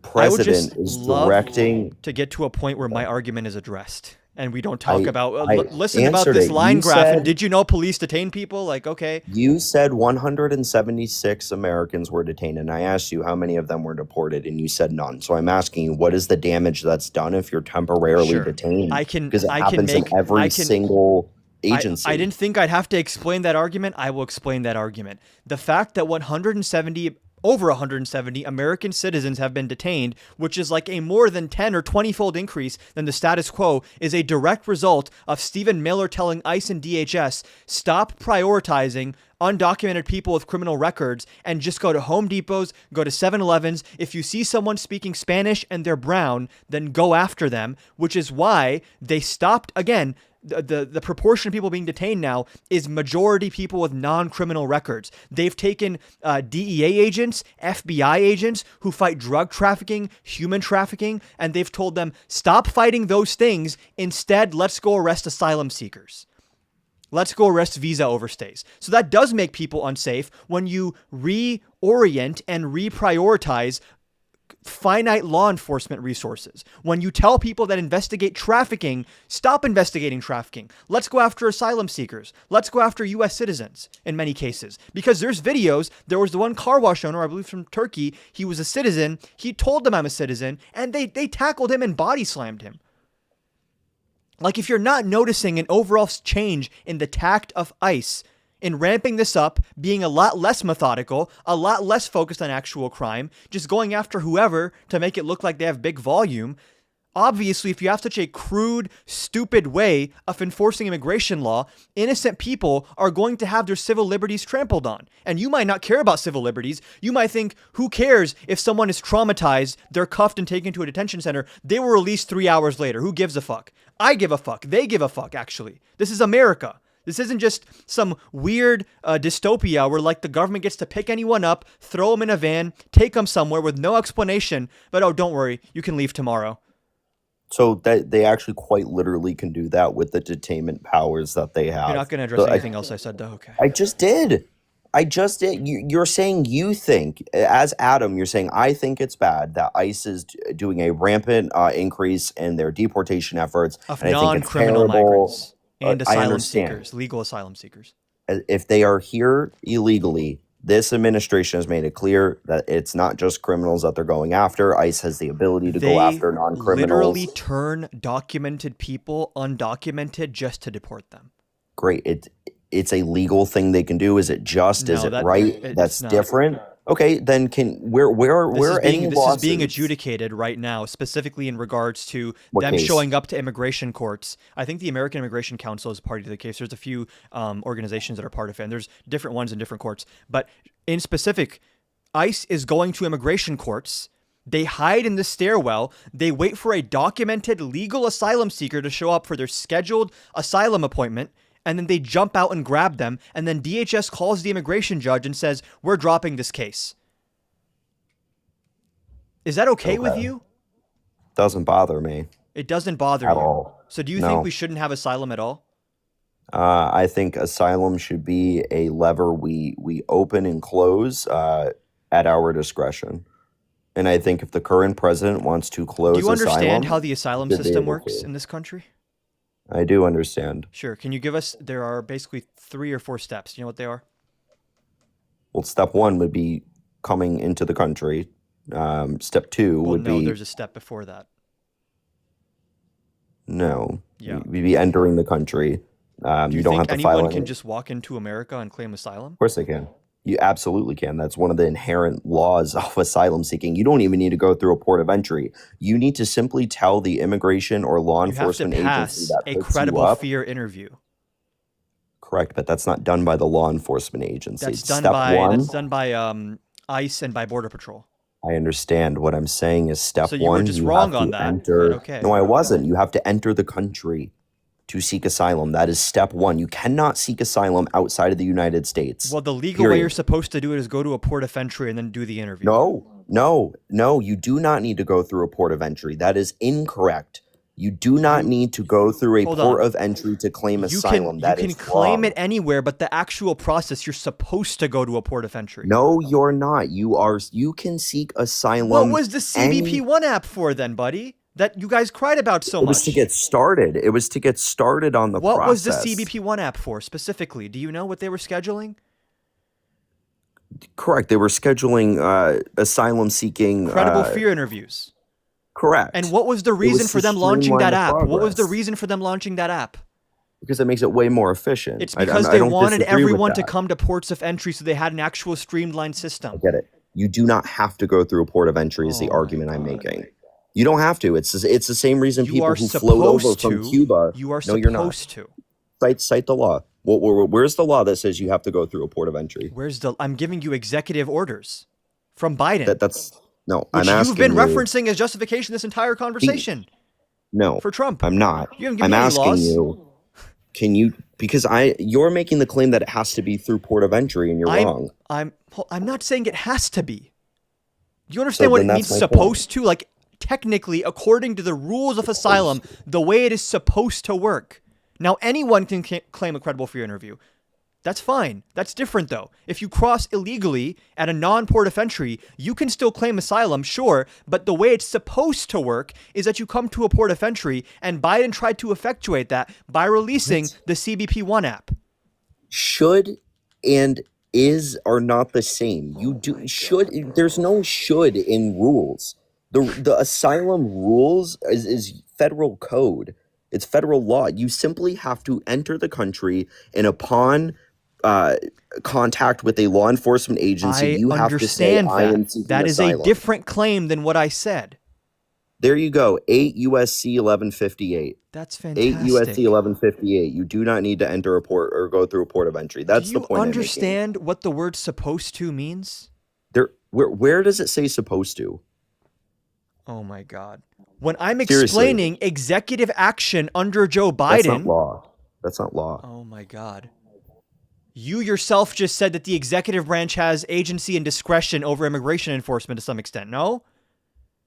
Speaker 1: I would
Speaker 2: president
Speaker 1: just
Speaker 2: is
Speaker 1: love
Speaker 2: directing.
Speaker 1: to get to a point where my argument is addressed and we don't talk about
Speaker 2: I
Speaker 1: listen about
Speaker 2: answered
Speaker 1: this
Speaker 2: it.
Speaker 1: line
Speaker 2: You
Speaker 1: graph and
Speaker 2: said
Speaker 1: did you know police detain people? Like, okay.
Speaker 2: you said 176 Americans were detained, and I asked you how many of them were deported, and you said none. So I'm asking you, what is the damage that's done if you're temporarily
Speaker 1: Sure.
Speaker 2: detained?
Speaker 1: I can
Speaker 2: Because it
Speaker 1: I can
Speaker 2: happens
Speaker 1: make
Speaker 2: in every
Speaker 1: I can
Speaker 2: single agency.
Speaker 1: I didn't think I'd have to explain that argument. I will explain that argument. The fact that over 170 American citizens have been detained, which is like a more than 10 or 20-fold increase than the status quo, is a direct result of Stephen Miller telling ICE and DHS, stop prioritizing undocumented people with criminal records and just go to Home Depots, go to 7-Elevens. If you see someone speaking Spanish and they're brown, then go after them, which is why they stopped, again, the proportion of people being detained now is majority people with non-criminal records. They've taken DEA agents, FBI agents who fight drug trafficking, human trafficking, and they've told them, stop fighting those things. Instead, let's go arrest asylum seekers. Let's go arrest visa overstays. So that does make people unsafe when you reorient and reprioritize finite law enforcement resources. When you tell people that investigate trafficking, stop investigating trafficking. Let's go after asylum seekers. Let's go after U.S. citizens in many cases. Because there's videos. There was the one car wash owner, I believe from Turkey. He was a citizen. He told them I'm a citizen, and they tackled him and body slammed him. Like, if you're not noticing an overall change in the tact of ICE in ramping this up, being a lot less methodical, a lot less focused on actual crime, just going after whoever to make it look like they have big volume. Obviously, if you have such a crude, stupid way of enforcing immigration law, innocent people are going to have their civil liberties trampled on. And you might not care about civil liberties. You might think, who cares if someone is traumatized, they're cuffed and taken to a detention center, they were released 3 hours later. Who gives a fuck? I give a fuck. They give a fuck, actually. This is America. This isn't just some weird dystopia where like the government gets to pick anyone up, throw them in a van, take them somewhere with no explanation, but oh, don't worry, you can leave tomorrow.
Speaker 2: So that they actually quite literally can do that with the detainment powers that they have.
Speaker 1: You're not going to address
Speaker 2: So
Speaker 1: anything else I said, though. Okay.
Speaker 2: I just did. I just did. You're saying you think, as Adam, you're saying, I think it's bad that ICE is doing a rampant increase in their deportation efforts.
Speaker 1: Of
Speaker 2: and I think it's
Speaker 1: non-criminal
Speaker 2: terrible.
Speaker 1: migrants and
Speaker 2: I
Speaker 1: asylum
Speaker 2: understand.
Speaker 1: seekers, legal asylum seekers.
Speaker 2: If they are here illegally, this administration has made it clear that it's not just criminals that they're going after. ICE has the ability to go
Speaker 1: They
Speaker 2: after non-criminals.
Speaker 1: literally turn documented people undocumented just to deport them.
Speaker 2: Great. It's a legal thing they can do. Is it just? Is
Speaker 1: No,
Speaker 2: it
Speaker 1: that-
Speaker 2: right?
Speaker 1: it's
Speaker 2: That's
Speaker 1: not.
Speaker 2: different. Okay, then where any
Speaker 1: This is
Speaker 2: lawsuits?
Speaker 1: being adjudicated right now, specifically in regards to
Speaker 2: What
Speaker 1: them
Speaker 2: case?
Speaker 1: showing up to immigration courts. I think the American Immigration Council is party to the case. There's a few organizations that are part of it, and there's different ones in different courts. But in specific, ICE is going to immigration courts. They hide in the stairwell. They wait for a documented legal asylum seeker to show up for their scheduled asylum appointment. And then they jump out and grab them. And then DHS calls the immigration judge and says, we're dropping this case. Is that okay with
Speaker 2: Okay.
Speaker 1: you?
Speaker 2: Doesn't bother me
Speaker 1: It doesn't bother
Speaker 2: at
Speaker 1: you.
Speaker 2: all.
Speaker 1: So do you
Speaker 2: No.
Speaker 1: think we shouldn't have asylum at all?
Speaker 2: I think asylum should be a lever we open and close at our discretion. And I think if the current president wants to close
Speaker 1: Do you understand
Speaker 2: asylum,
Speaker 1: how the asylum
Speaker 2: should be
Speaker 1: system
Speaker 2: able
Speaker 1: works
Speaker 2: to.
Speaker 1: in this country?
Speaker 2: I do understand.
Speaker 1: Sure. Can you give us, there are basically 3 or 4 steps. Do you know what they are?
Speaker 2: Well, step one would be coming into the country. Step two
Speaker 1: Well,
Speaker 2: would
Speaker 1: no,
Speaker 2: be
Speaker 1: there's a step before that.
Speaker 2: no.
Speaker 1: Yeah.
Speaker 2: We'd be entering the country.
Speaker 1: Do
Speaker 2: You
Speaker 1: you
Speaker 2: don't
Speaker 1: think
Speaker 2: have to file
Speaker 1: anyone
Speaker 2: any.
Speaker 1: can just walk into America and claim asylum?
Speaker 2: Of course they can. You absolutely can. That's one of the inherent laws of asylum seeking. You don't even need to go through a port of entry. You need to simply tell the immigration or law
Speaker 1: You have to
Speaker 2: enforcement agency
Speaker 1: pass
Speaker 2: that
Speaker 1: a
Speaker 2: picks
Speaker 1: credible
Speaker 2: you up.
Speaker 1: fear interview.
Speaker 2: Correct, but that's not done by the law enforcement agency.
Speaker 1: That's done
Speaker 2: Step
Speaker 1: by
Speaker 2: one.
Speaker 1: that's done by ICE and by Border Patrol.
Speaker 2: I understand. What I'm saying is step
Speaker 1: So you were
Speaker 2: one.
Speaker 1: just
Speaker 2: You
Speaker 1: wrong
Speaker 2: have
Speaker 1: on
Speaker 2: to
Speaker 1: that,
Speaker 2: enter.
Speaker 1: but okay.
Speaker 2: No, I wasn't. You have to enter the country to seek asylum. That is step one. You cannot seek asylum outside of the United States.
Speaker 1: Well, the legal way
Speaker 2: Period.
Speaker 1: you're supposed to do it is go to a port of entry and then do the interview.
Speaker 2: No. You do not need to go through a port of entry. That is incorrect. You do not need to go through a
Speaker 1: Hold
Speaker 2: port
Speaker 1: on.
Speaker 2: of entry to claim
Speaker 1: You
Speaker 2: asylum.
Speaker 1: can
Speaker 2: That
Speaker 1: you can
Speaker 2: is
Speaker 1: claim
Speaker 2: wrong.
Speaker 1: it anywhere, but the actual process you're supposed to go to a port of entry.
Speaker 2: No, you're not. You can seek asylum.
Speaker 1: What was the
Speaker 2: any-
Speaker 1: CBP1 app for then, buddy? That you guys cried about so
Speaker 2: It was
Speaker 1: much.
Speaker 2: to get started. It was to get started on the
Speaker 1: What was
Speaker 2: process.
Speaker 1: the CBP1 app for specifically? Do you know what they were scheduling?
Speaker 2: Correct. They were scheduling asylum seeking.
Speaker 1: Credible fear interviews.
Speaker 2: Correct.
Speaker 1: And what was the reason
Speaker 2: was
Speaker 1: for
Speaker 2: to
Speaker 1: them launching
Speaker 2: streamline
Speaker 1: that
Speaker 2: the
Speaker 1: app? What was the
Speaker 2: progress.
Speaker 1: reason for them launching that app?
Speaker 2: Because it makes it way more efficient.
Speaker 1: It's
Speaker 2: I
Speaker 1: because
Speaker 2: I
Speaker 1: they
Speaker 2: don't
Speaker 1: wanted
Speaker 2: disagree with
Speaker 1: everyone to
Speaker 2: that.
Speaker 1: come to ports of entry so they had an actual streamlined system.
Speaker 2: I get it. You do not have to go through a port of entry. Is the
Speaker 1: Oh my
Speaker 2: argument I'm
Speaker 1: God.
Speaker 2: making. You don't have to. It's the same reason
Speaker 1: You
Speaker 2: people
Speaker 1: are
Speaker 2: who float over
Speaker 1: supposed
Speaker 2: from
Speaker 1: to.
Speaker 2: Cuba.
Speaker 1: You are
Speaker 2: No, you're not.
Speaker 1: supposed to.
Speaker 2: Cite the law. Where's the law that says you have to go through a port of entry?
Speaker 1: I'm giving you executive orders from Biden,
Speaker 2: That's no.
Speaker 1: which
Speaker 2: I'm
Speaker 1: you've
Speaker 2: asking
Speaker 1: been
Speaker 2: you.
Speaker 1: referencing as justification this entire conversation
Speaker 2: No,
Speaker 1: for Trump.
Speaker 2: I'm not.
Speaker 1: You haven't given
Speaker 2: I'm
Speaker 1: me any
Speaker 2: asking
Speaker 1: laws.
Speaker 2: you. Can you? Because you're making the claim that it has to be through port of entry, and you're wrong.
Speaker 1: I'm not saying it has to be. Do you understand what
Speaker 2: then
Speaker 1: it
Speaker 2: that's
Speaker 1: means
Speaker 2: my
Speaker 1: supposed to? Like, technically, according to the rules of asylum, the way it is supposed to work. Now, anyone can claim a credible fear interview. That's fine. That's different, though. If you cross illegally at a non-port of entry, you can still claim asylum, sure, but the way it's supposed to work is that you come to a port of entry, and Biden tried to effectuate that by releasing the CBP1 app.
Speaker 2: Should and is are not the same. You do should. There's no should in rules. The asylum rules is federal code. It's federal law. You simply have to enter the country, and upon uh, contact with a law enforcement agency,
Speaker 1: I
Speaker 2: you have to say,
Speaker 1: understand
Speaker 2: I
Speaker 1: that.
Speaker 2: am seeking
Speaker 1: That is a
Speaker 2: asylum.
Speaker 1: different claim than what I said.
Speaker 2: There you go. 8 USC 1158.
Speaker 1: That's
Speaker 2: 8 USC
Speaker 1: fantastic.
Speaker 2: 1158. You do not need to enter a port or go through a port of entry.
Speaker 1: Do
Speaker 2: That's the
Speaker 1: you
Speaker 2: point I'm making.
Speaker 1: understand what the word supposed to means?
Speaker 2: Where does it say supposed to?
Speaker 1: Oh my God. When I'm
Speaker 2: Seriously.
Speaker 1: explaining executive action under Joe
Speaker 2: That's not
Speaker 1: Biden.
Speaker 2: law. That's not law.
Speaker 1: Oh my God. You yourself just said that the executive branch has agency and discretion over immigration enforcement to some extent, no?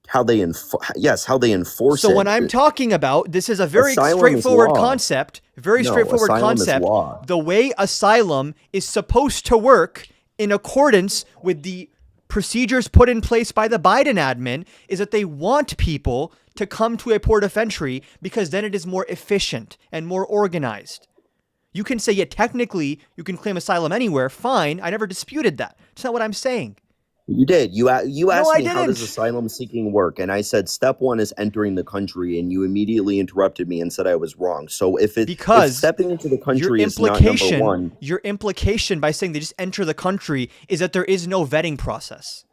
Speaker 2: How they enforce it.
Speaker 1: So when I'm talking about, this is a very
Speaker 2: Asylum is
Speaker 1: straightforward
Speaker 2: law.
Speaker 1: concept, very
Speaker 2: No,
Speaker 1: straightforward
Speaker 2: asylum is
Speaker 1: concept.
Speaker 2: law.
Speaker 1: The way asylum is supposed to work in accordance with the procedures put in place by the Biden admin is that they want people to come to a port of entry because then it is more efficient and more organized. You can say, yeah, technically you can claim asylum anywhere. Fine. I never disputed that. That's not what I'm saying.
Speaker 2: You did. You asked
Speaker 1: I
Speaker 2: me, how does
Speaker 1: didn't.
Speaker 2: asylum seeking work? And I said, step one is entering the country. And you immediately interrupted me and said I was wrong. So if stepping into the country is not number one.
Speaker 1: Your implication by saying they just enter the country is that there is no vetting process.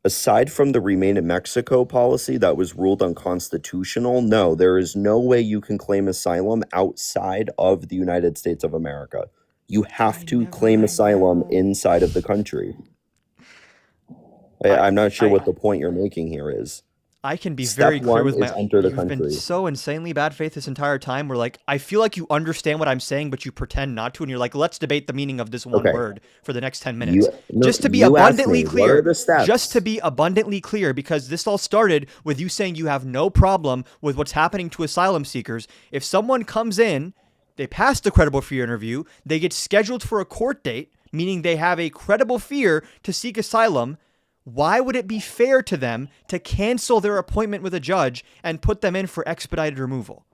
Speaker 2: Aside from the Remain in Mexico policy that was ruled unconstitutional, no, there is no way you can claim asylum outside of the United States of America. You have to claim asylum inside of the country. I'm not sure what the point you're making here is.
Speaker 1: I can be
Speaker 2: Step
Speaker 1: very clear
Speaker 2: one
Speaker 1: with my.
Speaker 2: is enter the
Speaker 1: You've been
Speaker 2: country.
Speaker 1: so insanely bad faith this entire time. Where like I feel like you understand what I'm saying, but you pretend not to, and you're like, let's debate the meaning of this one
Speaker 2: Okay.
Speaker 1: word for the next 10 minutes. Just to be
Speaker 2: you asked
Speaker 1: abundantly
Speaker 2: me, what
Speaker 1: clear.
Speaker 2: are the steps?
Speaker 1: Just to be abundantly clear, because this all started with you saying you have no problem with what's happening to asylum seekers. If someone comes in, they pass the credible fear interview, they get scheduled for a court date, meaning they have a credible fear to seek asylum. Why would it be fair to them to cancel their appointment with a judge and put them in for expedited removal?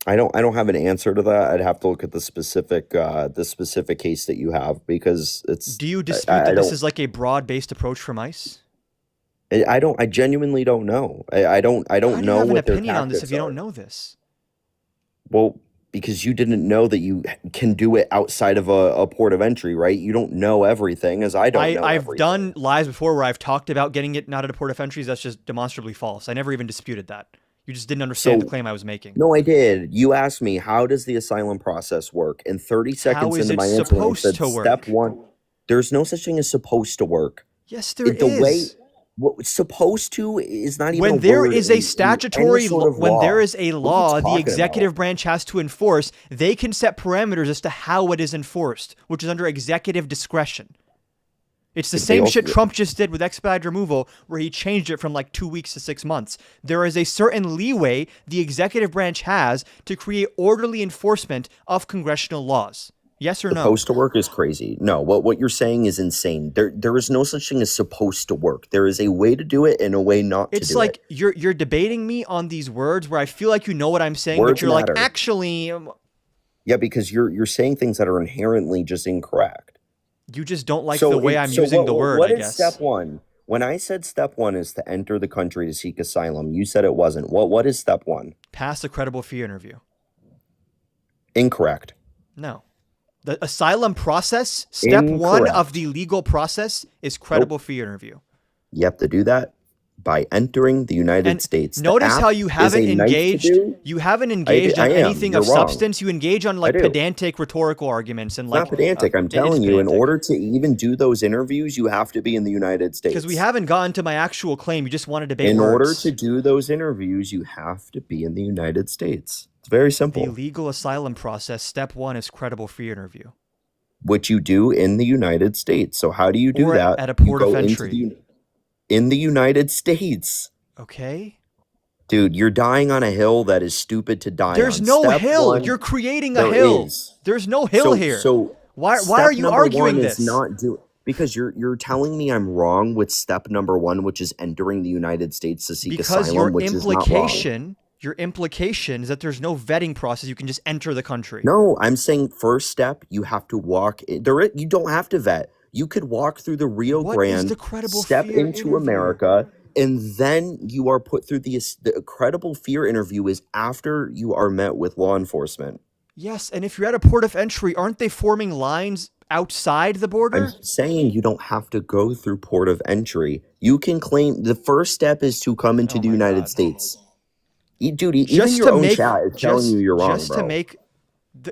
Speaker 2: I don't have an answer to that. I'd have to look at the specific case that you have, because it's.
Speaker 1: Do you dispute that this is like a broad-based approach from ICE?
Speaker 2: I genuinely don't know. I don't
Speaker 1: How do you
Speaker 2: know
Speaker 1: have an
Speaker 2: what their
Speaker 1: opinion on this if
Speaker 2: tactics
Speaker 1: you
Speaker 2: are.
Speaker 1: don't know this?
Speaker 2: Well, because you didn't know that you can do it outside of a port of entry, right? You don't know everything, as I don't know
Speaker 1: I've
Speaker 2: everything.
Speaker 1: done lives before where I've talked about getting it not at a port of entries. That's just demonstrably false. I never even disputed that. You just didn't understand the claim I was making.
Speaker 2: No, I did. You asked me, how does the asylum process work? And 30 seconds
Speaker 1: is
Speaker 2: into
Speaker 1: it
Speaker 2: my answer, I
Speaker 1: supposed
Speaker 2: said,
Speaker 1: to work?
Speaker 2: step one, there's no such thing as supposed to work.
Speaker 1: Yes, there is.
Speaker 2: The way what supposed to is not even
Speaker 1: When
Speaker 2: a
Speaker 1: there
Speaker 2: word
Speaker 1: is
Speaker 2: in
Speaker 1: a statutory
Speaker 2: any sort of
Speaker 1: when
Speaker 2: law.
Speaker 1: there is a
Speaker 2: What are you
Speaker 1: law the
Speaker 2: talking
Speaker 1: executive
Speaker 2: about?
Speaker 1: branch has to enforce, they can set parameters as to how it is enforced, which is under executive discretion. It's the same shit Trump just did with expedited removal, where he changed it from like 2 weeks to 6 months. There is a certain leeway the executive branch has to create orderly enforcement of congressional laws. Yes or no?
Speaker 2: Supposed to work is crazy. No, what you're saying is insane. There is no such thing as supposed to work. There is a way to do it and a way not to do it.
Speaker 1: It's like you're debating me on these words where I feel like you know what I'm saying,
Speaker 2: Words
Speaker 1: but you're
Speaker 2: matter.
Speaker 1: like, actually,
Speaker 2: Yeah, because you're saying things that are inherently just incorrect.
Speaker 1: you just don't like the way I'm
Speaker 2: so
Speaker 1: using
Speaker 2: what-
Speaker 1: the word,
Speaker 2: What
Speaker 1: I
Speaker 2: is
Speaker 1: guess.
Speaker 2: step one? When I said step one is to enter the country to seek asylum, you said it wasn't. What is step one?
Speaker 1: Pass a credible fear interview.
Speaker 2: Incorrect.
Speaker 1: No. The asylum process, step one
Speaker 2: Incorrect.
Speaker 1: of the legal process is credible fear interview.
Speaker 2: You have to do that by entering the United
Speaker 1: And
Speaker 2: States. The
Speaker 1: notice
Speaker 2: app
Speaker 1: how you
Speaker 2: is
Speaker 1: haven't
Speaker 2: a nice to
Speaker 1: engaged.
Speaker 2: do.
Speaker 1: You haven't engaged
Speaker 2: I
Speaker 1: on
Speaker 2: am.
Speaker 1: anything
Speaker 2: You're
Speaker 1: of
Speaker 2: wrong.
Speaker 1: substance. You engage on like
Speaker 2: do.
Speaker 1: pedantic rhetorical arguments and
Speaker 2: It's
Speaker 1: like
Speaker 2: not pedantic. I'm
Speaker 1: it is
Speaker 2: telling you, in
Speaker 1: pedantic.
Speaker 2: order to even do those interviews, you have to be in the United States.
Speaker 1: Because we haven't gotten to my actual claim. You just want to debate
Speaker 2: In
Speaker 1: words.
Speaker 2: order to do those interviews, you have to be in the United States. It's very simple.
Speaker 1: The legal asylum process, step one is credible fear interview.
Speaker 2: Which you do in the United States. So how do you do
Speaker 1: Or
Speaker 2: that?
Speaker 1: at a
Speaker 2: You
Speaker 1: port of
Speaker 2: go into
Speaker 1: entry.
Speaker 2: in the United States.
Speaker 1: Okay?
Speaker 2: Dude, you're dying on a hill that is stupid to die
Speaker 1: There's
Speaker 2: on.
Speaker 1: no
Speaker 2: Step
Speaker 1: hill.
Speaker 2: one,
Speaker 1: You're creating a
Speaker 2: there
Speaker 1: hill.
Speaker 2: is.
Speaker 1: There's no hill here.
Speaker 2: So
Speaker 1: why
Speaker 2: step
Speaker 1: are you
Speaker 2: number
Speaker 1: arguing
Speaker 2: one
Speaker 1: this?
Speaker 2: Is not because you're telling me I'm wrong with step number one, which is entering the United States to seek
Speaker 1: Because
Speaker 2: asylum, which is not wrong.
Speaker 1: your implication is that there's no vetting process. You can just enter the country.
Speaker 2: No, I'm saying first step, you have to walk. You don't have to vet. You could walk through the Rio
Speaker 1: What is
Speaker 2: Grande,
Speaker 1: the credible
Speaker 2: step
Speaker 1: fear
Speaker 2: into
Speaker 1: interview?
Speaker 2: America, and then you are put through the credible fear interview is after you are met with law enforcement.
Speaker 1: Yes, and if you're at a port of entry, aren't they forming lines outside the
Speaker 2: I'm
Speaker 1: border?
Speaker 2: saying you don't have to go through port of entry. You can claim the first step is to come into
Speaker 1: Oh
Speaker 2: the
Speaker 1: my
Speaker 2: United
Speaker 1: God.
Speaker 2: States. Dude, even
Speaker 1: Just
Speaker 2: your
Speaker 1: to
Speaker 2: own
Speaker 1: make
Speaker 2: chat is telling you you're wrong,
Speaker 1: just to
Speaker 2: bro.
Speaker 1: make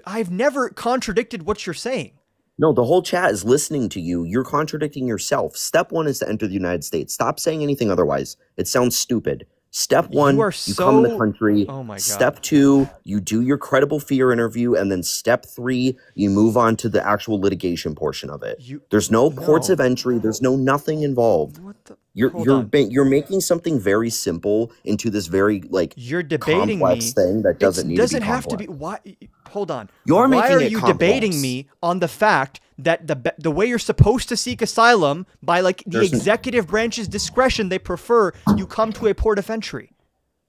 Speaker 1: I've never contradicted what you're saying.
Speaker 2: No, the whole chat is listening to you. You're contradicting yourself. Step one is to enter the United States. Stop saying anything otherwise. It sounds stupid. Step
Speaker 1: You
Speaker 2: one,
Speaker 1: are
Speaker 2: you come in the
Speaker 1: so
Speaker 2: country.
Speaker 1: Oh my God.
Speaker 2: Step two, you do your credible fear interview. And then step three, you move on to the actual litigation portion of it.
Speaker 1: You
Speaker 2: There's no ports of
Speaker 1: no.
Speaker 2: entry. There's no nothing involved.
Speaker 1: What the
Speaker 2: You're
Speaker 1: Hold
Speaker 2: you're
Speaker 1: on.
Speaker 2: ba- you're making something very simple into this very like
Speaker 1: You're debating
Speaker 2: complex
Speaker 1: me.
Speaker 2: thing that
Speaker 1: It
Speaker 2: doesn't need to be
Speaker 1: doesn't have to be.
Speaker 2: complex.
Speaker 1: Why? Hold on.
Speaker 2: You're
Speaker 1: Why
Speaker 2: making
Speaker 1: are
Speaker 2: it
Speaker 1: you debating
Speaker 2: complex.
Speaker 1: me on the fact that the way you're supposed to seek asylum by like the
Speaker 2: There's
Speaker 1: executive branch's discretion, they prefer you come to a port of entry.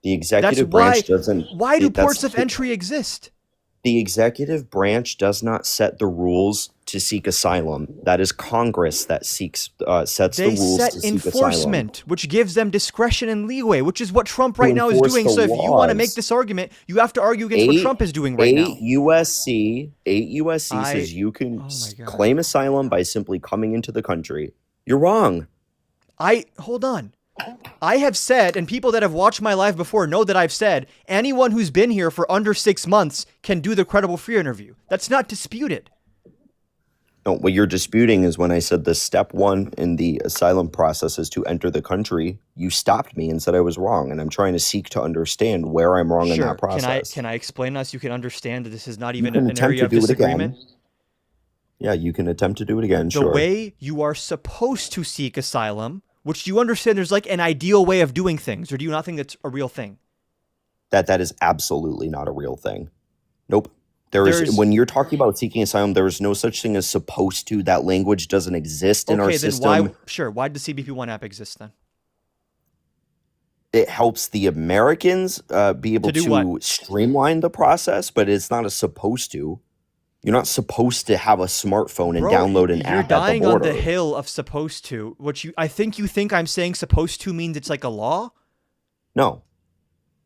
Speaker 2: The
Speaker 1: That's
Speaker 2: executive
Speaker 1: why.
Speaker 2: branch doesn't.
Speaker 1: Why do
Speaker 2: That's
Speaker 1: ports of entry exist?
Speaker 2: the executive branch does not set the rules to seek asylum. That is Congress that sets the
Speaker 1: They
Speaker 2: rules
Speaker 1: set
Speaker 2: to seek asylum.
Speaker 1: enforcement, which gives them discretion and leeway, which is what Trump right now is
Speaker 2: enforce
Speaker 1: doing.
Speaker 2: the
Speaker 1: So if you want to make
Speaker 2: laws.
Speaker 1: this argument, you have to argue against what Trump is doing right now.
Speaker 2: 8 USC
Speaker 1: I.
Speaker 2: says you can
Speaker 1: Oh my God.
Speaker 2: claim asylum by simply coming into the country. You're wrong.
Speaker 1: Hold on. I have said, and people that have watched my live before know that I've said, anyone who's been here for under 6 months can do the credible fear interview. That's not disputed.
Speaker 2: No, what you're disputing is when I said the step one in the asylum process is to enter the country. You stopped me and said I was wrong, and I'm trying to seek to understand where I'm wrong in
Speaker 1: Sure.
Speaker 2: that process.
Speaker 1: Can I explain us? You can understand that this is not
Speaker 2: You
Speaker 1: even
Speaker 2: can
Speaker 1: an
Speaker 2: attempt
Speaker 1: area
Speaker 2: to
Speaker 1: of
Speaker 2: do it
Speaker 1: disagreement.
Speaker 2: again. Yeah, you can attempt to do it again.
Speaker 1: The
Speaker 2: Sure.
Speaker 1: way you are supposed to seek asylum, which you understand there's like an ideal way of doing things, or do you not think that's a real thing?
Speaker 2: That is absolutely not a real thing. Nope. There is
Speaker 1: There's
Speaker 2: when you're talking about seeking asylum, there is no such thing as supposed to. That language doesn't exist in our
Speaker 1: okay, then
Speaker 2: system.
Speaker 1: why did the CBP1 app exist then?
Speaker 2: It helps the Americans be able
Speaker 1: To do what?
Speaker 2: to streamline the process, but it's not a supposed to. You're not supposed to have a smartphone and
Speaker 1: Bro,
Speaker 2: download an
Speaker 1: you're
Speaker 2: app at the
Speaker 1: dying on
Speaker 2: border.
Speaker 1: the hill of supposed to, which you think I'm saying supposed to means it's like a law?
Speaker 2: No,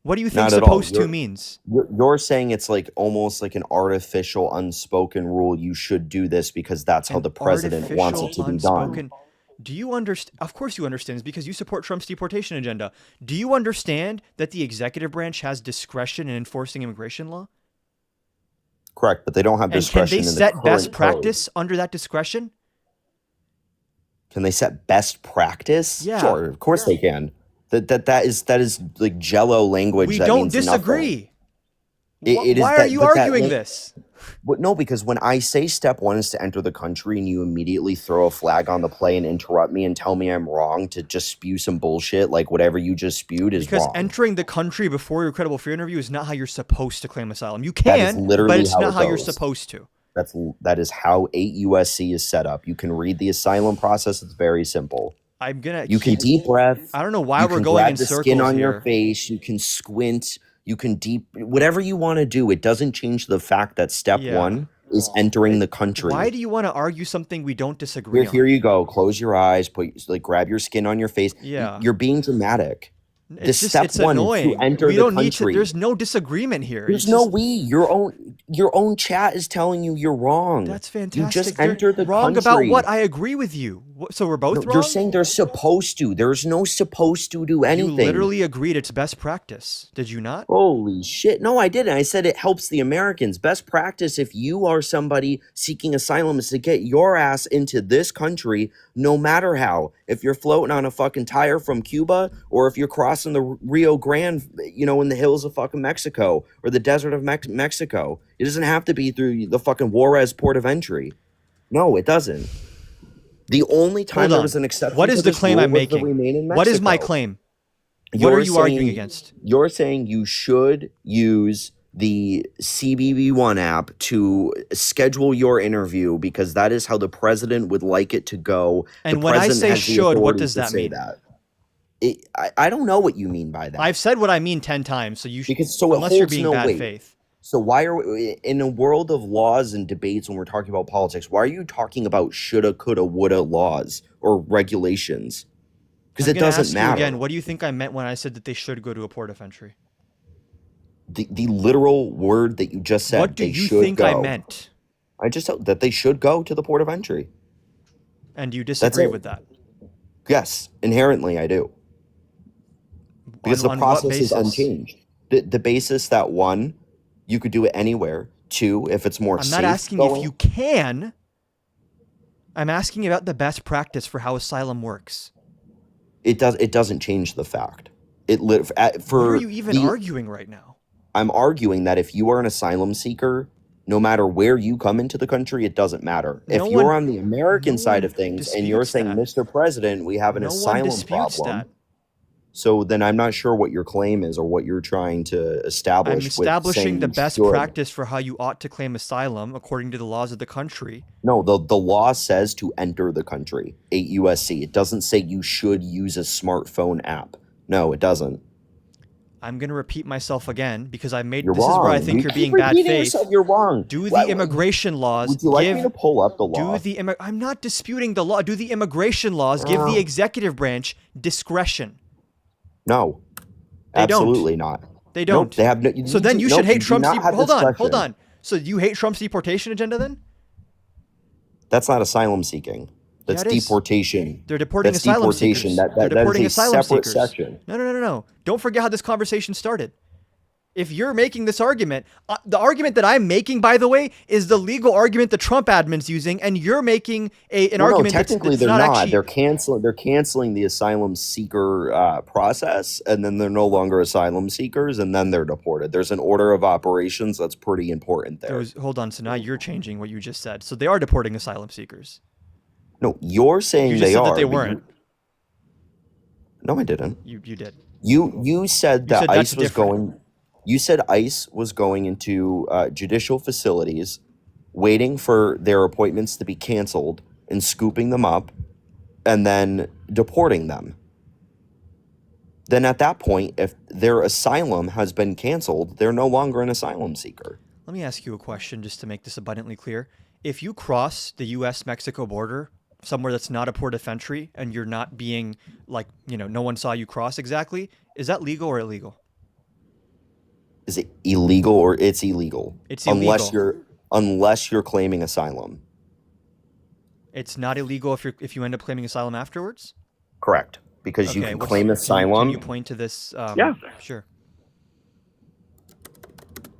Speaker 1: What do you think
Speaker 2: not at all.
Speaker 1: supposed to
Speaker 2: You're,
Speaker 1: means?
Speaker 2: you're you're saying it's like almost like an artificial, unspoken rule. You should do this because that's how
Speaker 1: An
Speaker 2: the president wants it to be done.
Speaker 1: unspoken. Do you understand? Of course you understand. It's because you support Trump's deportation agenda. Do you understand that the executive branch has discretion in enforcing immigration law?
Speaker 2: Correct, but they don't have
Speaker 1: And can
Speaker 2: discretion
Speaker 1: they
Speaker 2: in the
Speaker 1: set
Speaker 2: current
Speaker 1: best
Speaker 2: code.
Speaker 1: practice under that discretion?
Speaker 2: Can they set best practice?
Speaker 1: Yeah.
Speaker 2: Sure, of course they can. That is like Jello language.
Speaker 1: We
Speaker 2: that
Speaker 1: don't
Speaker 2: means nothing.
Speaker 1: disagree.
Speaker 2: It is
Speaker 1: Why are
Speaker 2: that-
Speaker 1: you
Speaker 2: but that
Speaker 1: arguing
Speaker 2: lang-
Speaker 1: this?
Speaker 2: But no, because when I say step one is to enter the country and you immediately throw a flag on the play and interrupt me and tell me I'm wrong to just spew some bullshit, like whatever you just spewed is
Speaker 1: Because
Speaker 2: wrong.
Speaker 1: entering the country before your credible fear interview is not how you're supposed to claim asylum. You
Speaker 2: That is
Speaker 1: can,
Speaker 2: literally
Speaker 1: but it's
Speaker 2: how
Speaker 1: not
Speaker 2: it
Speaker 1: how you're
Speaker 2: goes.
Speaker 1: supposed to.
Speaker 2: That is how 8 USC is set up. You can read the asylum process. It's very simple.
Speaker 1: I'm gonna.
Speaker 2: You can deep breath.
Speaker 1: I don't know why
Speaker 2: You
Speaker 1: we're
Speaker 2: can
Speaker 1: going
Speaker 2: grab
Speaker 1: in
Speaker 2: the
Speaker 1: circles
Speaker 2: skin on
Speaker 1: here.
Speaker 2: your face. You can squint. You can deep whatever you want to do. It doesn't change the fact that step
Speaker 1: Yeah.
Speaker 2: one is entering the country.
Speaker 1: Why do you want to argue something we don't disagree
Speaker 2: Here
Speaker 1: on?
Speaker 2: you go. Close your eyes. Grab your skin on your face.
Speaker 1: Yeah.
Speaker 2: You're being dramatic.
Speaker 1: It's just
Speaker 2: step
Speaker 1: it's
Speaker 2: one is to
Speaker 1: annoying.
Speaker 2: enter
Speaker 1: We
Speaker 2: the
Speaker 1: don't need to.
Speaker 2: country.
Speaker 1: There's no disagreement here.
Speaker 2: There's
Speaker 1: It's
Speaker 2: no
Speaker 1: just-
Speaker 2: we. Your own chat is telling you you're wrong.
Speaker 1: That's
Speaker 2: You
Speaker 1: fantastic.
Speaker 2: just
Speaker 1: You're
Speaker 2: entered the
Speaker 1: wrong
Speaker 2: country.
Speaker 1: about what? I agree with you. So we're both
Speaker 2: No,
Speaker 1: wrong.
Speaker 2: you're saying they're supposed to. There's no supposed to do
Speaker 1: You
Speaker 2: anything.
Speaker 1: literally agreed it's best practice. Did you not?
Speaker 2: Holy shit. No, I didn't. I said it helps the Americans. Best practice if you are somebody seeking asylum is to get your ass into this country no matter how. If you're floating on a fucking tire from Cuba or if you're crossing the Rio Grande, in the hills of fucking Mexico or the desert of Mexico. It doesn't have to be through the fucking Juarez port of entry. No, it doesn't. The only time
Speaker 1: Hold
Speaker 2: there
Speaker 1: on.
Speaker 2: was an exception
Speaker 1: What is
Speaker 2: to
Speaker 1: the
Speaker 2: this
Speaker 1: claim
Speaker 2: rule
Speaker 1: I'm
Speaker 2: was to
Speaker 1: making?
Speaker 2: remain in
Speaker 1: What is my
Speaker 2: Mexico.
Speaker 1: claim? What
Speaker 2: You're
Speaker 1: are you arguing
Speaker 2: saying-
Speaker 1: against?
Speaker 2: You're saying you should use the CBB1 app to schedule your interview because that is how the president would like it to go.
Speaker 1: And
Speaker 2: The
Speaker 1: when I
Speaker 2: president
Speaker 1: say
Speaker 2: has the
Speaker 1: should, what
Speaker 2: authority
Speaker 1: does
Speaker 2: to
Speaker 1: that
Speaker 2: say
Speaker 1: mean?
Speaker 2: that. I don't know what you mean by that.
Speaker 1: I've said what I mean 10 times, so you should.
Speaker 2: Because so it
Speaker 1: Unless you're
Speaker 2: holds
Speaker 1: being
Speaker 2: no
Speaker 1: bad
Speaker 2: weight.
Speaker 1: faith.
Speaker 2: So why are we, in a world of laws and debates when we're talking about politics, why are you talking about shoulda, coulda, woulda laws or regulations? Because
Speaker 1: I'm
Speaker 2: it
Speaker 1: gonna
Speaker 2: doesn't
Speaker 1: ask
Speaker 2: matter.
Speaker 1: you again. What do you think I meant when I said that they should go to a port of entry?
Speaker 2: The literal word that you just said,
Speaker 1: What do
Speaker 2: they
Speaker 1: you
Speaker 2: should
Speaker 1: think I
Speaker 2: go.
Speaker 1: meant?
Speaker 2: I just said that they should go to the port of entry.
Speaker 1: And you
Speaker 2: That's
Speaker 1: disagree
Speaker 2: it.
Speaker 1: with that?
Speaker 2: Yes, inherently I do. Because the
Speaker 1: On what
Speaker 2: process is
Speaker 1: basis?
Speaker 2: unchanged. The basis that one, you could do it anywhere. Two, if it's more
Speaker 1: I'm not
Speaker 2: safe
Speaker 1: asking if you can. I'm asking about the best practice for how asylum works.
Speaker 2: it doesn't change the fact.
Speaker 1: What are
Speaker 2: For
Speaker 1: you even
Speaker 2: the
Speaker 1: arguing right now?
Speaker 2: I'm arguing that if you are an asylum seeker, no matter where you come into the country, it doesn't matter.
Speaker 1: No
Speaker 2: If you're
Speaker 1: one,
Speaker 2: on the
Speaker 1: no
Speaker 2: American side
Speaker 1: one
Speaker 2: of things and you're
Speaker 1: disputes
Speaker 2: saying,
Speaker 1: that.
Speaker 2: Mr. President, we have an
Speaker 1: No one
Speaker 2: asylum
Speaker 1: disputes
Speaker 2: problem,
Speaker 1: that.
Speaker 2: so then I'm not sure what your claim is or what you're trying to
Speaker 1: I'm
Speaker 2: establish with
Speaker 1: establishing
Speaker 2: saying
Speaker 1: the
Speaker 2: you
Speaker 1: best
Speaker 2: should.
Speaker 1: practice for how you ought to claim asylum according to the laws of the country.
Speaker 2: No, the law says to enter the country, 8 USC. It doesn't say you should use a smartphone app. No, it doesn't.
Speaker 1: I'm going to repeat myself again because I made
Speaker 2: You're
Speaker 1: this
Speaker 2: wrong.
Speaker 1: is where I think
Speaker 2: You
Speaker 1: you're
Speaker 2: keep
Speaker 1: being bad
Speaker 2: repeating
Speaker 1: faith.
Speaker 2: yourself. You're wrong.
Speaker 1: Do the immigration laws
Speaker 2: Would you like me
Speaker 1: give
Speaker 2: to pull up the law?
Speaker 1: I'm not disputing the law. Do the immigration laws give the executive branch discretion?
Speaker 2: No.
Speaker 1: They don't.
Speaker 2: Absolutely not.
Speaker 1: They don't.
Speaker 2: Nope, they have no.
Speaker 1: So then you should hate Trump's. Hold
Speaker 2: discretion.
Speaker 1: on. So you hate Trump's deportation agenda then?
Speaker 2: That's not asylum seeking. That's
Speaker 1: Yeah, it is.
Speaker 2: deportation.
Speaker 1: They're deporting
Speaker 2: That's
Speaker 1: asylum
Speaker 2: deportation.
Speaker 1: seekers.
Speaker 2: That
Speaker 1: They're deporting
Speaker 2: is a
Speaker 1: asylum
Speaker 2: separate
Speaker 1: seekers.
Speaker 2: section.
Speaker 1: No. Don't forget how this conversation started. If you're making this argument, the argument that I'm making, by the way, is the legal argument the Trump admin's using, and you're making an argument
Speaker 2: technically
Speaker 1: that's
Speaker 2: they're
Speaker 1: not
Speaker 2: not.
Speaker 1: actually.
Speaker 2: They're canceling the asylum seeker process, and then they're no longer asylum seekers, and then they're deported. There's an order of operations that's pretty important there.
Speaker 1: Hold on. So now you're changing what you just said. So they are deporting asylum seekers.
Speaker 2: No, you're saying
Speaker 1: You just
Speaker 2: they
Speaker 1: said
Speaker 2: are.
Speaker 1: that they
Speaker 2: but
Speaker 1: weren't.
Speaker 2: No, I didn't.
Speaker 1: You did.
Speaker 2: You said that
Speaker 1: said that's
Speaker 2: ICE was
Speaker 1: different.
Speaker 2: going. You said ICE was going into judicial facilities, waiting for their appointments to be canceled and scooping them up, and then deporting them. Then at that point, if their asylum has been canceled, they're no longer an asylum seeker.
Speaker 1: Let me ask you a question just to make this abundantly clear. If you cross the U.S.-Mexico border somewhere that's not a port of entry and you're not being no one saw you cross exactly, is that legal or illegal?
Speaker 2: Is it illegal or it's illegal?
Speaker 1: It's illegal.
Speaker 2: Unless you're claiming asylum.
Speaker 1: It's not illegal if you end up claiming asylum afterwards?
Speaker 2: Correct. Because you can claim
Speaker 1: Can
Speaker 2: asylum.
Speaker 1: you point to this?
Speaker 2: Yeah.
Speaker 1: Sure.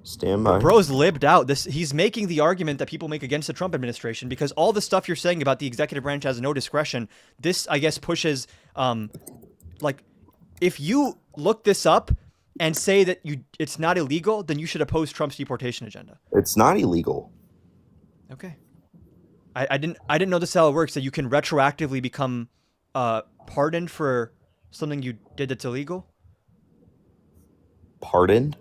Speaker 2: Stand by.
Speaker 1: Bro's libbed out. He's making the argument that people make against the Trump administration because all the stuff you're saying about the executive branch has no discretion. This, I guess, pushes if you look this up and say that it's not illegal, then you should oppose Trump's deportation agenda.
Speaker 2: It's not illegal.
Speaker 1: Okay. I didn't know this is how it works, that you can retroactively become pardoned for something you did that's illegal.
Speaker 2: Pardoned?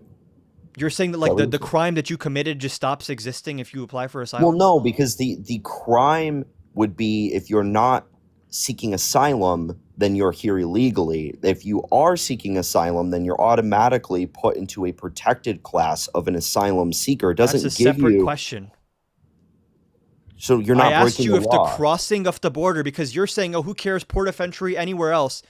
Speaker 1: You're saying that the crime that you committed just stops existing if you apply for asylum?
Speaker 2: Well, no, because the crime would be if you're not seeking asylum, then you're here illegally. If you are seeking asylum, then you're automatically put into a protected class of an asylum seeker. It doesn't
Speaker 1: That's a
Speaker 2: give
Speaker 1: separate
Speaker 2: you.
Speaker 1: question.
Speaker 2: So you're not
Speaker 1: I asked
Speaker 2: breaking
Speaker 1: you
Speaker 2: the
Speaker 1: if
Speaker 2: law.
Speaker 1: the crossing of the border, because you're saying, oh, who cares, port of entry anywhere else.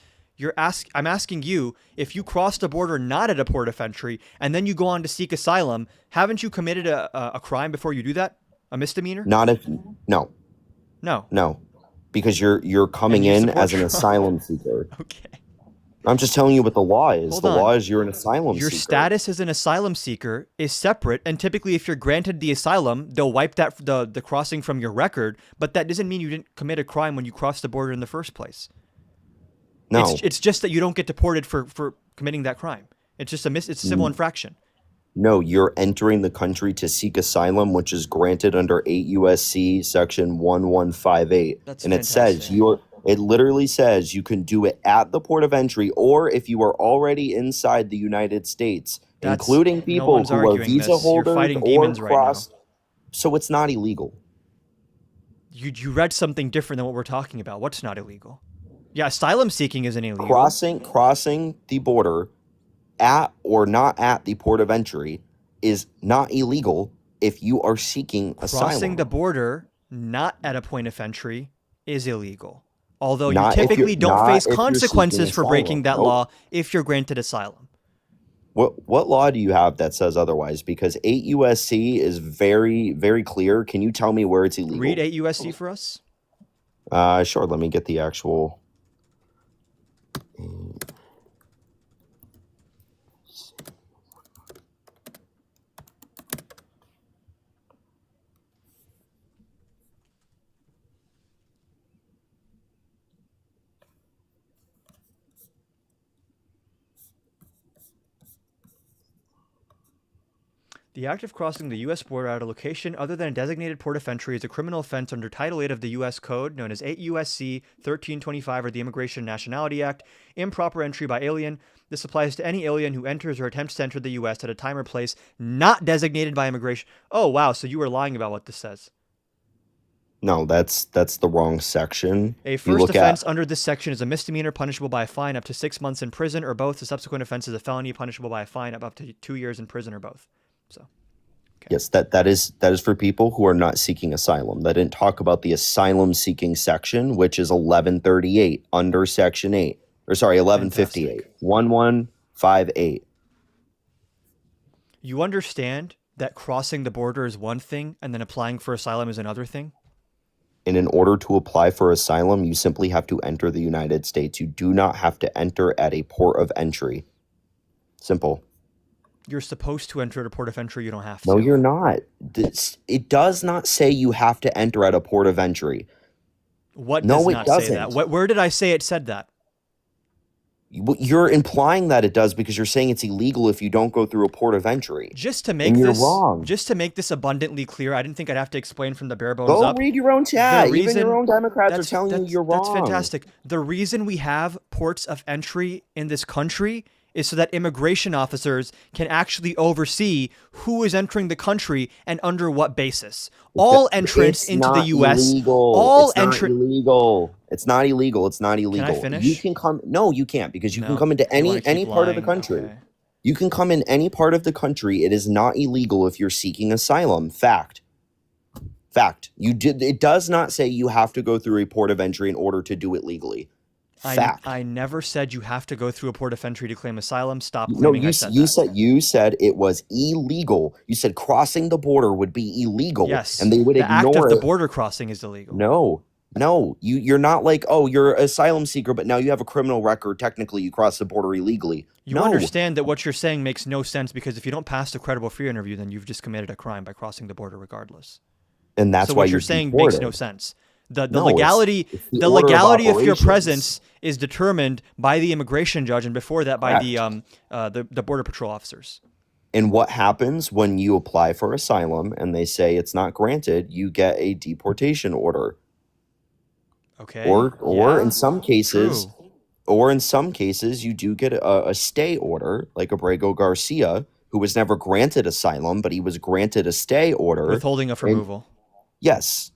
Speaker 1: I'm asking you, if you cross the border not at a port of entry and then you go on to seek asylum, haven't you committed a crime before you do that? A misdemeanor?
Speaker 2: No, because you're coming
Speaker 1: And you
Speaker 2: in
Speaker 1: support
Speaker 2: as an
Speaker 1: Trump.
Speaker 2: asylum seeker.
Speaker 1: Okay.
Speaker 2: I'm just telling you what the law is.
Speaker 1: Hold
Speaker 2: The
Speaker 1: on.
Speaker 2: law is you're an asylum
Speaker 1: Your
Speaker 2: seeker.
Speaker 1: status as an asylum seeker is separate, and typically if you're granted the asylum, they'll wipe the crossing from your record, but that doesn't mean you didn't commit a crime when you crossed the border in the first place.
Speaker 2: No,
Speaker 1: It's just that you don't get deported for committing that crime. It's just it's a civil infraction.
Speaker 2: no, you're entering the country to seek asylum, which is granted under 8 USC section 1158.
Speaker 1: That's
Speaker 2: and it says
Speaker 1: fantastic.
Speaker 2: it literally says you can do it at the port of entry or if you are already inside the United States, including
Speaker 1: no
Speaker 2: people
Speaker 1: one's
Speaker 2: who are
Speaker 1: arguing
Speaker 2: visa
Speaker 1: this. You're
Speaker 2: holders
Speaker 1: fighting
Speaker 2: or
Speaker 1: demons right now.
Speaker 2: cross. So it's not illegal.
Speaker 1: You read something different than what we're talking about. What's not illegal? Yeah, asylum seeking isn't illegal.
Speaker 2: Crossing the border at or not at the port of entry is not illegal if you are seeking asylum.
Speaker 1: Crossing the border not at a point of entry is illegal. Although
Speaker 2: Not
Speaker 1: you
Speaker 2: if
Speaker 1: typically
Speaker 2: you're-
Speaker 1: don't
Speaker 2: not
Speaker 1: face
Speaker 2: if you're
Speaker 1: consequences
Speaker 2: seeking
Speaker 1: for breaking
Speaker 2: asylum.
Speaker 1: that
Speaker 2: Nope.
Speaker 1: law if you're granted asylum.
Speaker 2: What law do you have that says otherwise? Because 8 USC is very, very clear. Can you tell me where it's
Speaker 1: Read
Speaker 2: illegal?
Speaker 1: 8 USC for us.
Speaker 2: Sure. Let me get the actual.
Speaker 1: The act of crossing the U.S. border at a location other than a designated port of entry is a criminal offense under Title 8 of the U.S. Code, known as 8 U.S.C. 1325 or the Immigration and Nationality Act. Improper entry by alien. This applies to any alien who enters or attempts to enter the U.S. at a time or place not designated by immigration. Oh, wow. So you were lying about what this says.
Speaker 2: No, that's the wrong section.
Speaker 1: A
Speaker 2: If you
Speaker 1: first
Speaker 2: look at
Speaker 1: offense under this section is a misdemeanor punishable by a fine up to 6 months in prison or both. The subsequent offense is a felony punishable by a fine up to 2 years in prison or both. So, okay.
Speaker 2: yes, that is for people who are not seeking asylum. That didn't talk about the asylum seeking section, which is 1138 under section 8. Or sorry, 1158.
Speaker 1: Fantastic.
Speaker 2: 1158.
Speaker 1: You understand that crossing the border is one thing and then applying for asylum is another thing?
Speaker 2: And in order to apply for asylum, you simply have to enter the United States. You do not have to enter at a port of entry. Simple.
Speaker 1: You're supposed to enter at a port of entry. You don't have
Speaker 2: No,
Speaker 1: to.
Speaker 2: you're not. It does not say you have to enter at a port of entry.
Speaker 1: What
Speaker 2: No,
Speaker 1: does
Speaker 2: it
Speaker 1: not say that?
Speaker 2: doesn't.
Speaker 1: Where did I say it said that?
Speaker 2: You're implying that it does because you're saying it's illegal if you don't go through a port of entry.
Speaker 1: Just to make
Speaker 2: And you're
Speaker 1: this
Speaker 2: wrong.
Speaker 1: just to make this abundantly clear, I didn't think I'd have to explain from the bare bones
Speaker 2: Go
Speaker 1: up.
Speaker 2: read your own
Speaker 1: The
Speaker 2: chat. Even
Speaker 1: reason
Speaker 2: your own Democrats are
Speaker 1: that's
Speaker 2: telling you
Speaker 1: that's
Speaker 2: you're
Speaker 1: that's
Speaker 2: wrong.
Speaker 1: fantastic. The reason we have ports of entry in this country is so that immigration officers can actually oversee who is entering the country and under what basis. All entrants
Speaker 2: It's
Speaker 1: into the
Speaker 2: not
Speaker 1: U.S.
Speaker 2: illegal.
Speaker 1: All
Speaker 2: It's not
Speaker 1: entrant.
Speaker 2: illegal. It's not illegal. It's not illegal.
Speaker 1: Can I
Speaker 2: You
Speaker 1: finish?
Speaker 2: can come. No, you can't because you can
Speaker 1: No.
Speaker 2: come into
Speaker 1: You want to
Speaker 2: any
Speaker 1: keep
Speaker 2: part of the
Speaker 1: lying?
Speaker 2: country.
Speaker 1: Okay.
Speaker 2: You can come in any part of the country. It is not illegal if you're seeking asylum. Fact. Fact. You did. It does not say you have to go through a port of entry in order to do it legally. Fact.
Speaker 1: I never said you have to go through a port of entry to claim asylum. Stop
Speaker 2: No,
Speaker 1: claiming I said that.
Speaker 2: you said it was illegal. You said crossing the border would be illegal,
Speaker 1: Yes.
Speaker 2: and they would
Speaker 1: The act of
Speaker 2: ignore
Speaker 1: the
Speaker 2: it.
Speaker 1: border crossing is illegal.
Speaker 2: No, you're not like, oh, you're an asylum seeker, but now you have a criminal record. Technically, you crossed the border illegally.
Speaker 1: You
Speaker 2: No,
Speaker 1: understand that what you're saying makes no sense because if you don't pass the credible fear interview, then you've just committed a crime by crossing the border regardless.
Speaker 2: and that's
Speaker 1: So
Speaker 2: why
Speaker 1: what
Speaker 2: you're
Speaker 1: you're saying
Speaker 2: deported.
Speaker 1: makes no sense. The
Speaker 2: No,
Speaker 1: legality
Speaker 2: it's
Speaker 1: the
Speaker 2: order
Speaker 1: legality of your
Speaker 2: operations.
Speaker 1: presence is determined by the immigration judge and before that by the border patrol officers.
Speaker 2: And what happens when you apply for asylum and they say it's not granted? You get a deportation order,
Speaker 1: Okay.
Speaker 2: or
Speaker 1: Yeah,
Speaker 2: in some cases,
Speaker 1: true.
Speaker 2: you do get a stay order, like Abrego Garcia, who was never granted asylum, but he was granted a stay order.
Speaker 1: Withholding of
Speaker 2: And
Speaker 1: removal,
Speaker 2: yes,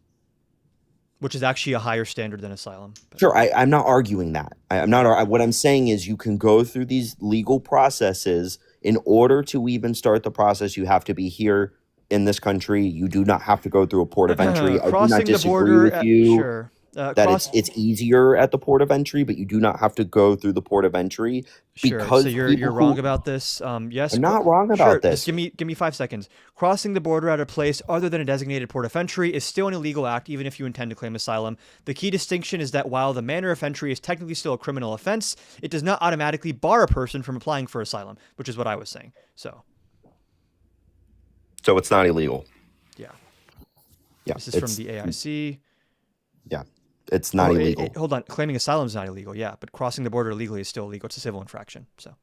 Speaker 1: which is actually a higher standard than asylum. But
Speaker 2: sure. I'm not arguing that. I'm not. What I'm saying is you can go through these legal processes. In order to even start the process, you have to be here in this country. You do not have to go through a port of entry. I do not
Speaker 1: crossing the
Speaker 2: disagree
Speaker 1: border,
Speaker 2: with you
Speaker 1: sure.
Speaker 2: that it's easier at the port of entry, but you do not have to go through the port of entry
Speaker 1: Sure.
Speaker 2: because
Speaker 1: So you're
Speaker 2: people
Speaker 1: wrong
Speaker 2: who
Speaker 1: about this. Yes.
Speaker 2: I'm not wrong
Speaker 1: Sure.
Speaker 2: about
Speaker 1: Just
Speaker 2: this.
Speaker 1: give me 5 seconds. Crossing the border at a place other than a designated port of entry is still an illegal act, even if you intend to claim asylum. The key distinction is that while the manner of entry is technically still a criminal offense, it does not automatically bar a person from applying for asylum, which is what I was saying. So
Speaker 2: So it's not illegal.
Speaker 1: yeah,
Speaker 2: Yeah,
Speaker 1: this is from the AIC.
Speaker 2: yeah, it's not
Speaker 1: Oh,
Speaker 2: illegal.
Speaker 1: hold on. Claiming asylum is not illegal. Yeah, but crossing the border illegally is still illegal. It's a civil infraction. So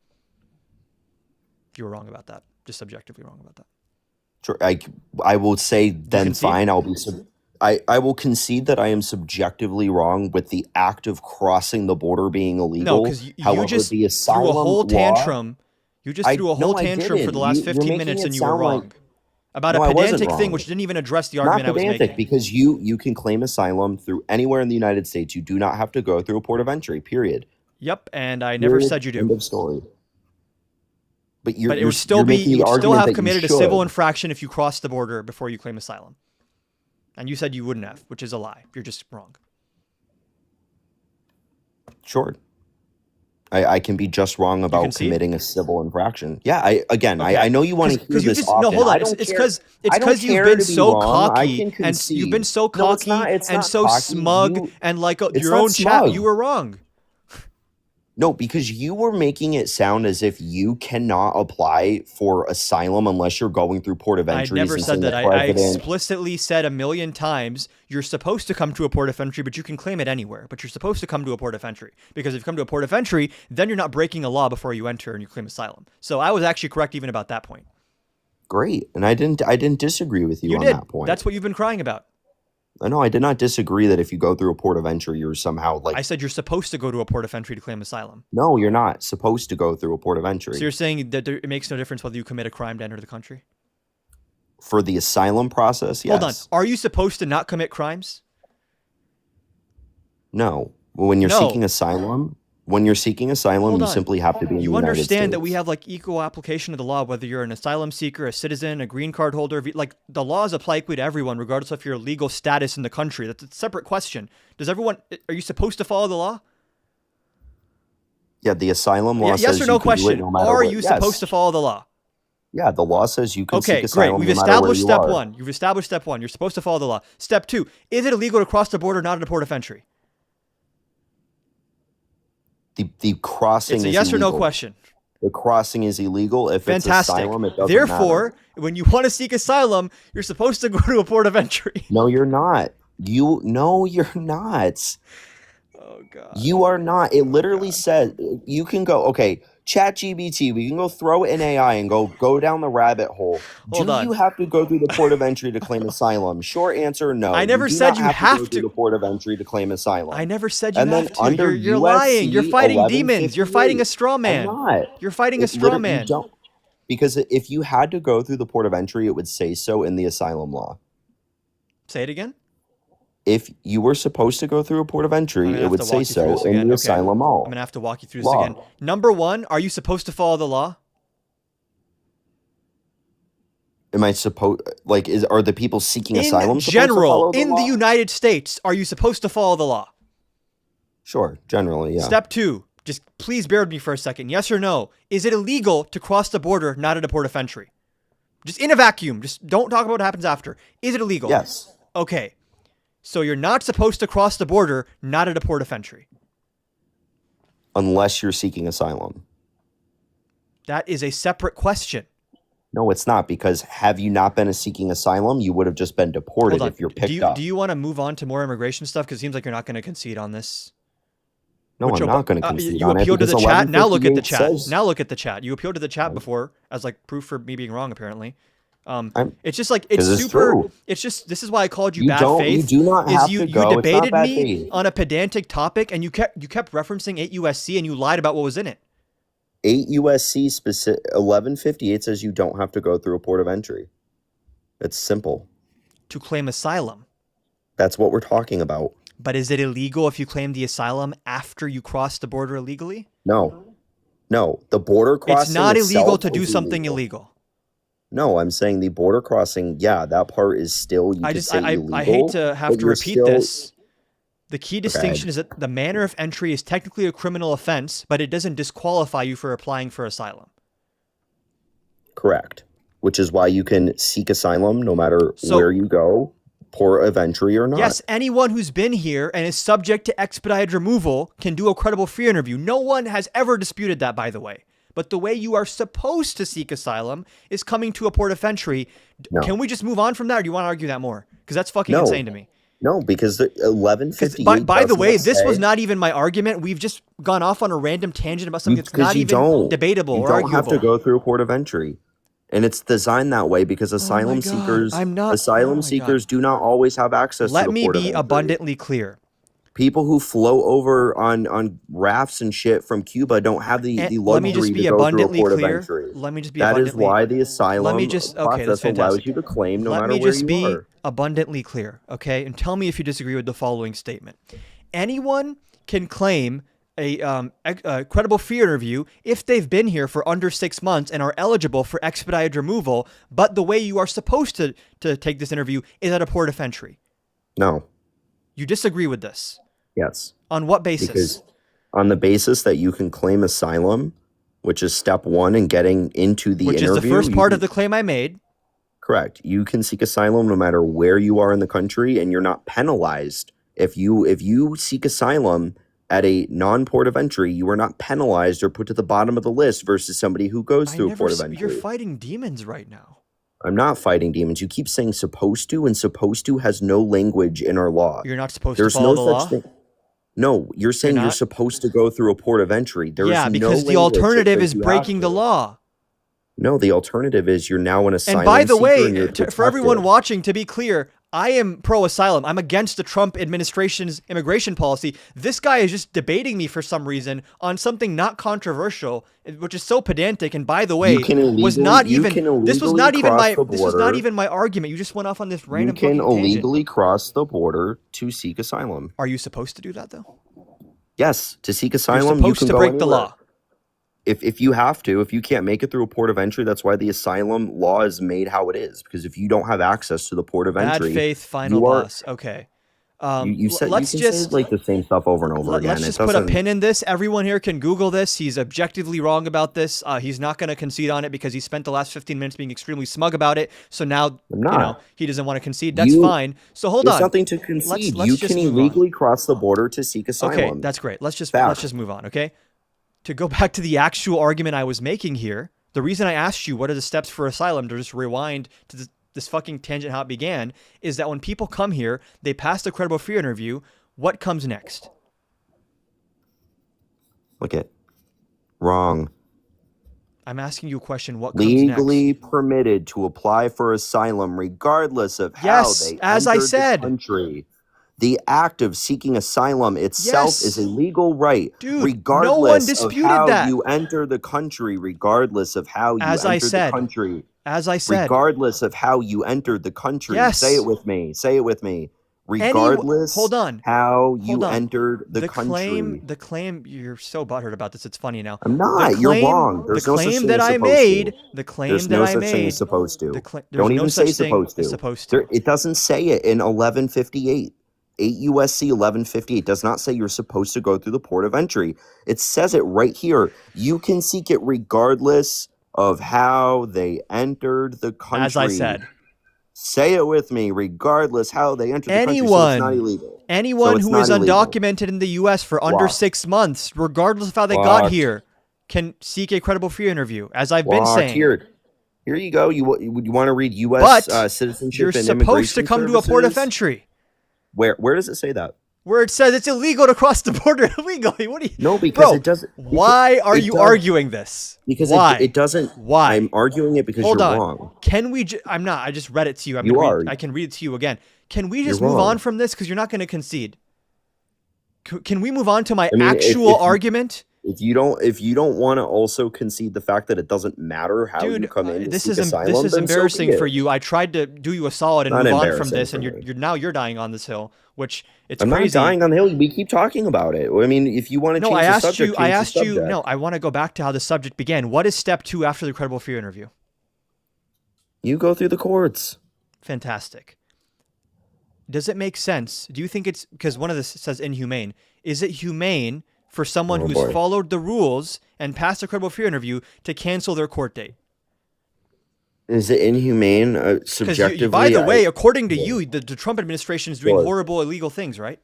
Speaker 1: you were wrong about that. Just subjectively wrong about that.
Speaker 2: Sure, I will say then
Speaker 1: concede?
Speaker 2: fine. I will concede that I am subjectively wrong with the act of crossing the border being illegal.
Speaker 1: No, because you
Speaker 2: However,
Speaker 1: just
Speaker 2: the
Speaker 1: threw
Speaker 2: asylum
Speaker 1: a whole
Speaker 2: law-
Speaker 1: tantrum. You just threw a whole
Speaker 2: no, I
Speaker 1: tantrum for
Speaker 2: didn't.
Speaker 1: the last
Speaker 2: You're
Speaker 1: 15
Speaker 2: making
Speaker 1: minutes
Speaker 2: it
Speaker 1: and you were
Speaker 2: sound like-
Speaker 1: wrong. About
Speaker 2: No,
Speaker 1: a
Speaker 2: I wasn't
Speaker 1: pedantic thing
Speaker 2: wrong.
Speaker 1: which didn't even address the
Speaker 2: Not
Speaker 1: argument I was
Speaker 2: pedantic,
Speaker 1: making.
Speaker 2: because you can claim asylum through anywhere in the United States. You do not have to go through a port of entry. Period.
Speaker 1: Yep, and I never
Speaker 2: Period.
Speaker 1: said you
Speaker 2: End
Speaker 1: do.
Speaker 2: of story. But
Speaker 1: But it would still
Speaker 2: you're
Speaker 1: be
Speaker 2: making
Speaker 1: you
Speaker 2: the
Speaker 1: would still
Speaker 2: argument
Speaker 1: have
Speaker 2: that you
Speaker 1: committed a civil
Speaker 2: should.
Speaker 1: infraction if you crossed the border before you claim asylum. And you said you wouldn't have, which is a lie. You're just wrong.
Speaker 2: Sure. I can be just wrong
Speaker 1: You
Speaker 2: about
Speaker 1: concede?
Speaker 2: committing a civil infraction. Yeah, I
Speaker 1: Okay.
Speaker 2: know you want to hear
Speaker 1: Because you
Speaker 2: this
Speaker 1: just no,
Speaker 2: often.
Speaker 1: hold
Speaker 2: I
Speaker 1: on.
Speaker 2: don't
Speaker 1: It's
Speaker 2: care.
Speaker 1: because it's
Speaker 2: I don't
Speaker 1: because you've
Speaker 2: care
Speaker 1: been
Speaker 2: to be
Speaker 1: so
Speaker 2: wrong. I
Speaker 1: cocky
Speaker 2: can
Speaker 1: and you've been
Speaker 2: concede.
Speaker 1: so
Speaker 2: No, it's
Speaker 1: cocky
Speaker 2: not. It's
Speaker 1: and
Speaker 2: not
Speaker 1: so
Speaker 2: cocky.
Speaker 1: smug and like
Speaker 2: It's
Speaker 1: your
Speaker 2: not
Speaker 1: own chat. You
Speaker 2: smug.
Speaker 1: were wrong.
Speaker 2: No, because you were making it sound as if you cannot apply for asylum unless you're going through port of
Speaker 1: I
Speaker 2: entries
Speaker 1: never
Speaker 2: and
Speaker 1: said
Speaker 2: saying the
Speaker 1: that. I
Speaker 2: president.
Speaker 1: explicitly said a million times you're supposed to come to a port of entry, but you can claim it anywhere. But you're supposed to come to a port of entry because if you come to a port of entry, then you're not breaking a law before you enter and you claim asylum. So I was actually correct even about that point.
Speaker 2: Great, and I didn't disagree with you
Speaker 1: You
Speaker 2: on
Speaker 1: did.
Speaker 2: that point.
Speaker 1: That's what you've been crying about.
Speaker 2: No, I did not disagree that if you go through a port of entry, you're somehow
Speaker 1: I
Speaker 2: like,
Speaker 1: said you're supposed to go to a port of entry to claim asylum.
Speaker 2: no, you're not supposed to go through a port of
Speaker 1: So
Speaker 2: entry.
Speaker 1: you're saying that it makes no difference whether you commit a crime to enter the country?
Speaker 2: For the asylum process,
Speaker 1: Hold on.
Speaker 2: yes.
Speaker 1: Are you supposed to not commit crimes?
Speaker 2: No. When you're seeking
Speaker 1: No.
Speaker 2: asylum, you
Speaker 1: On.
Speaker 2: simply have to be in the
Speaker 1: You
Speaker 2: United
Speaker 1: understand that we
Speaker 2: States.
Speaker 1: have like equal application of the law, whether you're an asylum seeker, a citizen, a green card holder. Like the laws apply equally to everyone, regardless of your legal status in the country. That's a separate question. Are you supposed to follow the law?
Speaker 2: Yeah, the asylum law
Speaker 1: Yes
Speaker 2: says
Speaker 1: or
Speaker 2: you
Speaker 1: no
Speaker 2: can do it
Speaker 1: question.
Speaker 2: no matter
Speaker 1: Are
Speaker 2: what.
Speaker 1: you supposed to
Speaker 2: Yes.
Speaker 1: follow the law?
Speaker 2: Yeah, the law says you can seek
Speaker 1: Okay, great.
Speaker 2: asylum
Speaker 1: We've
Speaker 2: no matter where
Speaker 1: established
Speaker 2: you
Speaker 1: step
Speaker 2: are.
Speaker 1: one. You've established step one. You're supposed to follow the law. Step two, is it illegal to cross the border not at a port of entry?
Speaker 2: The crossing
Speaker 1: It's a
Speaker 2: is
Speaker 1: yes or no
Speaker 2: illegal.
Speaker 1: question.
Speaker 2: The crossing is illegal. If it's
Speaker 1: Fantastic.
Speaker 2: asylum, it doesn't
Speaker 1: Therefore,
Speaker 2: matter.
Speaker 1: when you want to seek asylum, you're supposed to go to a port of entry.
Speaker 2: No, you're not. No, you're not.
Speaker 1: Oh God.
Speaker 2: You are not. It literally says you can go, okay, ChatGPT, we can go throw in AI and go down the rabbit hole.
Speaker 1: Hold
Speaker 2: Do you
Speaker 1: on.
Speaker 2: have to go through the port of entry to claim asylum? Short answer, no.
Speaker 1: I
Speaker 2: You
Speaker 1: never
Speaker 2: do
Speaker 1: said
Speaker 2: not
Speaker 1: you
Speaker 2: have to go
Speaker 1: have
Speaker 2: through
Speaker 1: to.
Speaker 2: the port of entry to claim
Speaker 1: I
Speaker 2: asylum.
Speaker 1: never said you
Speaker 2: And then
Speaker 1: have to.
Speaker 2: under
Speaker 1: You're lying. You're
Speaker 2: USC
Speaker 1: fighting demons. You're fighting a
Speaker 2: 1158,
Speaker 1: straw
Speaker 2: I'm
Speaker 1: man.
Speaker 2: not.
Speaker 1: You're fighting a
Speaker 2: It
Speaker 1: straw
Speaker 2: literally, you
Speaker 1: man.
Speaker 2: don't, because if you had to go through the port of entry, it would say so in the asylum law.
Speaker 1: Say it again.
Speaker 2: If you were supposed to go through a port of
Speaker 1: I'm
Speaker 2: entry,
Speaker 1: gonna
Speaker 2: it
Speaker 1: have
Speaker 2: would
Speaker 1: to
Speaker 2: say
Speaker 1: walk you through
Speaker 2: so
Speaker 1: this
Speaker 2: in
Speaker 1: again.
Speaker 2: the
Speaker 1: Okay.
Speaker 2: asylum
Speaker 1: I'm gonna have to walk you through this again.
Speaker 2: law.
Speaker 1: Number one, are you supposed to follow the law?
Speaker 2: Am I supposed are the people seeking
Speaker 1: In
Speaker 2: asylum supposed to
Speaker 1: general,
Speaker 2: follow the
Speaker 1: in the
Speaker 2: law?
Speaker 1: United States, are you supposed to follow the law?
Speaker 2: Sure, generally, yeah.
Speaker 1: Step two, just please bear with me for a second. Yes or no? Is it illegal to cross the border not at a port of entry? Just in a vacuum. Just don't talk about what happens after. Is it illegal?
Speaker 2: Yes.
Speaker 1: Okay. So you're not supposed to cross the border not at a port of entry.
Speaker 2: Unless you're seeking asylum.
Speaker 1: That is a separate question.
Speaker 2: No, it's not, because have you not been seeking asylum, you would have just been deported
Speaker 1: Hold on.
Speaker 2: if you're
Speaker 1: Do
Speaker 2: picked
Speaker 1: you
Speaker 2: up.
Speaker 1: do you want to move on to more immigration stuff? Because it seems like you're not going to concede on this.
Speaker 2: No,
Speaker 1: Which
Speaker 2: I'm not going to concede
Speaker 1: you
Speaker 2: on it
Speaker 1: appealed to the
Speaker 2: because
Speaker 1: chat. Now look at the chat.
Speaker 2: 1158 says
Speaker 1: Now look at the chat. You appealed to the chat before as like proof for me being wrong. Apparently,
Speaker 2: I'm
Speaker 1: it's just like it's
Speaker 2: 'cause it's
Speaker 1: super.
Speaker 2: true.
Speaker 1: It's just this is why I called you
Speaker 2: You
Speaker 1: bad
Speaker 2: don't. You
Speaker 1: faith.
Speaker 2: do not
Speaker 1: Is
Speaker 2: have
Speaker 1: you
Speaker 2: to go. It's not
Speaker 1: debated
Speaker 2: bad
Speaker 1: me
Speaker 2: faith.
Speaker 1: on a pedantic topic and you kept referencing 8 USC and you lied about what was in it.
Speaker 2: 8 USC 1158 says you don't have to go through a port of entry. It's simple.
Speaker 1: To claim asylum.
Speaker 2: That's what we're talking about.
Speaker 1: But is it illegal if you claim the asylum after you cross the border illegally?
Speaker 2: No. No, the border crossing
Speaker 1: It's not illegal
Speaker 2: itself
Speaker 1: to do
Speaker 2: is
Speaker 1: something illegal.
Speaker 2: No, I'm saying the border crossing, yeah, that part is still, you
Speaker 1: I
Speaker 2: could
Speaker 1: just
Speaker 2: say
Speaker 1: I
Speaker 2: illegal.
Speaker 1: hate to have
Speaker 2: but
Speaker 1: to
Speaker 2: you're
Speaker 1: repeat
Speaker 2: still-
Speaker 1: this. The key distinction is that the manner of entry is technically a criminal offense, but it doesn't disqualify you for applying for asylum.
Speaker 2: Correct. Which is why you can seek asylum no matter
Speaker 1: So-
Speaker 2: where you go, port of entry or not.
Speaker 1: Yes, anyone who's been here and is subject to expedited removal can do a credible fear interview. No one has ever disputed that, by the way. But the way you are supposed to seek asylum is coming to a port of entry.
Speaker 2: No.
Speaker 1: Can we just move on from that, or do you want to argue that more? Because that's fucking
Speaker 2: No.
Speaker 1: insane to me.
Speaker 2: No, because the 1158
Speaker 1: By the
Speaker 2: does
Speaker 1: way,
Speaker 2: not
Speaker 1: this was
Speaker 2: say-
Speaker 1: not even my argument. We've just gone off on a random tangent about something that's
Speaker 2: because
Speaker 1: not
Speaker 2: you
Speaker 1: even
Speaker 2: don't.
Speaker 1: debatable
Speaker 2: You
Speaker 1: or
Speaker 2: don't
Speaker 1: arguable.
Speaker 2: have to go through a port of entry. And it's designed that way because asylum
Speaker 1: God,
Speaker 2: seekers
Speaker 1: I'm not- oh
Speaker 2: asylum
Speaker 1: my
Speaker 2: seekers do not always have access to
Speaker 1: Let
Speaker 2: the
Speaker 1: me
Speaker 2: port of
Speaker 1: be
Speaker 2: entry.
Speaker 1: abundantly clear.
Speaker 2: People who float over on rafts and shit from Cuba don't have the
Speaker 1: And
Speaker 2: luxury
Speaker 1: let me just be
Speaker 2: to go through a
Speaker 1: abundantly
Speaker 2: port
Speaker 1: clear.
Speaker 2: of entry.
Speaker 1: Let me just be
Speaker 2: That is
Speaker 1: abundantly.
Speaker 2: why the asylum
Speaker 1: Let me just okay. That's
Speaker 2: process allows
Speaker 1: fantastic.
Speaker 2: you to claim no
Speaker 1: Let
Speaker 2: matter
Speaker 1: me
Speaker 2: where
Speaker 1: just
Speaker 2: you
Speaker 1: be
Speaker 2: are.
Speaker 1: abundantly clear, okay? And tell me if you disagree with the following statement. Anyone can claim a credible fear interview if they've been here for under 6 months and are eligible for expedited removal, but the way you are supposed to take this interview is at a port of entry.
Speaker 2: No.
Speaker 1: You disagree with this.
Speaker 2: Yes.
Speaker 1: On what basis?
Speaker 2: Because On the basis that you can claim asylum, which is step one in getting into the
Speaker 1: Which
Speaker 2: interview.
Speaker 1: is the first part of the claim I made.
Speaker 2: Correct. You can seek asylum no matter where you are in the country, and you're not penalized. If you seek asylum at a non-port of entry, you are not penalized or put to the bottom of the list versus somebody who goes through a port of entry.
Speaker 1: You're fighting demons right now.
Speaker 2: I'm not fighting demons. You keep saying supposed to, and supposed to has no language in our law.
Speaker 1: You're not supposed to follow the law?
Speaker 2: Thing. No, you're saying you're supposed to go through a port of entry.
Speaker 1: Because the alternative is breaking the law.
Speaker 2: No, the alternative is you're now an asylum
Speaker 1: seeker. And by the way, for everyone watching, to be clear, I am pro-asylum. I'm against the Trump administration's immigration policy. This guy is just debating me for some reason on something not controversial, which is so pedantic. And by the way, this was not even my argument. You just went off on this random.
Speaker 2: You can illegally cross the border to seek asylum.
Speaker 1: Are you supposed to do that though?
Speaker 2: Yes, to seek asylum,
Speaker 1: you're supposed to break the law.
Speaker 2: If you have to, if you can't make it through a port of entry, that's why the asylum law is made how it is. Because if you don't have access to the port of entry,
Speaker 1: bad faith, final boss. Okay.
Speaker 2: You say like the same stuff over and over again.
Speaker 1: Let's just put a pin in this. Everyone here can Google this. He's objectively wrong about this. He's not going to concede on it because he spent the last 15 minutes being extremely smug about it. So now he doesn't want to concede. That's fine. So hold on.
Speaker 2: There's nothing to concede. You can illegally cross the border to seek asylum.
Speaker 1: Okay, that's great. Let's just move on. Okay. To go back to the actual argument I was making here, the reason I asked you what are the steps for asylum, to just rewind to this fucking tangent how it began, is that when people come here, they pass the credible fear interview. What comes next?
Speaker 2: Look it. Wrong.
Speaker 1: I'm asking you a question. What comes next?
Speaker 2: Legally permitted to apply for asylum regardless of how they entered the country. The act of seeking asylum itself is a legal right, regardless of how you enter the country, regardless of how you entered the country.
Speaker 1: As I said.
Speaker 2: Regardless of how you entered the country. Yes. Say it with me. Say it with me. Regardless how you entered the country.
Speaker 1: The claim, you're so butthurt about this, it's funny now.
Speaker 2: I'm not. You're wrong. There's no such thing as supposed to. Don't even say supposed to. It doesn't say it in 1158. 8 USC 1158 does not say you're supposed to go through the port of entry. It says it right here. You can seek it regardless of how they entered the country.
Speaker 1: As I said.
Speaker 2: Say it with me. Regardless how they entered the country, so it's not illegal.
Speaker 1: Anyone who is undocumented in the U.S. for under 6 months, regardless of how they got here, can seek a credible fear interview, as I've been saying.
Speaker 2: Here you go. You want to read U.S. Citizenship and Immigration
Speaker 1: You're supposed to come to a port of entry.
Speaker 2: Where does it say that?
Speaker 1: Where it says it's illegal to cross the border illegally. What do you?
Speaker 2: No, because it doesn't.
Speaker 1: Why are you arguing this?
Speaker 2: Because
Speaker 1: why?
Speaker 2: It doesn't.
Speaker 1: Why?
Speaker 2: I'm arguing it because you're wrong.
Speaker 1: Can we? I'm not. I just read it to you. I can read it to you again. Can we just move on from this? Because you're not going to concede. Can we move on to my actual argument?
Speaker 2: If you don't want to also concede the fact that it doesn't matter how you come in,
Speaker 1: this is embarrassing for you. I tried to do you a solid and move on from this, and you're dying on this hill, which it's crazy.
Speaker 2: I'm not dying on the hill. We keep talking about it. I mean, if you want to change the subject,
Speaker 1: I asked you. No, I want to go back to how the subject began. What is step 2 after the credible fear interview?
Speaker 2: You go through the courts.
Speaker 1: Fantastic. Does it make sense? Do you think it's because one of this says inhumane? Is it humane for someone who's followed the rules and passed a credible fear interview to cancel their court date?
Speaker 2: Is it inhumane subjectively?
Speaker 1: By the way, according to you, the Trump administration is doing horrible, illegal things, right?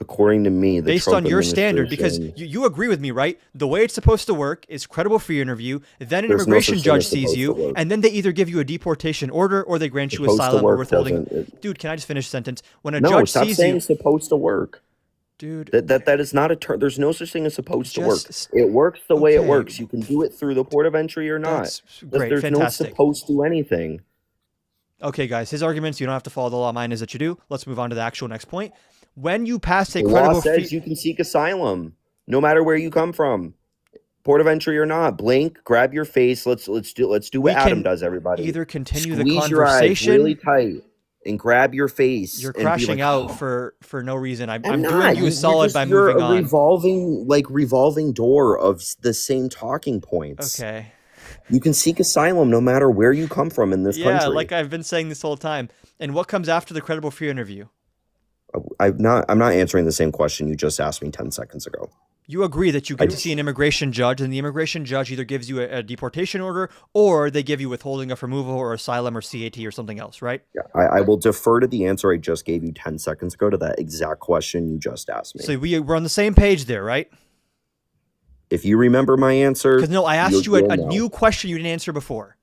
Speaker 2: According to me,
Speaker 1: based on your standard, because you agree with me, right? The way it's supposed to work is credible fear interview, then an immigration judge sees you, and then they either give you a deportation order or they grant you asylum or withholding. Dude, can I just finish the sentence? When a judge sees you,
Speaker 2: stop saying supposed to work.
Speaker 1: Dude,
Speaker 2: that is not a term. There's no such thing as supposed to work. It works the way it works. You can do it through the port of entry or not.
Speaker 1: That's great.
Speaker 2: There's
Speaker 1: Fantastic.
Speaker 2: no supposed to anything.
Speaker 1: Okay, guys, his arguments, you don't have to follow the law. Mine is that you do. Let's move on to the actual next point. When you pass a credible fear,
Speaker 2: the law says you can seek asylum no matter where you come from, port of entry or not. Blink, grab your face. Let's do what Adam does. Everybody,
Speaker 1: either continue the
Speaker 2: conversation, your eyes really tight, and grab your face.
Speaker 1: You're crashing out for no reason. I'm doing you a solid by moving on.
Speaker 2: You're a revolving door of the same talking points.
Speaker 1: Okay.
Speaker 2: You can seek asylum no matter where you come from in this country.
Speaker 1: Yeah, like I've been saying this whole time. And what comes after the credible fear interview?
Speaker 2: I'm not answering the same question you just asked me 10 seconds ago.
Speaker 1: You agree that you get to see an immigration judge, and the immigration judge either gives you a deportation order or they give you withholding of removal or asylum or CAT or something else, right?
Speaker 2: Yeah, I will defer to the answer I just gave you 10 seconds ago to that exact question you just asked me.
Speaker 1: So we're on the same page there, right?
Speaker 2: If you remember my answer...
Speaker 1: Because no, I asked you a new question you didn't answer before.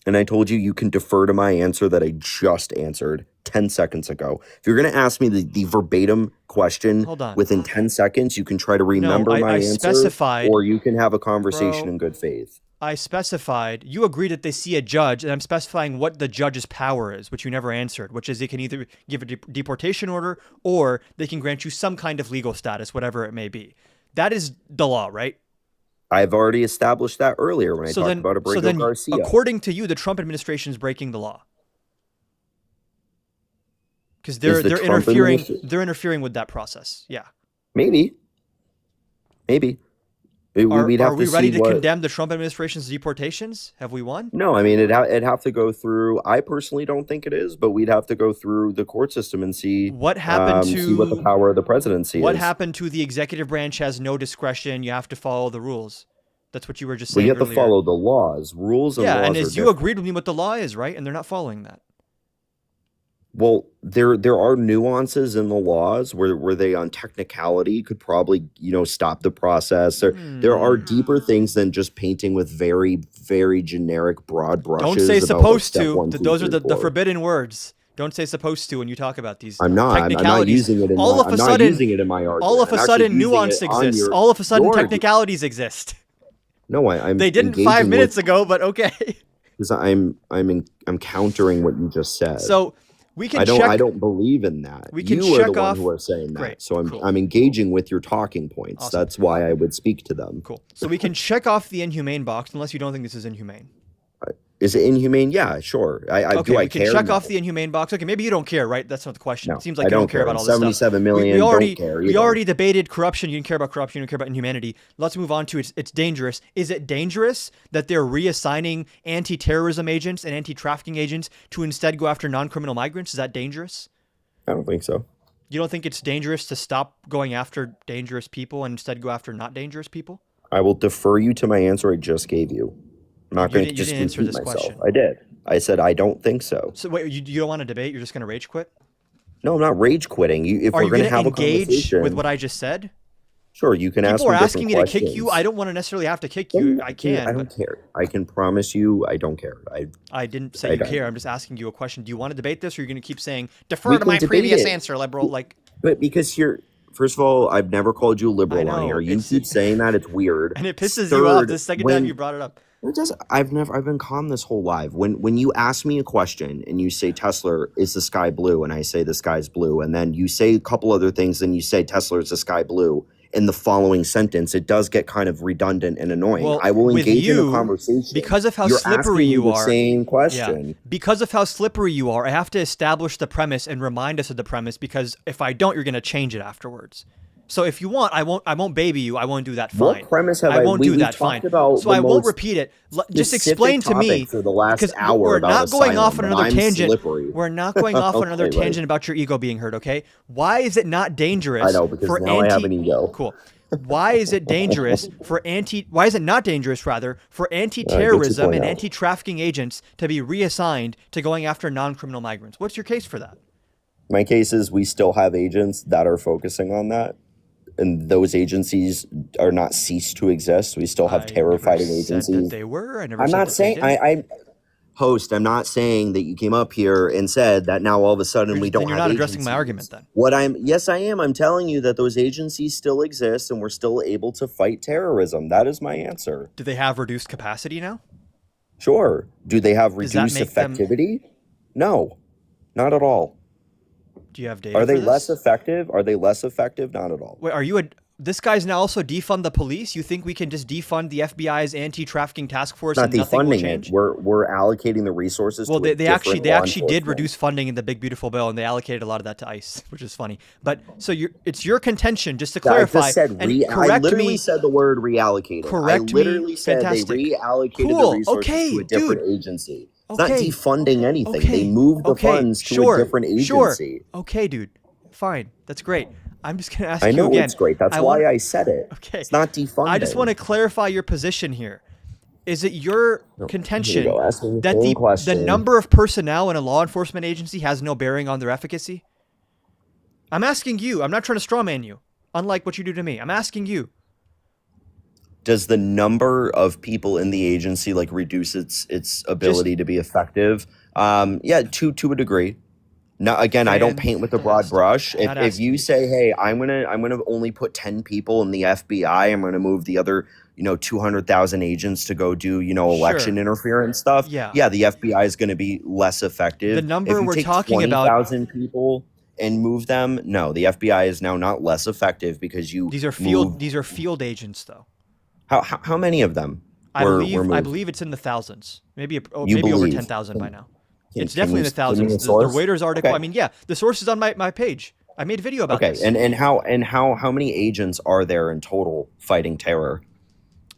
Speaker 2: And I told you can defer to my answer that I just answered 10 seconds ago. If you're going to ask me the verbatim question within 10 seconds, you can try to remember my answer, or you can have a conversation in good faith.
Speaker 1: I specified, you agree that they see a judge, and I'm specifying what the judge's power is, which you never answered, which is they can either give a deportation order or they can grant you some kind of legal status, whatever it may be. That is the law, right?
Speaker 2: I've already established that earlier when I talked about Abrego Garcia.
Speaker 1: According to you, the Trump administration is breaking the law. Because they're interfering with that process. Yeah.
Speaker 2: Maybe.
Speaker 1: Are we ready to condemn the Trump administration's deportations? Have we won?
Speaker 2: No, I mean, it'd have to go through. I personally don't think it is, but we'd have to go through the court system and see
Speaker 1: what happened to
Speaker 2: see what the power of the presidency
Speaker 1: what
Speaker 2: is.
Speaker 1: happened to the executive branch has no discretion. You have to follow the rules. That's what you were just saying.
Speaker 2: You have to follow the laws, rules, and laws.
Speaker 1: Yeah, and as you agreed with me what the law is, right? And they're not following that.
Speaker 2: Well, there are nuances in the laws where they on technicality could probably, stop the process. There are deeper things than just painting with very, very generic broad brushes.
Speaker 1: Don't say supposed to. Those are the forbidden words. Don't say supposed to when you talk about these technicalities.
Speaker 2: I'm not using it in my argument.
Speaker 1: All of a sudden, nuance exists. All of a sudden, technicalities exist.
Speaker 2: No,
Speaker 1: they didn't 5 minutes ago, but okay.
Speaker 2: Because I'm countering what you just said.
Speaker 1: So we can.
Speaker 2: I don't believe in that.
Speaker 1: We can
Speaker 2: you
Speaker 1: check
Speaker 2: are the
Speaker 1: off.
Speaker 2: one who are saying that.
Speaker 1: Great,
Speaker 2: so
Speaker 1: cool.
Speaker 2: I'm engaging with your talking points.
Speaker 1: Awesome.
Speaker 2: That's why I would speak to them.
Speaker 1: Cool. So we can check off the inhumane box, unless you don't think this is inhumane.
Speaker 2: Is it inhumane? Yeah, sure. Do I care?
Speaker 1: We can check off the inhumane box. Okay, maybe you don't care, right? That's not the question.
Speaker 2: No,
Speaker 1: it seems like you don't care about all this stuff.
Speaker 2: 77 million don't care.
Speaker 1: We already debated corruption. You didn't care about corruption. You don't care about inhumanity. Let's move on to it's dangerous. Is it dangerous that they're reassigning anti-terrorism agents and anti-trafficking agents to instead go after non-criminal migrants? Is that dangerous?
Speaker 2: I don't think so.
Speaker 1: You don't think it's dangerous to stop going after dangerous people and instead go after not dangerous people?
Speaker 2: I will defer you to my answer I just gave you. I'm not going to just
Speaker 1: answer this
Speaker 2: myself.
Speaker 1: Question.
Speaker 2: I did. I said I don't think so.
Speaker 1: So wait, you don't want to debate? You're just going to rage quit?
Speaker 2: No, I'm not rage quitting. If
Speaker 1: Are
Speaker 2: we're going to have a
Speaker 1: engage
Speaker 2: conversation
Speaker 1: with what I just said?
Speaker 2: Sure, you can ask me
Speaker 1: People are asking me to
Speaker 2: questions.
Speaker 1: kick you. I don't want to necessarily have to kick you. I can.
Speaker 2: I don't care. I can promise you I don't care.
Speaker 1: I didn't say you care. I'm just asking you a question. Do you want to debate this, or are you going to keep saying, defer to my previous answer, liberal?
Speaker 2: But because first of all, I've never called you a liberal on here. You keep saying that. It's weird.
Speaker 1: And it pisses you off the second time you brought it up.
Speaker 2: I've been calm this whole life. When you ask me a question and you say, Tesla, is the sky blue? And I say the sky's blue. And then you say a couple other things and you say, Tesla, is the sky blue? In the following sentence, it does get kind of redundant and annoying.
Speaker 1: Well,
Speaker 2: I will engage in a conversation.
Speaker 1: Because of how slippery you are.
Speaker 2: Same question.
Speaker 1: Yeah. Because of how slippery you are, I have to establish the premise and remind us of the premise, because if I don't, you're going to change it afterwards. So if you want, I won't baby you. I won't do that. Fine.
Speaker 2: What premise have I
Speaker 1: won't do that. Fine. So I won't repeat it. Just explain to me.
Speaker 2: For the last hour
Speaker 1: we're not going off on another tangent.
Speaker 2: Slippery.
Speaker 1: We're not going off on another tangent about your ego being hurt. Okay? Why is it not dangerous?
Speaker 2: I know, because now I have an ego.
Speaker 1: Cool. Why is it dangerous why is it not dangerous, rather, for anti-terrorism and anti-trafficking agents to be reassigned to going after non-criminal migrants? What's your case for that?
Speaker 2: My case is we still have agents that are focusing on that. And those agencies are not ceased to exist. We still have terror-fighting agencies.
Speaker 1: That they were.
Speaker 2: I'm not saying I'm not saying that you came up here and said that now all of a sudden we don't have agencies.
Speaker 1: You're not addressing my argument then.
Speaker 2: Yes, I am. I'm telling you that those agencies still exist and we're still able to fight terrorism. That is my answer.
Speaker 1: Do they have reduced capacity now?
Speaker 2: Sure. Do they have reduced effectivity? No, not at all.
Speaker 1: Do you have data?
Speaker 2: Are they less effective? Are they less effective? Not at all.
Speaker 1: Wait, this guy's now also defund the police? You think we can just defund the FBI's anti-trafficking task force and nothing will change?
Speaker 2: We're allocating the resources.
Speaker 1: Well, they actually did reduce funding in the big beautiful bill, and they allocated a lot of that to ICE, which is funny. But so it's your contention, just to clarify.
Speaker 2: I literally said the word reallocated.
Speaker 1: Correct
Speaker 2: me. I literally said
Speaker 1: Fantastic.
Speaker 2: They reallocated the resources to a different agency. It's not defunding anything. They moved the funds to a different agency.
Speaker 1: Okay, dude. fine. That's great. I'm just going to ask
Speaker 2: I
Speaker 1: you
Speaker 2: know
Speaker 1: again.
Speaker 2: it's great. That's
Speaker 1: I
Speaker 2: why
Speaker 1: want
Speaker 2: I said it.
Speaker 1: Okay.
Speaker 2: It's not
Speaker 1: I just want
Speaker 2: defunding.
Speaker 1: to clarify your position here. Is it your
Speaker 2: No, here we
Speaker 1: contention
Speaker 2: go. Ask me the
Speaker 1: that
Speaker 2: same
Speaker 1: the
Speaker 2: question.
Speaker 1: number of personnel in a law enforcement agency has no bearing on their efficacy? I'm asking you. I'm not trying to strawman you, unlike what you do to me. I'm asking you.
Speaker 2: Does the number of people in the agency like reduce its
Speaker 1: Just
Speaker 2: ability to be effective? Yeah, to a degree. Now, again, I don't paint with a broad
Speaker 1: fantastic.
Speaker 2: brush.
Speaker 1: I'm not
Speaker 2: If
Speaker 1: asking
Speaker 2: you
Speaker 1: you.
Speaker 2: say, "Hey, I'm gonna only put 10 people in the FBI. I'm gonna move the other 200,000 agents to go do election
Speaker 1: Sure.
Speaker 2: interference stuff,"
Speaker 1: Yeah.
Speaker 2: yeah, the FBI is going to be less
Speaker 1: The
Speaker 2: effective. If
Speaker 1: number
Speaker 2: you
Speaker 1: we're
Speaker 2: take
Speaker 1: talking about,
Speaker 2: 20,000 people and move them, no, the FBI is now not less effective because you move.
Speaker 1: these are field agents though.
Speaker 2: How many of them
Speaker 1: I
Speaker 2: were
Speaker 1: believe I
Speaker 2: moved?
Speaker 1: believe it's in the thousands.
Speaker 2: You
Speaker 1: Maybe over
Speaker 2: believe?
Speaker 1: 10,000 by now. It's
Speaker 2: Can
Speaker 1: definitely
Speaker 2: you
Speaker 1: in the
Speaker 2: give me
Speaker 1: thousands.
Speaker 2: a
Speaker 1: The
Speaker 2: source?
Speaker 1: Reuters article, I
Speaker 2: Okay.
Speaker 1: mean, yeah, the source is on my page. I made a video about
Speaker 2: Okay,
Speaker 1: this.
Speaker 2: and how many agents are there in total fighting terror?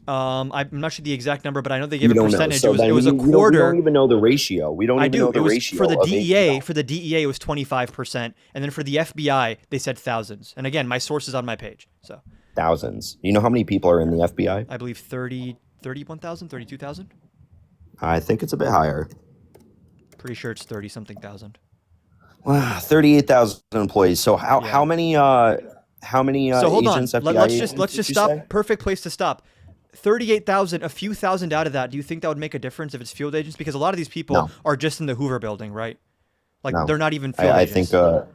Speaker 1: I'm not sure the exact number, but I know they gave
Speaker 2: You
Speaker 1: a
Speaker 2: don't know.
Speaker 1: percentage. It
Speaker 2: So
Speaker 1: was
Speaker 2: then
Speaker 1: it was a
Speaker 2: we don't
Speaker 1: quarter.
Speaker 2: even know the ratio. We don't
Speaker 1: I
Speaker 2: even
Speaker 1: do.
Speaker 2: know
Speaker 1: It
Speaker 2: the
Speaker 1: was for
Speaker 2: ratio
Speaker 1: the
Speaker 2: of
Speaker 1: DEA.
Speaker 2: agents.
Speaker 1: For the DEA, it was 25%, and then for the FBI, they said thousands. And again, my source is on my page. So
Speaker 2: Thousands. You know how many people are in the FBI?
Speaker 1: I believe 31,000, 32,000.
Speaker 2: I think it's a bit higher.
Speaker 1: Pretty sure it's 30 something thousand.
Speaker 2: Wow, 38,000 employees. So how
Speaker 1: Yeah.
Speaker 2: how many
Speaker 1: So hold on.
Speaker 2: agents, FBI
Speaker 1: Let's
Speaker 2: agents
Speaker 1: just
Speaker 2: did you
Speaker 1: stop.
Speaker 2: say?
Speaker 1: Perfect place to stop. 38,000, a few thousand out of that. Do you think that would make a difference if it's field agents? Because a lot of these people
Speaker 2: No,
Speaker 1: are just in the Hoover building, right? Like
Speaker 2: no.
Speaker 1: they're not even field
Speaker 2: I think
Speaker 1: agents.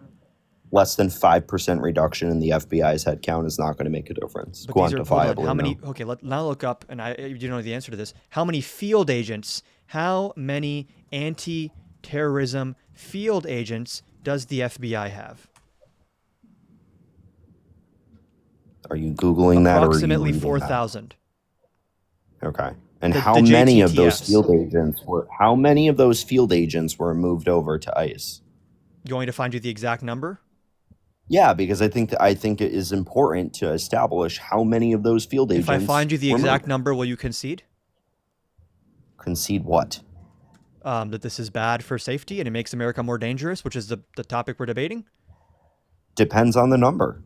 Speaker 2: less than 5% reduction in the FBI's headcount is not going to make a difference,
Speaker 1: But these are hold on.
Speaker 2: quantifiably.
Speaker 1: How many?
Speaker 2: No.
Speaker 1: Okay, now look up, and you know the answer to this. How many field agents? How many anti-terrorism field agents does the FBI have?
Speaker 2: Are you Googling that or are you
Speaker 1: Approximately
Speaker 2: reading that?
Speaker 1: 4,000.
Speaker 2: Okay. And
Speaker 1: The
Speaker 2: how many of those
Speaker 1: JTTFs.
Speaker 2: field agents were moved over to ICE?
Speaker 1: You want me to find you the exact number?
Speaker 2: Yeah, because I think it is important to establish how many of those field
Speaker 1: If I
Speaker 2: agents
Speaker 1: find you the
Speaker 2: were
Speaker 1: exact
Speaker 2: moved.
Speaker 1: number, will you concede
Speaker 2: Concede what?
Speaker 1: that this is bad for safety and it makes America more dangerous, which is the topic we're debating?
Speaker 2: Depends on the number.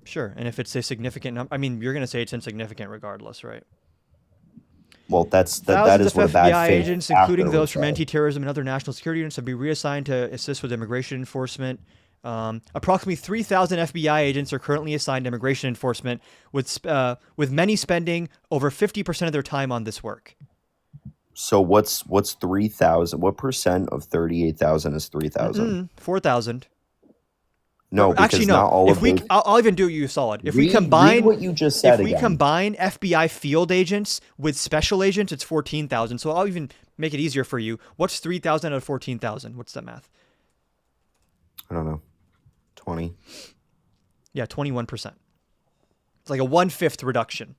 Speaker 1: Sure. And if it's a significant number, I mean, you're going to say it's insignificant regardless, right?
Speaker 2: Well, that
Speaker 1: Thousands
Speaker 2: is
Speaker 1: of
Speaker 2: what a bad
Speaker 1: FBI
Speaker 2: faith
Speaker 1: agents,
Speaker 2: actor
Speaker 1: including
Speaker 2: would
Speaker 1: those from
Speaker 2: say.
Speaker 1: anti-terrorism and other national security units, have been reassigned to assist with immigration enforcement. Approximately 3,000 FBI agents are currently assigned to immigration enforcement, with many spending over 50% of their time on this work.
Speaker 2: So what's 3,000? What percent of 38,000 is 3,000?
Speaker 1: 4,000.
Speaker 2: No,
Speaker 1: Actually,
Speaker 2: because
Speaker 1: no.
Speaker 2: not all
Speaker 1: If
Speaker 2: of
Speaker 1: we,
Speaker 2: those.
Speaker 1: I'll even do you a solid. If we
Speaker 2: Read what you just said again.
Speaker 1: combine FBI field agents with special agents, it's 14,000. So I'll even make it easier for you. What's 3,000 out of 14,000? What's that math?
Speaker 2: I don't know. 20.
Speaker 1: Yeah, 21%. It's like a 1/5 reduction.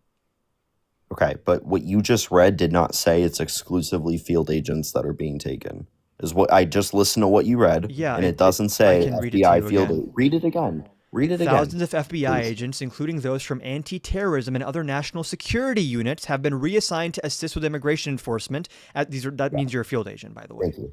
Speaker 2: Okay, but what you just read did not say it's exclusively field agents that are being taken. Is what I just listened to what you read,
Speaker 1: Yeah,
Speaker 2: and it doesn't
Speaker 1: I
Speaker 2: say
Speaker 1: can read it to
Speaker 2: FBI
Speaker 1: you
Speaker 2: field.
Speaker 1: again.
Speaker 2: Read it again. Read it again,
Speaker 1: Thousands of FBI
Speaker 2: please.
Speaker 1: agents, including those from anti-terrorism and other national security units, have been reassigned to assist with immigration enforcement. That means you're a field agent, by the way.
Speaker 2: Thank you.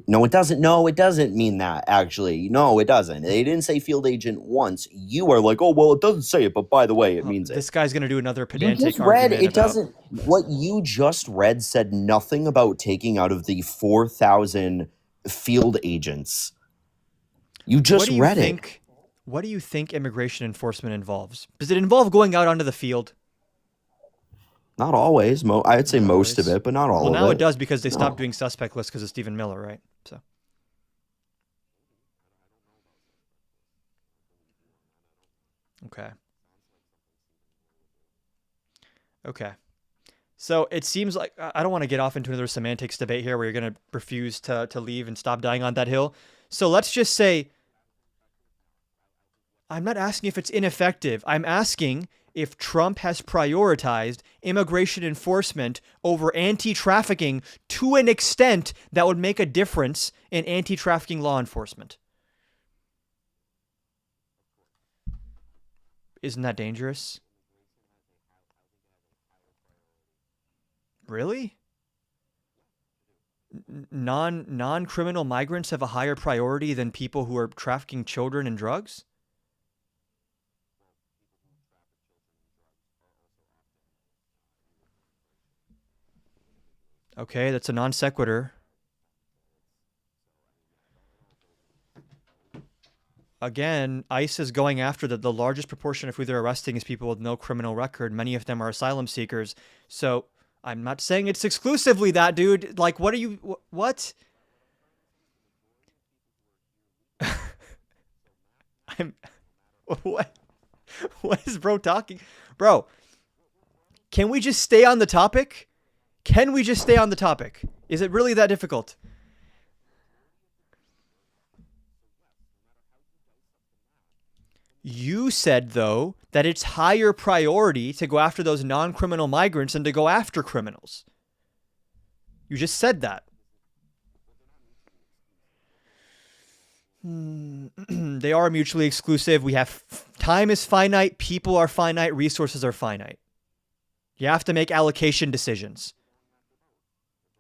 Speaker 2: No, it doesn't. No, it doesn't mean that. Actually, no, it doesn't. They didn't say field agent once. You are like, oh well, it doesn't say it, but by the way, it means it.
Speaker 1: This guy's gonna do another
Speaker 2: You
Speaker 1: pedantic
Speaker 2: just read.
Speaker 1: argument
Speaker 2: It
Speaker 1: about.
Speaker 2: doesn't. What you just read said nothing about taking out of the 4,000 field agents. You
Speaker 1: What
Speaker 2: just
Speaker 1: do you
Speaker 2: read it.
Speaker 1: think? What do you think immigration enforcement involves? Does it involve going out onto the field?
Speaker 2: Not always. I'd say
Speaker 1: Not
Speaker 2: most of
Speaker 1: always.
Speaker 2: it, but not all
Speaker 1: Well,
Speaker 2: of
Speaker 1: now it
Speaker 2: it.
Speaker 1: does because they stopped
Speaker 2: No.
Speaker 1: doing suspect lists because of Stephen Miller, right? So, okay. Okay. So it seems like I don't want to get off into another semantics debate here where you're going to refuse to leave and stop dying on that hill. So let's just say I'm not asking if it's ineffective. I'm asking if Trump has prioritized immigration enforcement over anti-trafficking to an extent that would make a difference in anti-trafficking law enforcement. Isn't that dangerous? Really? Non-criminal migrants have a higher priority than people who are trafficking children and drugs? Okay, that's a non sequitur. Again, ICE is going after the largest proportion of who they're arresting is people with no criminal record. Many of them are asylum seekers. So I'm not saying it's exclusively that, dude. Like, what are you? What? I'm. What? What is bro talking? Bro, can we just stay on the topic? Can we just stay on the topic? Is it really that difficult? You said, though, that it's higher priority to go after those non criminal migrants than to go after criminals. You just said that. They are mutually exclusive. We have time is finite, people are finite, resources are finite. You have to make allocation decisions,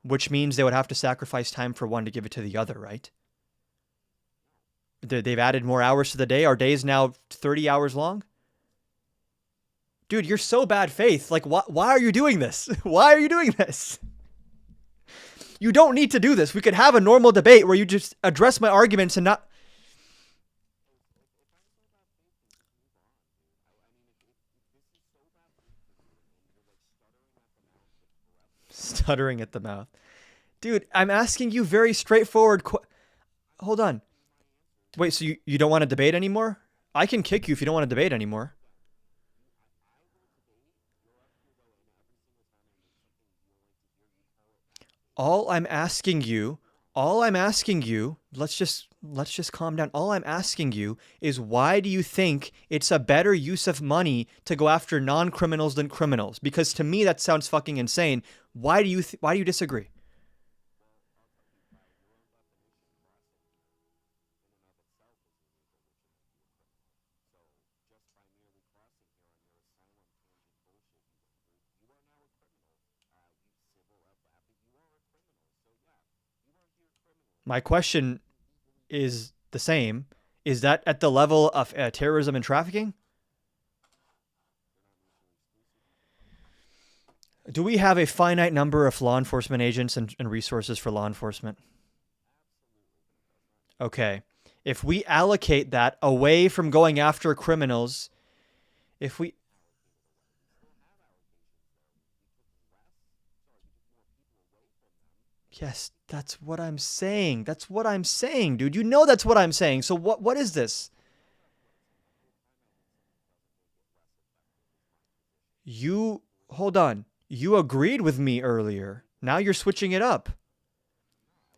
Speaker 1: which means they would have to sacrifice time for one to give it to the other, right? They've added more hours to the day. Our day is now 30 hours long. Dude, you're so bad faith. Like, why are you doing this? Why are you doing this? You don't need to do this. We could have a normal debate where you just address my arguments and not stuttering at the mouth. Dude, I'm asking you very straightforward. Hold on. Wait, so you don't want to debate anymore? I can kick you if you don't want to debate anymore. All I'm asking you, let's just calm down. All I'm asking you is why do you think it's a better use of money to go after non-criminals than criminals? Because to me that sounds fucking insane. Why do you disagree? My question is the same. Is that at the level of terrorism and trafficking? Do we have a finite number of law enforcement agents and resources for law enforcement? Okay. If we allocate that away from going after criminals, if we. Yes, that's what I'm saying. That's what I'm saying, dude. You know that's what I'm saying. So what is this? You hold on. You agreed with me earlier. Now you're switching it up.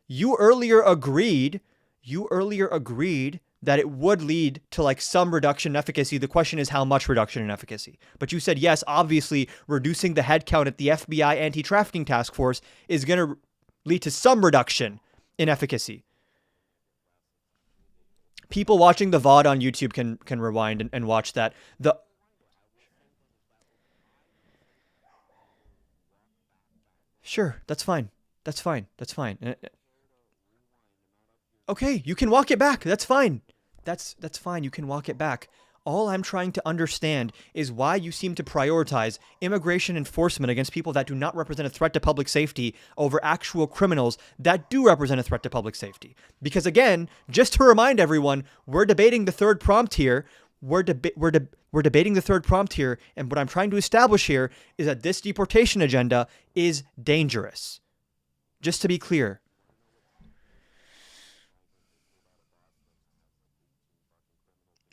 Speaker 1: You earlier agreed, you earlier agreed that it would lead to like some reduction in efficacy. The question is how much reduction in efficacy. But you said yes, obviously reducing the headcount at the FBI anti-trafficking task force is going to lead to some reduction in efficacy. People watching the VOD on YouTube can rewind and watch that. The Sure, that's fine. That's fine. That's fine. Okay, you can walk it back. That's fine. That's fine. You can walk it back. All I'm trying to understand is why you seem to prioritize immigration enforcement against people that do not represent a threat to public safety over actual criminals that do represent a threat to public safety. Because again, just to remind everyone, we're debating the third prompt here. We're debating the third prompt here, and what I'm trying to establish here is that this deportation agenda is dangerous. Just to be clear.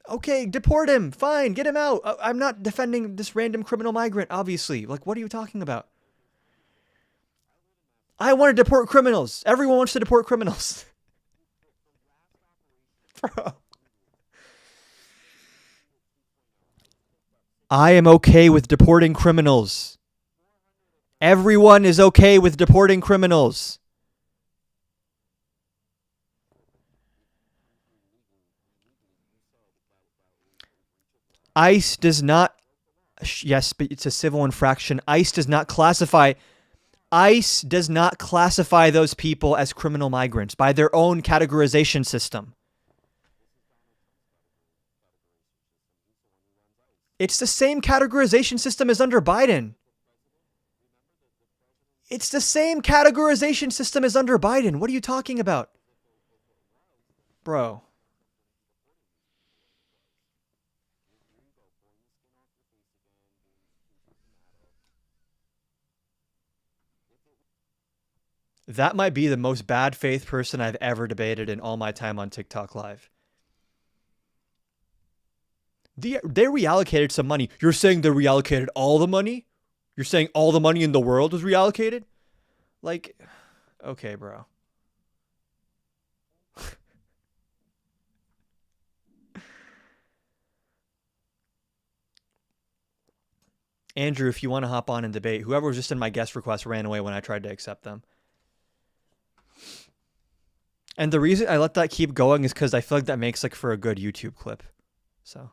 Speaker 1: Okay, deport him. Fine, get him out. I'm not defending this random criminal migrant, obviously. Like, what are you talking about? I want to deport criminals. Everyone wants to deport criminals. Bro. I am okay with deporting criminals. Everyone is okay with deporting criminals. ICE does not. Yes, but it's a civil infraction. ICE does not classify. ICE does not classify those people as criminal migrants by their own categorization system. It's the same categorization system as under Biden. It's the same categorization system as under Biden. What are you talking about? Bro. That might be the most bad faith person I've ever debated in all my time on TikTok Live. They reallocated some money. You're saying they reallocated all the money? You're saying all the money in the world was reallocated? Like, okay, bro. Andrew, if you want to hop on and debate, whoever was just in my guest request ran away when I tried to accept them. And the reason I let that keep going is because I feel like that makes like for a good YouTube clip. So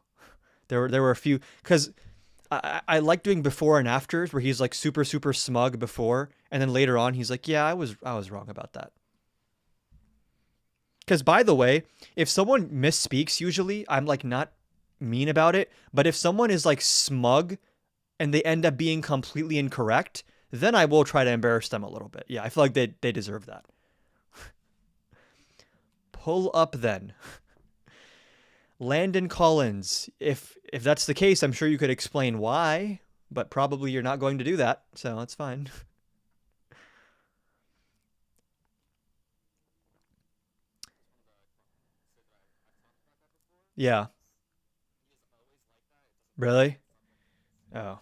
Speaker 1: there were a few, because I like doing before and afters where he's like super smug before, and then later on he's like, yeah, I was wrong about that. Because by the way, if someone misspeaks, usually I'm like not mean about it, but if someone is like smug and they end up being completely incorrect, then I will try to embarrass them a little bit. Yeah, I feel like they deserve that. Pull up then. Landon Collins. If that's the case, I'm sure you could explain why, but probably you're not going to do that, so that's fine. Yeah. Really? Oh.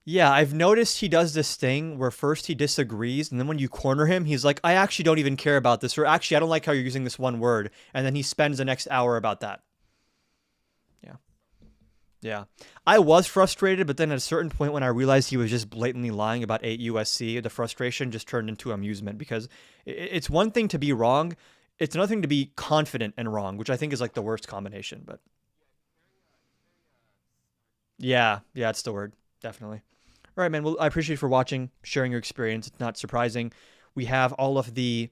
Speaker 1: Yeah, I've noticed he does this thing where first he disagrees, and then when you corner him, he's like, I actually don't even care about this, or actually, I don't like how you're using this one word. And then he spends the next hour about that. Yeah. Yeah. I was frustrated, but then at a certain point when I realized he was just blatantly lying about 8 USC, the frustration just turned into amusement because it's one thing to be wrong. It's another thing to be confident and wrong, which I think is like the worst combination. But yeah, it's the word. Definitely. All right, man. Well, I appreciate you for watching, sharing your experience. It's not surprising. We have all of the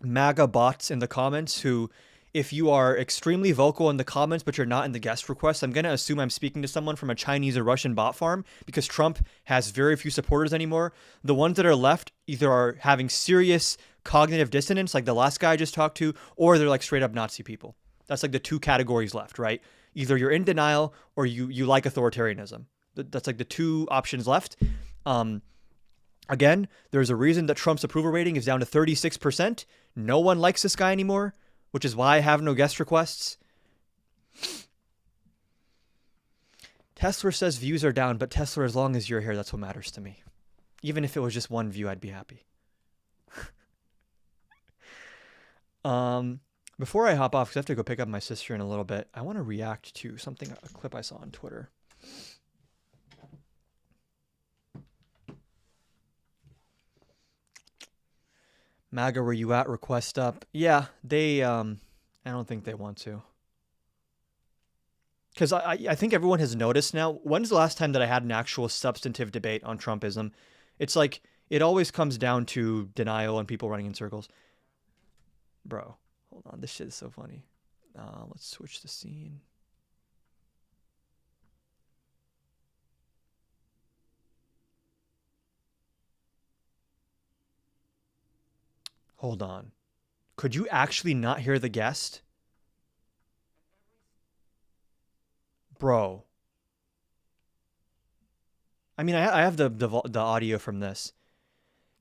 Speaker 1: MAGA bots in the comments who, if you are extremely vocal in the comments, but you're not in the guest request, I'm going to assume I'm speaking to someone from a Chinese or Russian bot farm because Trump has very few supporters anymore. The ones that are left either are having serious cognitive dissonance, like the last guy I just talked to, or they're like straight up Nazi people. That's like the two categories left, right? Either you're in denial or you like authoritarianism. That's like the two options left. Again, there's a reason that Trump's approval rating is down to 36%. No one likes this guy anymore, which is why I have no guest requests. Tesla says views are down, but Tesla, as long as you're here, that's what matters to me. Even if it was just one view, I'd be happy. Before I hop off, because I have to go pick up my sister in a little bit, I want to react to something, a clip I saw on Twitter. MAGA, where you at? Request up. Yeah, they, I don't think they want to. Because I think everyone has noticed now, when's the last time that I had an actual substantive debate on Trumpism? It's like, it always comes down to denial and people running in circles. Bro, hold on, this shit is so funny. Let's switch the scene. Hold on. Could you actually not hear the guest? Bro. I mean, I have the audio from this.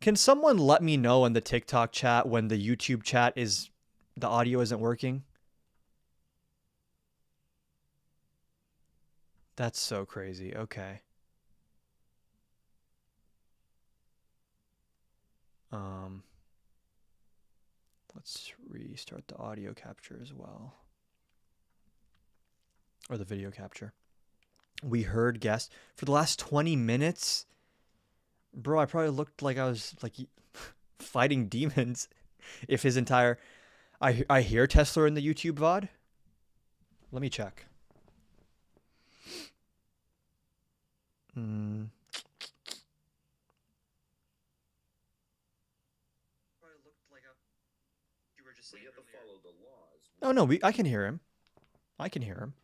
Speaker 1: Can someone let me know in the TikTok chat when the YouTube chat is, the audio isn't working? That's so crazy. Okay. Let's restart the audio capture as well. Or the video capture. We heard guests for the last 20 minutes. Bro, I probably looked like I was like fighting demons if his entire... I hear Tesla in the YouTube VOD. Let me check. Mm. Oh no, I can hear him. I can hear him.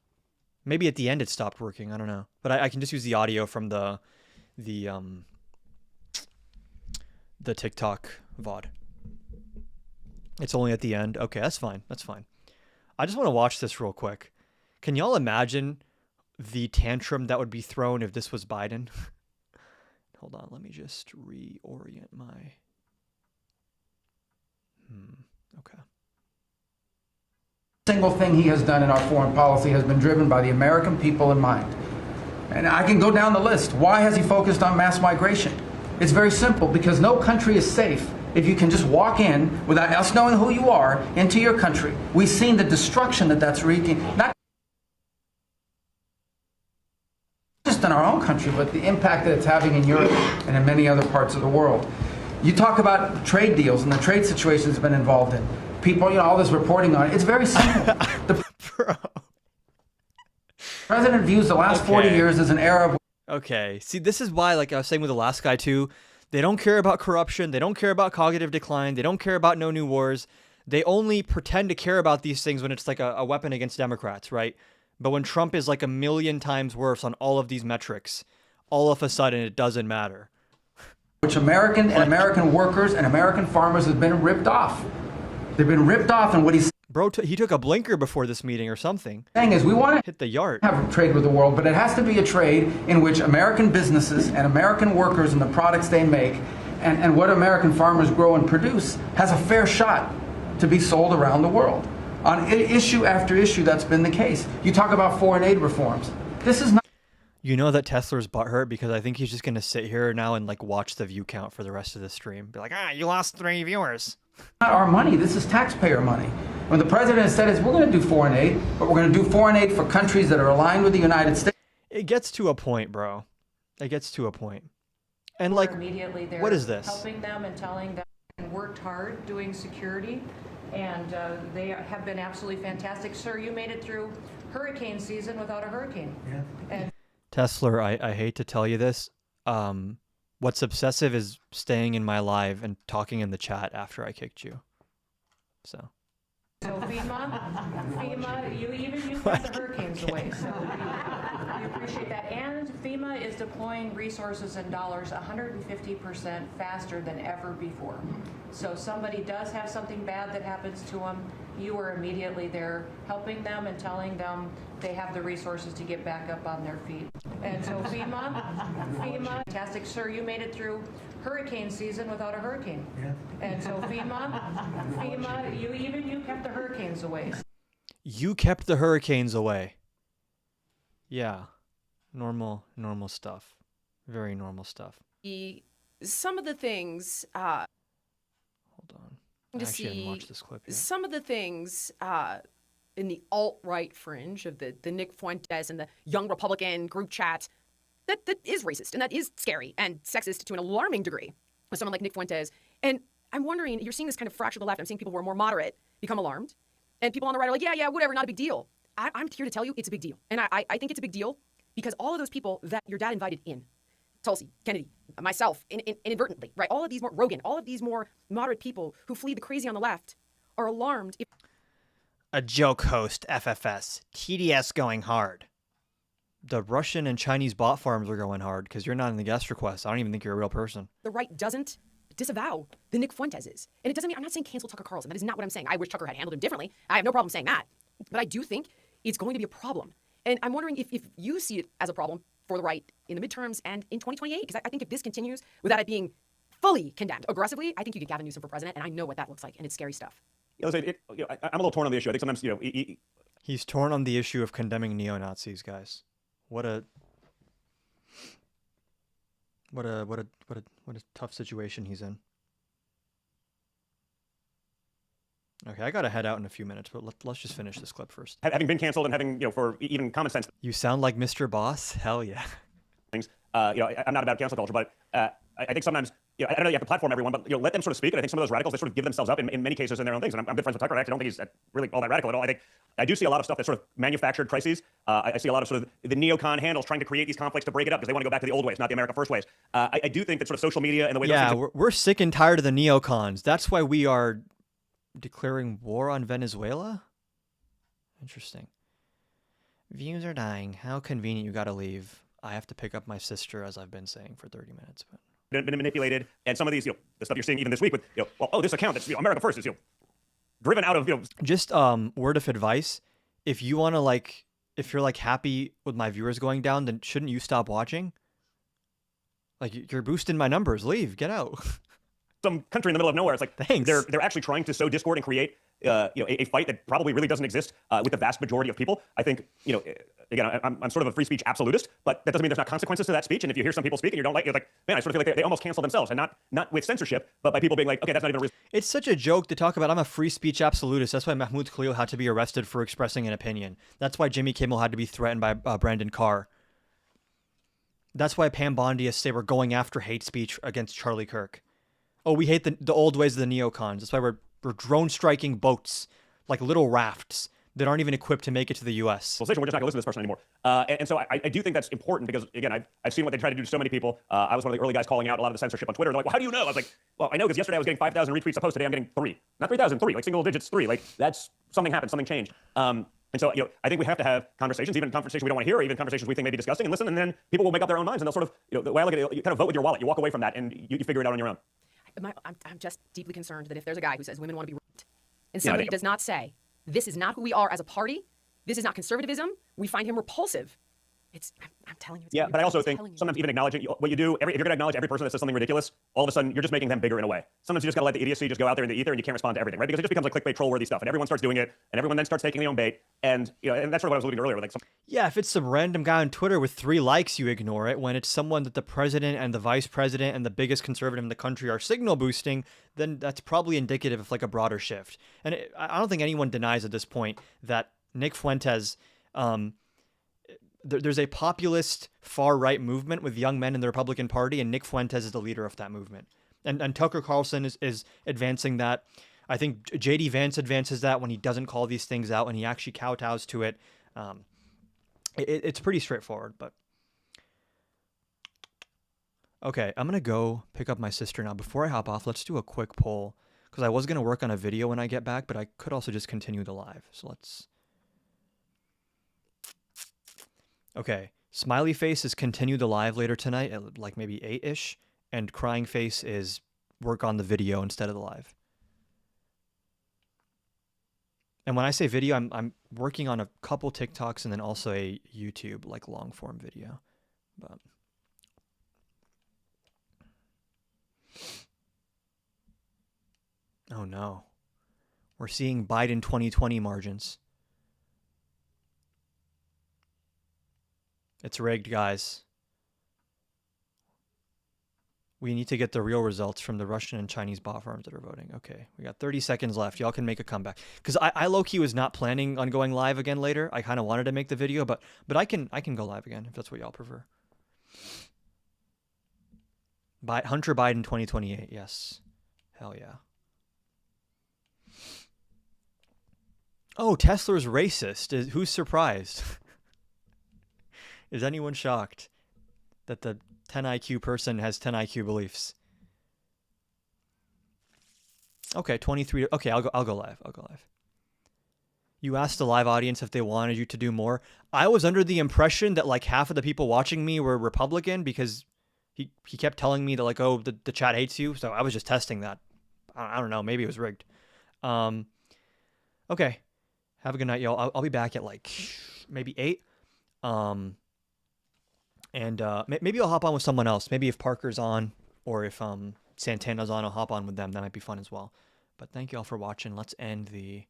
Speaker 1: Maybe at the end it stopped working. I don't know, but I can just use the audio from the TikTok VOD. It's only at the end. Okay, that's fine. That's fine. I just want to watch this real quick. Can y'all imagine the tantrum that would be thrown if this was Biden? Hold on, let me just reorient my... Okay.
Speaker 3: Single thing he has done in our foreign policy has been driven by the American people in mind. And I can go down the list. Why has he focused on mass migration? It's very simple, because no country is safe if you can just walk in without us knowing who you are into your country. We've seen the destruction that that's wreaking, not just in our own country, but the impact that it's having in Europe and in many other parts of the world. You talk about trade deals and the trade situations it's been involved in. People, all this reporting on it. It's very simple. The
Speaker 1: Bro.
Speaker 3: president views the last 40 years as an era of...
Speaker 1: Okay. See, this is why, like I was saying with the last guy too, they don't care about corruption. They don't care about cognitive decline. They don't care about no new wars. They only pretend to care about these things when it's like a weapon against Democrats, right? But when Trump is like 1,000,000 times worse on all of these metrics, all of a sudden it doesn't matter.
Speaker 3: Which American workers and American farmers have been ripped off. They've been ripped off, and what he's
Speaker 1: Bro, he took a blinker before this meeting or something.
Speaker 3: saying is we want to
Speaker 1: Hit the yard.
Speaker 3: have trade with the world, but it has to be a trade in which American businesses and American workers and the products they make and what American farmers grow and produce has a fair shot to be sold around the world. On issue after issue, that's been the case. You talk about foreign aid reforms. This is not...
Speaker 1: You know that Tesler's butthurt because I think he's just going to sit here now and like watch the view count for the rest of the stream. Be like, you lost 3 viewers.
Speaker 3: Not our money. This is taxpayer money. When the president has said is we're going to do foreign aid, but we're going to do foreign aid for countries that are aligned with the United States.
Speaker 1: It gets to a point, bro. It gets to a point. And like,
Speaker 4: immediately there,
Speaker 1: what is this?
Speaker 4: helping them and telling them and worked hard doing security, and they have been absolutely fantastic. Sir, you made it through hurricane season without a hurricane. Yeah. And
Speaker 1: Tesla, I hate to tell you this. What's obsessive is staying in my live and talking in the chat after I kicked you. So
Speaker 4: FEMA, you got the hurricanes away, so we appreciate that. And FEMA is deploying resources and dollars 150% faster than ever before. So somebody does have something bad that happens to them, you are immediately there helping them and telling them they have the resources to get back up on their feet. And so FEMA, fantastic. Sir, you made it through hurricane season without a hurricane. Yeah. And so FEMA, you kept the hurricanes away.
Speaker 1: you kept the hurricanes away. Yeah, normal stuff. Very normal stuff.
Speaker 5: Some of the things.
Speaker 1: Hold on. I actually didn't watch this clip yet.
Speaker 5: Some of the things in the alt-right fringe of the Nick Fuentes and the Young Republican group chat that is racist and that is scary and sexist to an alarming degree with someone like Nick Fuentes. And I'm wondering, you're seeing this kind of fracture of the left. I'm seeing people who are more moderate become alarmed. And people on the right are like, yeah, whatever, not a big deal. I'm here to tell you it's a big deal. And I think it's a big deal because all of those people that your dad invited in, Tulsi, Kennedy, myself, inadvertently, right? All of these more, Rogan, all of these more moderate people who flee the crazy on the left are alarmed.
Speaker 1: A joke host, FFS. TDS going hard. The Russian and Chinese bot farms are going hard because you're not in the guest request. I don't even think you're a real person.
Speaker 5: The right doesn't disavow the Nick Fuenteses. And it doesn't mean, I'm not saying cancel Tucker Carlson. That is not what I'm saying. I wish Tucker had handled him differently. I have no problem saying that. But I do think it's going to be a problem. And I'm wondering if you see it as a problem for the right in the midterms and in 2028, because I think if this continues without it being fully condemned aggressively, I think you get Gavin Newsom for president, and I know what that looks like, and it's scary stuff.
Speaker 6: I'm a little torn on the issue. I think sometimes,
Speaker 1: He's torn on the issue of condemning neo-Nazis, guys. What a tough situation he's in. Okay, I gotta head out in a few minutes, but let's just finish this clip first.
Speaker 6: having been canceled and having, for even common sense
Speaker 1: You sound like Mr. Boss? Hell yeah.
Speaker 6: things, I'm not about cancel culture, but I think sometimes, you know, I don't know you have to platform everyone, but you know, let them sort of speak. And I think some of those radicals, they sort of give themselves up in many cases in their own things. And I'm good friends with Tucker. I actually don't think he's really all that radical at all. I think I do see a lot of stuff that's sort of manufactured crises. I see a lot of sort of the neocon handles trying to create these conflicts to break it up because they want to go back to the old ways, not the America First ways. I do think that sort of social media and the way
Speaker 1: Yeah,
Speaker 6: those things
Speaker 1: we're sick and tired of the neocons. That's why we are declaring war on Venezuela? Interesting. Views are dying. How convenient you gotta leave. I have to pick up my sister, as I've been saying for 30 minutes. But
Speaker 6: been manipulated, and some of these, you know, the stuff you're seeing even this week with, you know, well, oh, this account that's, you know, America First is, you know, driven out of, you know,
Speaker 1: just word of advice: if you want to if you're happy with my viewers going down, then shouldn't you stop watching? Like, you're boosting my numbers. Leave. Get out.
Speaker 6: some country in the middle of nowhere. It's like
Speaker 1: Thanks.
Speaker 6: they're actually trying to sow discord and create a fight that probably really doesn't exist with the vast majority of people. I think, you know, again, I'm sort of a free speech absolutist, but that doesn't mean there's not consequences to that speech. And if you hear some people speak and you don't like, you're like, man, I sort of feel like they almost cancel themselves, and not with censorship, but by people being like, okay, that's not even a reason.
Speaker 1: It's such a joke to talk about. I'm a free speech absolutist. That's why Mahmoud Khalil had to be arrested for expressing an opinion. That's why Jimmy Kimmel had to be threatened by Brandon Carr. That's why Pam Bondi say we're going after hate speech against Charlie Kirk. Oh, we hate the old ways of the neocons. That's why we're drone striking boats like little rafts that aren't even equipped to make it to the U.S.
Speaker 6: We're just not going to listen to this person anymore. And so I do think that's important because, again, I've seen what they try to do to so many people. I was one of the early guys calling out a lot of the censorship on Twitter. They're like, well, how do you know? I was like, well, I know because yesterday I was getting 5,000 retweets a post. Today I'm getting 3. Not 3,000, 3, like single digits 3. Like, that's something happened, something changed. And so, you know, I think we have to have conversations, even conversations we don't want to hear, or even conversations we think may be disgusting, and listen, and then people will make up their own minds, and they'll sort of, you know, the way I look at it, you kind of vote with your wallet. You walk away from that, and you figure it out on your own.
Speaker 5: I'm just deeply concerned that if there's a guy who says women want to be raped, and somebody does not say, this is not who we are as a party, this is not conservatism, we find him repulsive. I'm telling you.
Speaker 6: Yeah, but I also think sometimes even acknowledging what you do, if you're going to acknowledge every person that says something ridiculous, all of a sudden you're just making them bigger in a way. Sometimes you just got to let the idiocy just go out there in the ether, and you can't respond to everything, right? Because it just becomes like clickbait troll-worthy stuff, and everyone starts doing it, and everyone then starts taking their own bait, and you know, and that's sort of what I was alluding to earlier. Like,
Speaker 1: yeah, if it's some random guy on Twitter with 3 likes, you ignore it. When it's someone that the president and the vice president and the biggest conservative in the country are signal boosting, then that's probably indicative of like a broader shift. And I don't think anyone denies at this point that Nick Fuentes. There's a populist far-right movement with young men in the Republican Party, and Nick Fuentes is the leader of that movement. And Tucker Carlson is advancing that. I think J.D. Vance advances that when he doesn't call these things out and he actually kowtows to it. It's pretty straightforward, but... Okay, I'm going to go pick up my sister now. Before I hop off, let's do a quick poll, because I was going to work on a video when I get back, but I could also just continue the live. So let's... Okay, Smiley Face is continue the live later tonight at like maybe 8-ish, and Crying Face is work on the video instead of the live. And when I say video, I'm working on a couple TikToks and then also a YouTube like long form video. But oh no, we're seeing Biden 2020 margins. It's rigged, guys. We need to get the real results from the Russian and Chinese bot farms that are voting. Okay, we got 30 seconds left. Y'all can make a comeback. Because I low-key was not planning on going live again later. I kind of wanted to make the video, but I can go live again if that's what y'all prefer. Hunter Biden 2028, yes. Hell yeah. Oh, Tesla's racist. Who's surprised? Is anyone shocked that the 10 IQ person has 10 IQ beliefs? Okay, 23. Okay, I'll go live. You asked the live audience if they wanted you to do more. I was under the impression that like half of the people watching me were Republican because he kept telling me that like, oh, the chat hates you. So I was just testing that. I don't know. Maybe it was rigged. Okay. Have a good night, y'all. I'll be back at like maybe 8. And maybe I'll hop on with someone else. Maybe if Parker's on or if Santana's on, I'll hop on with them. That might be fun as well. But thank you all for watching. Let's end the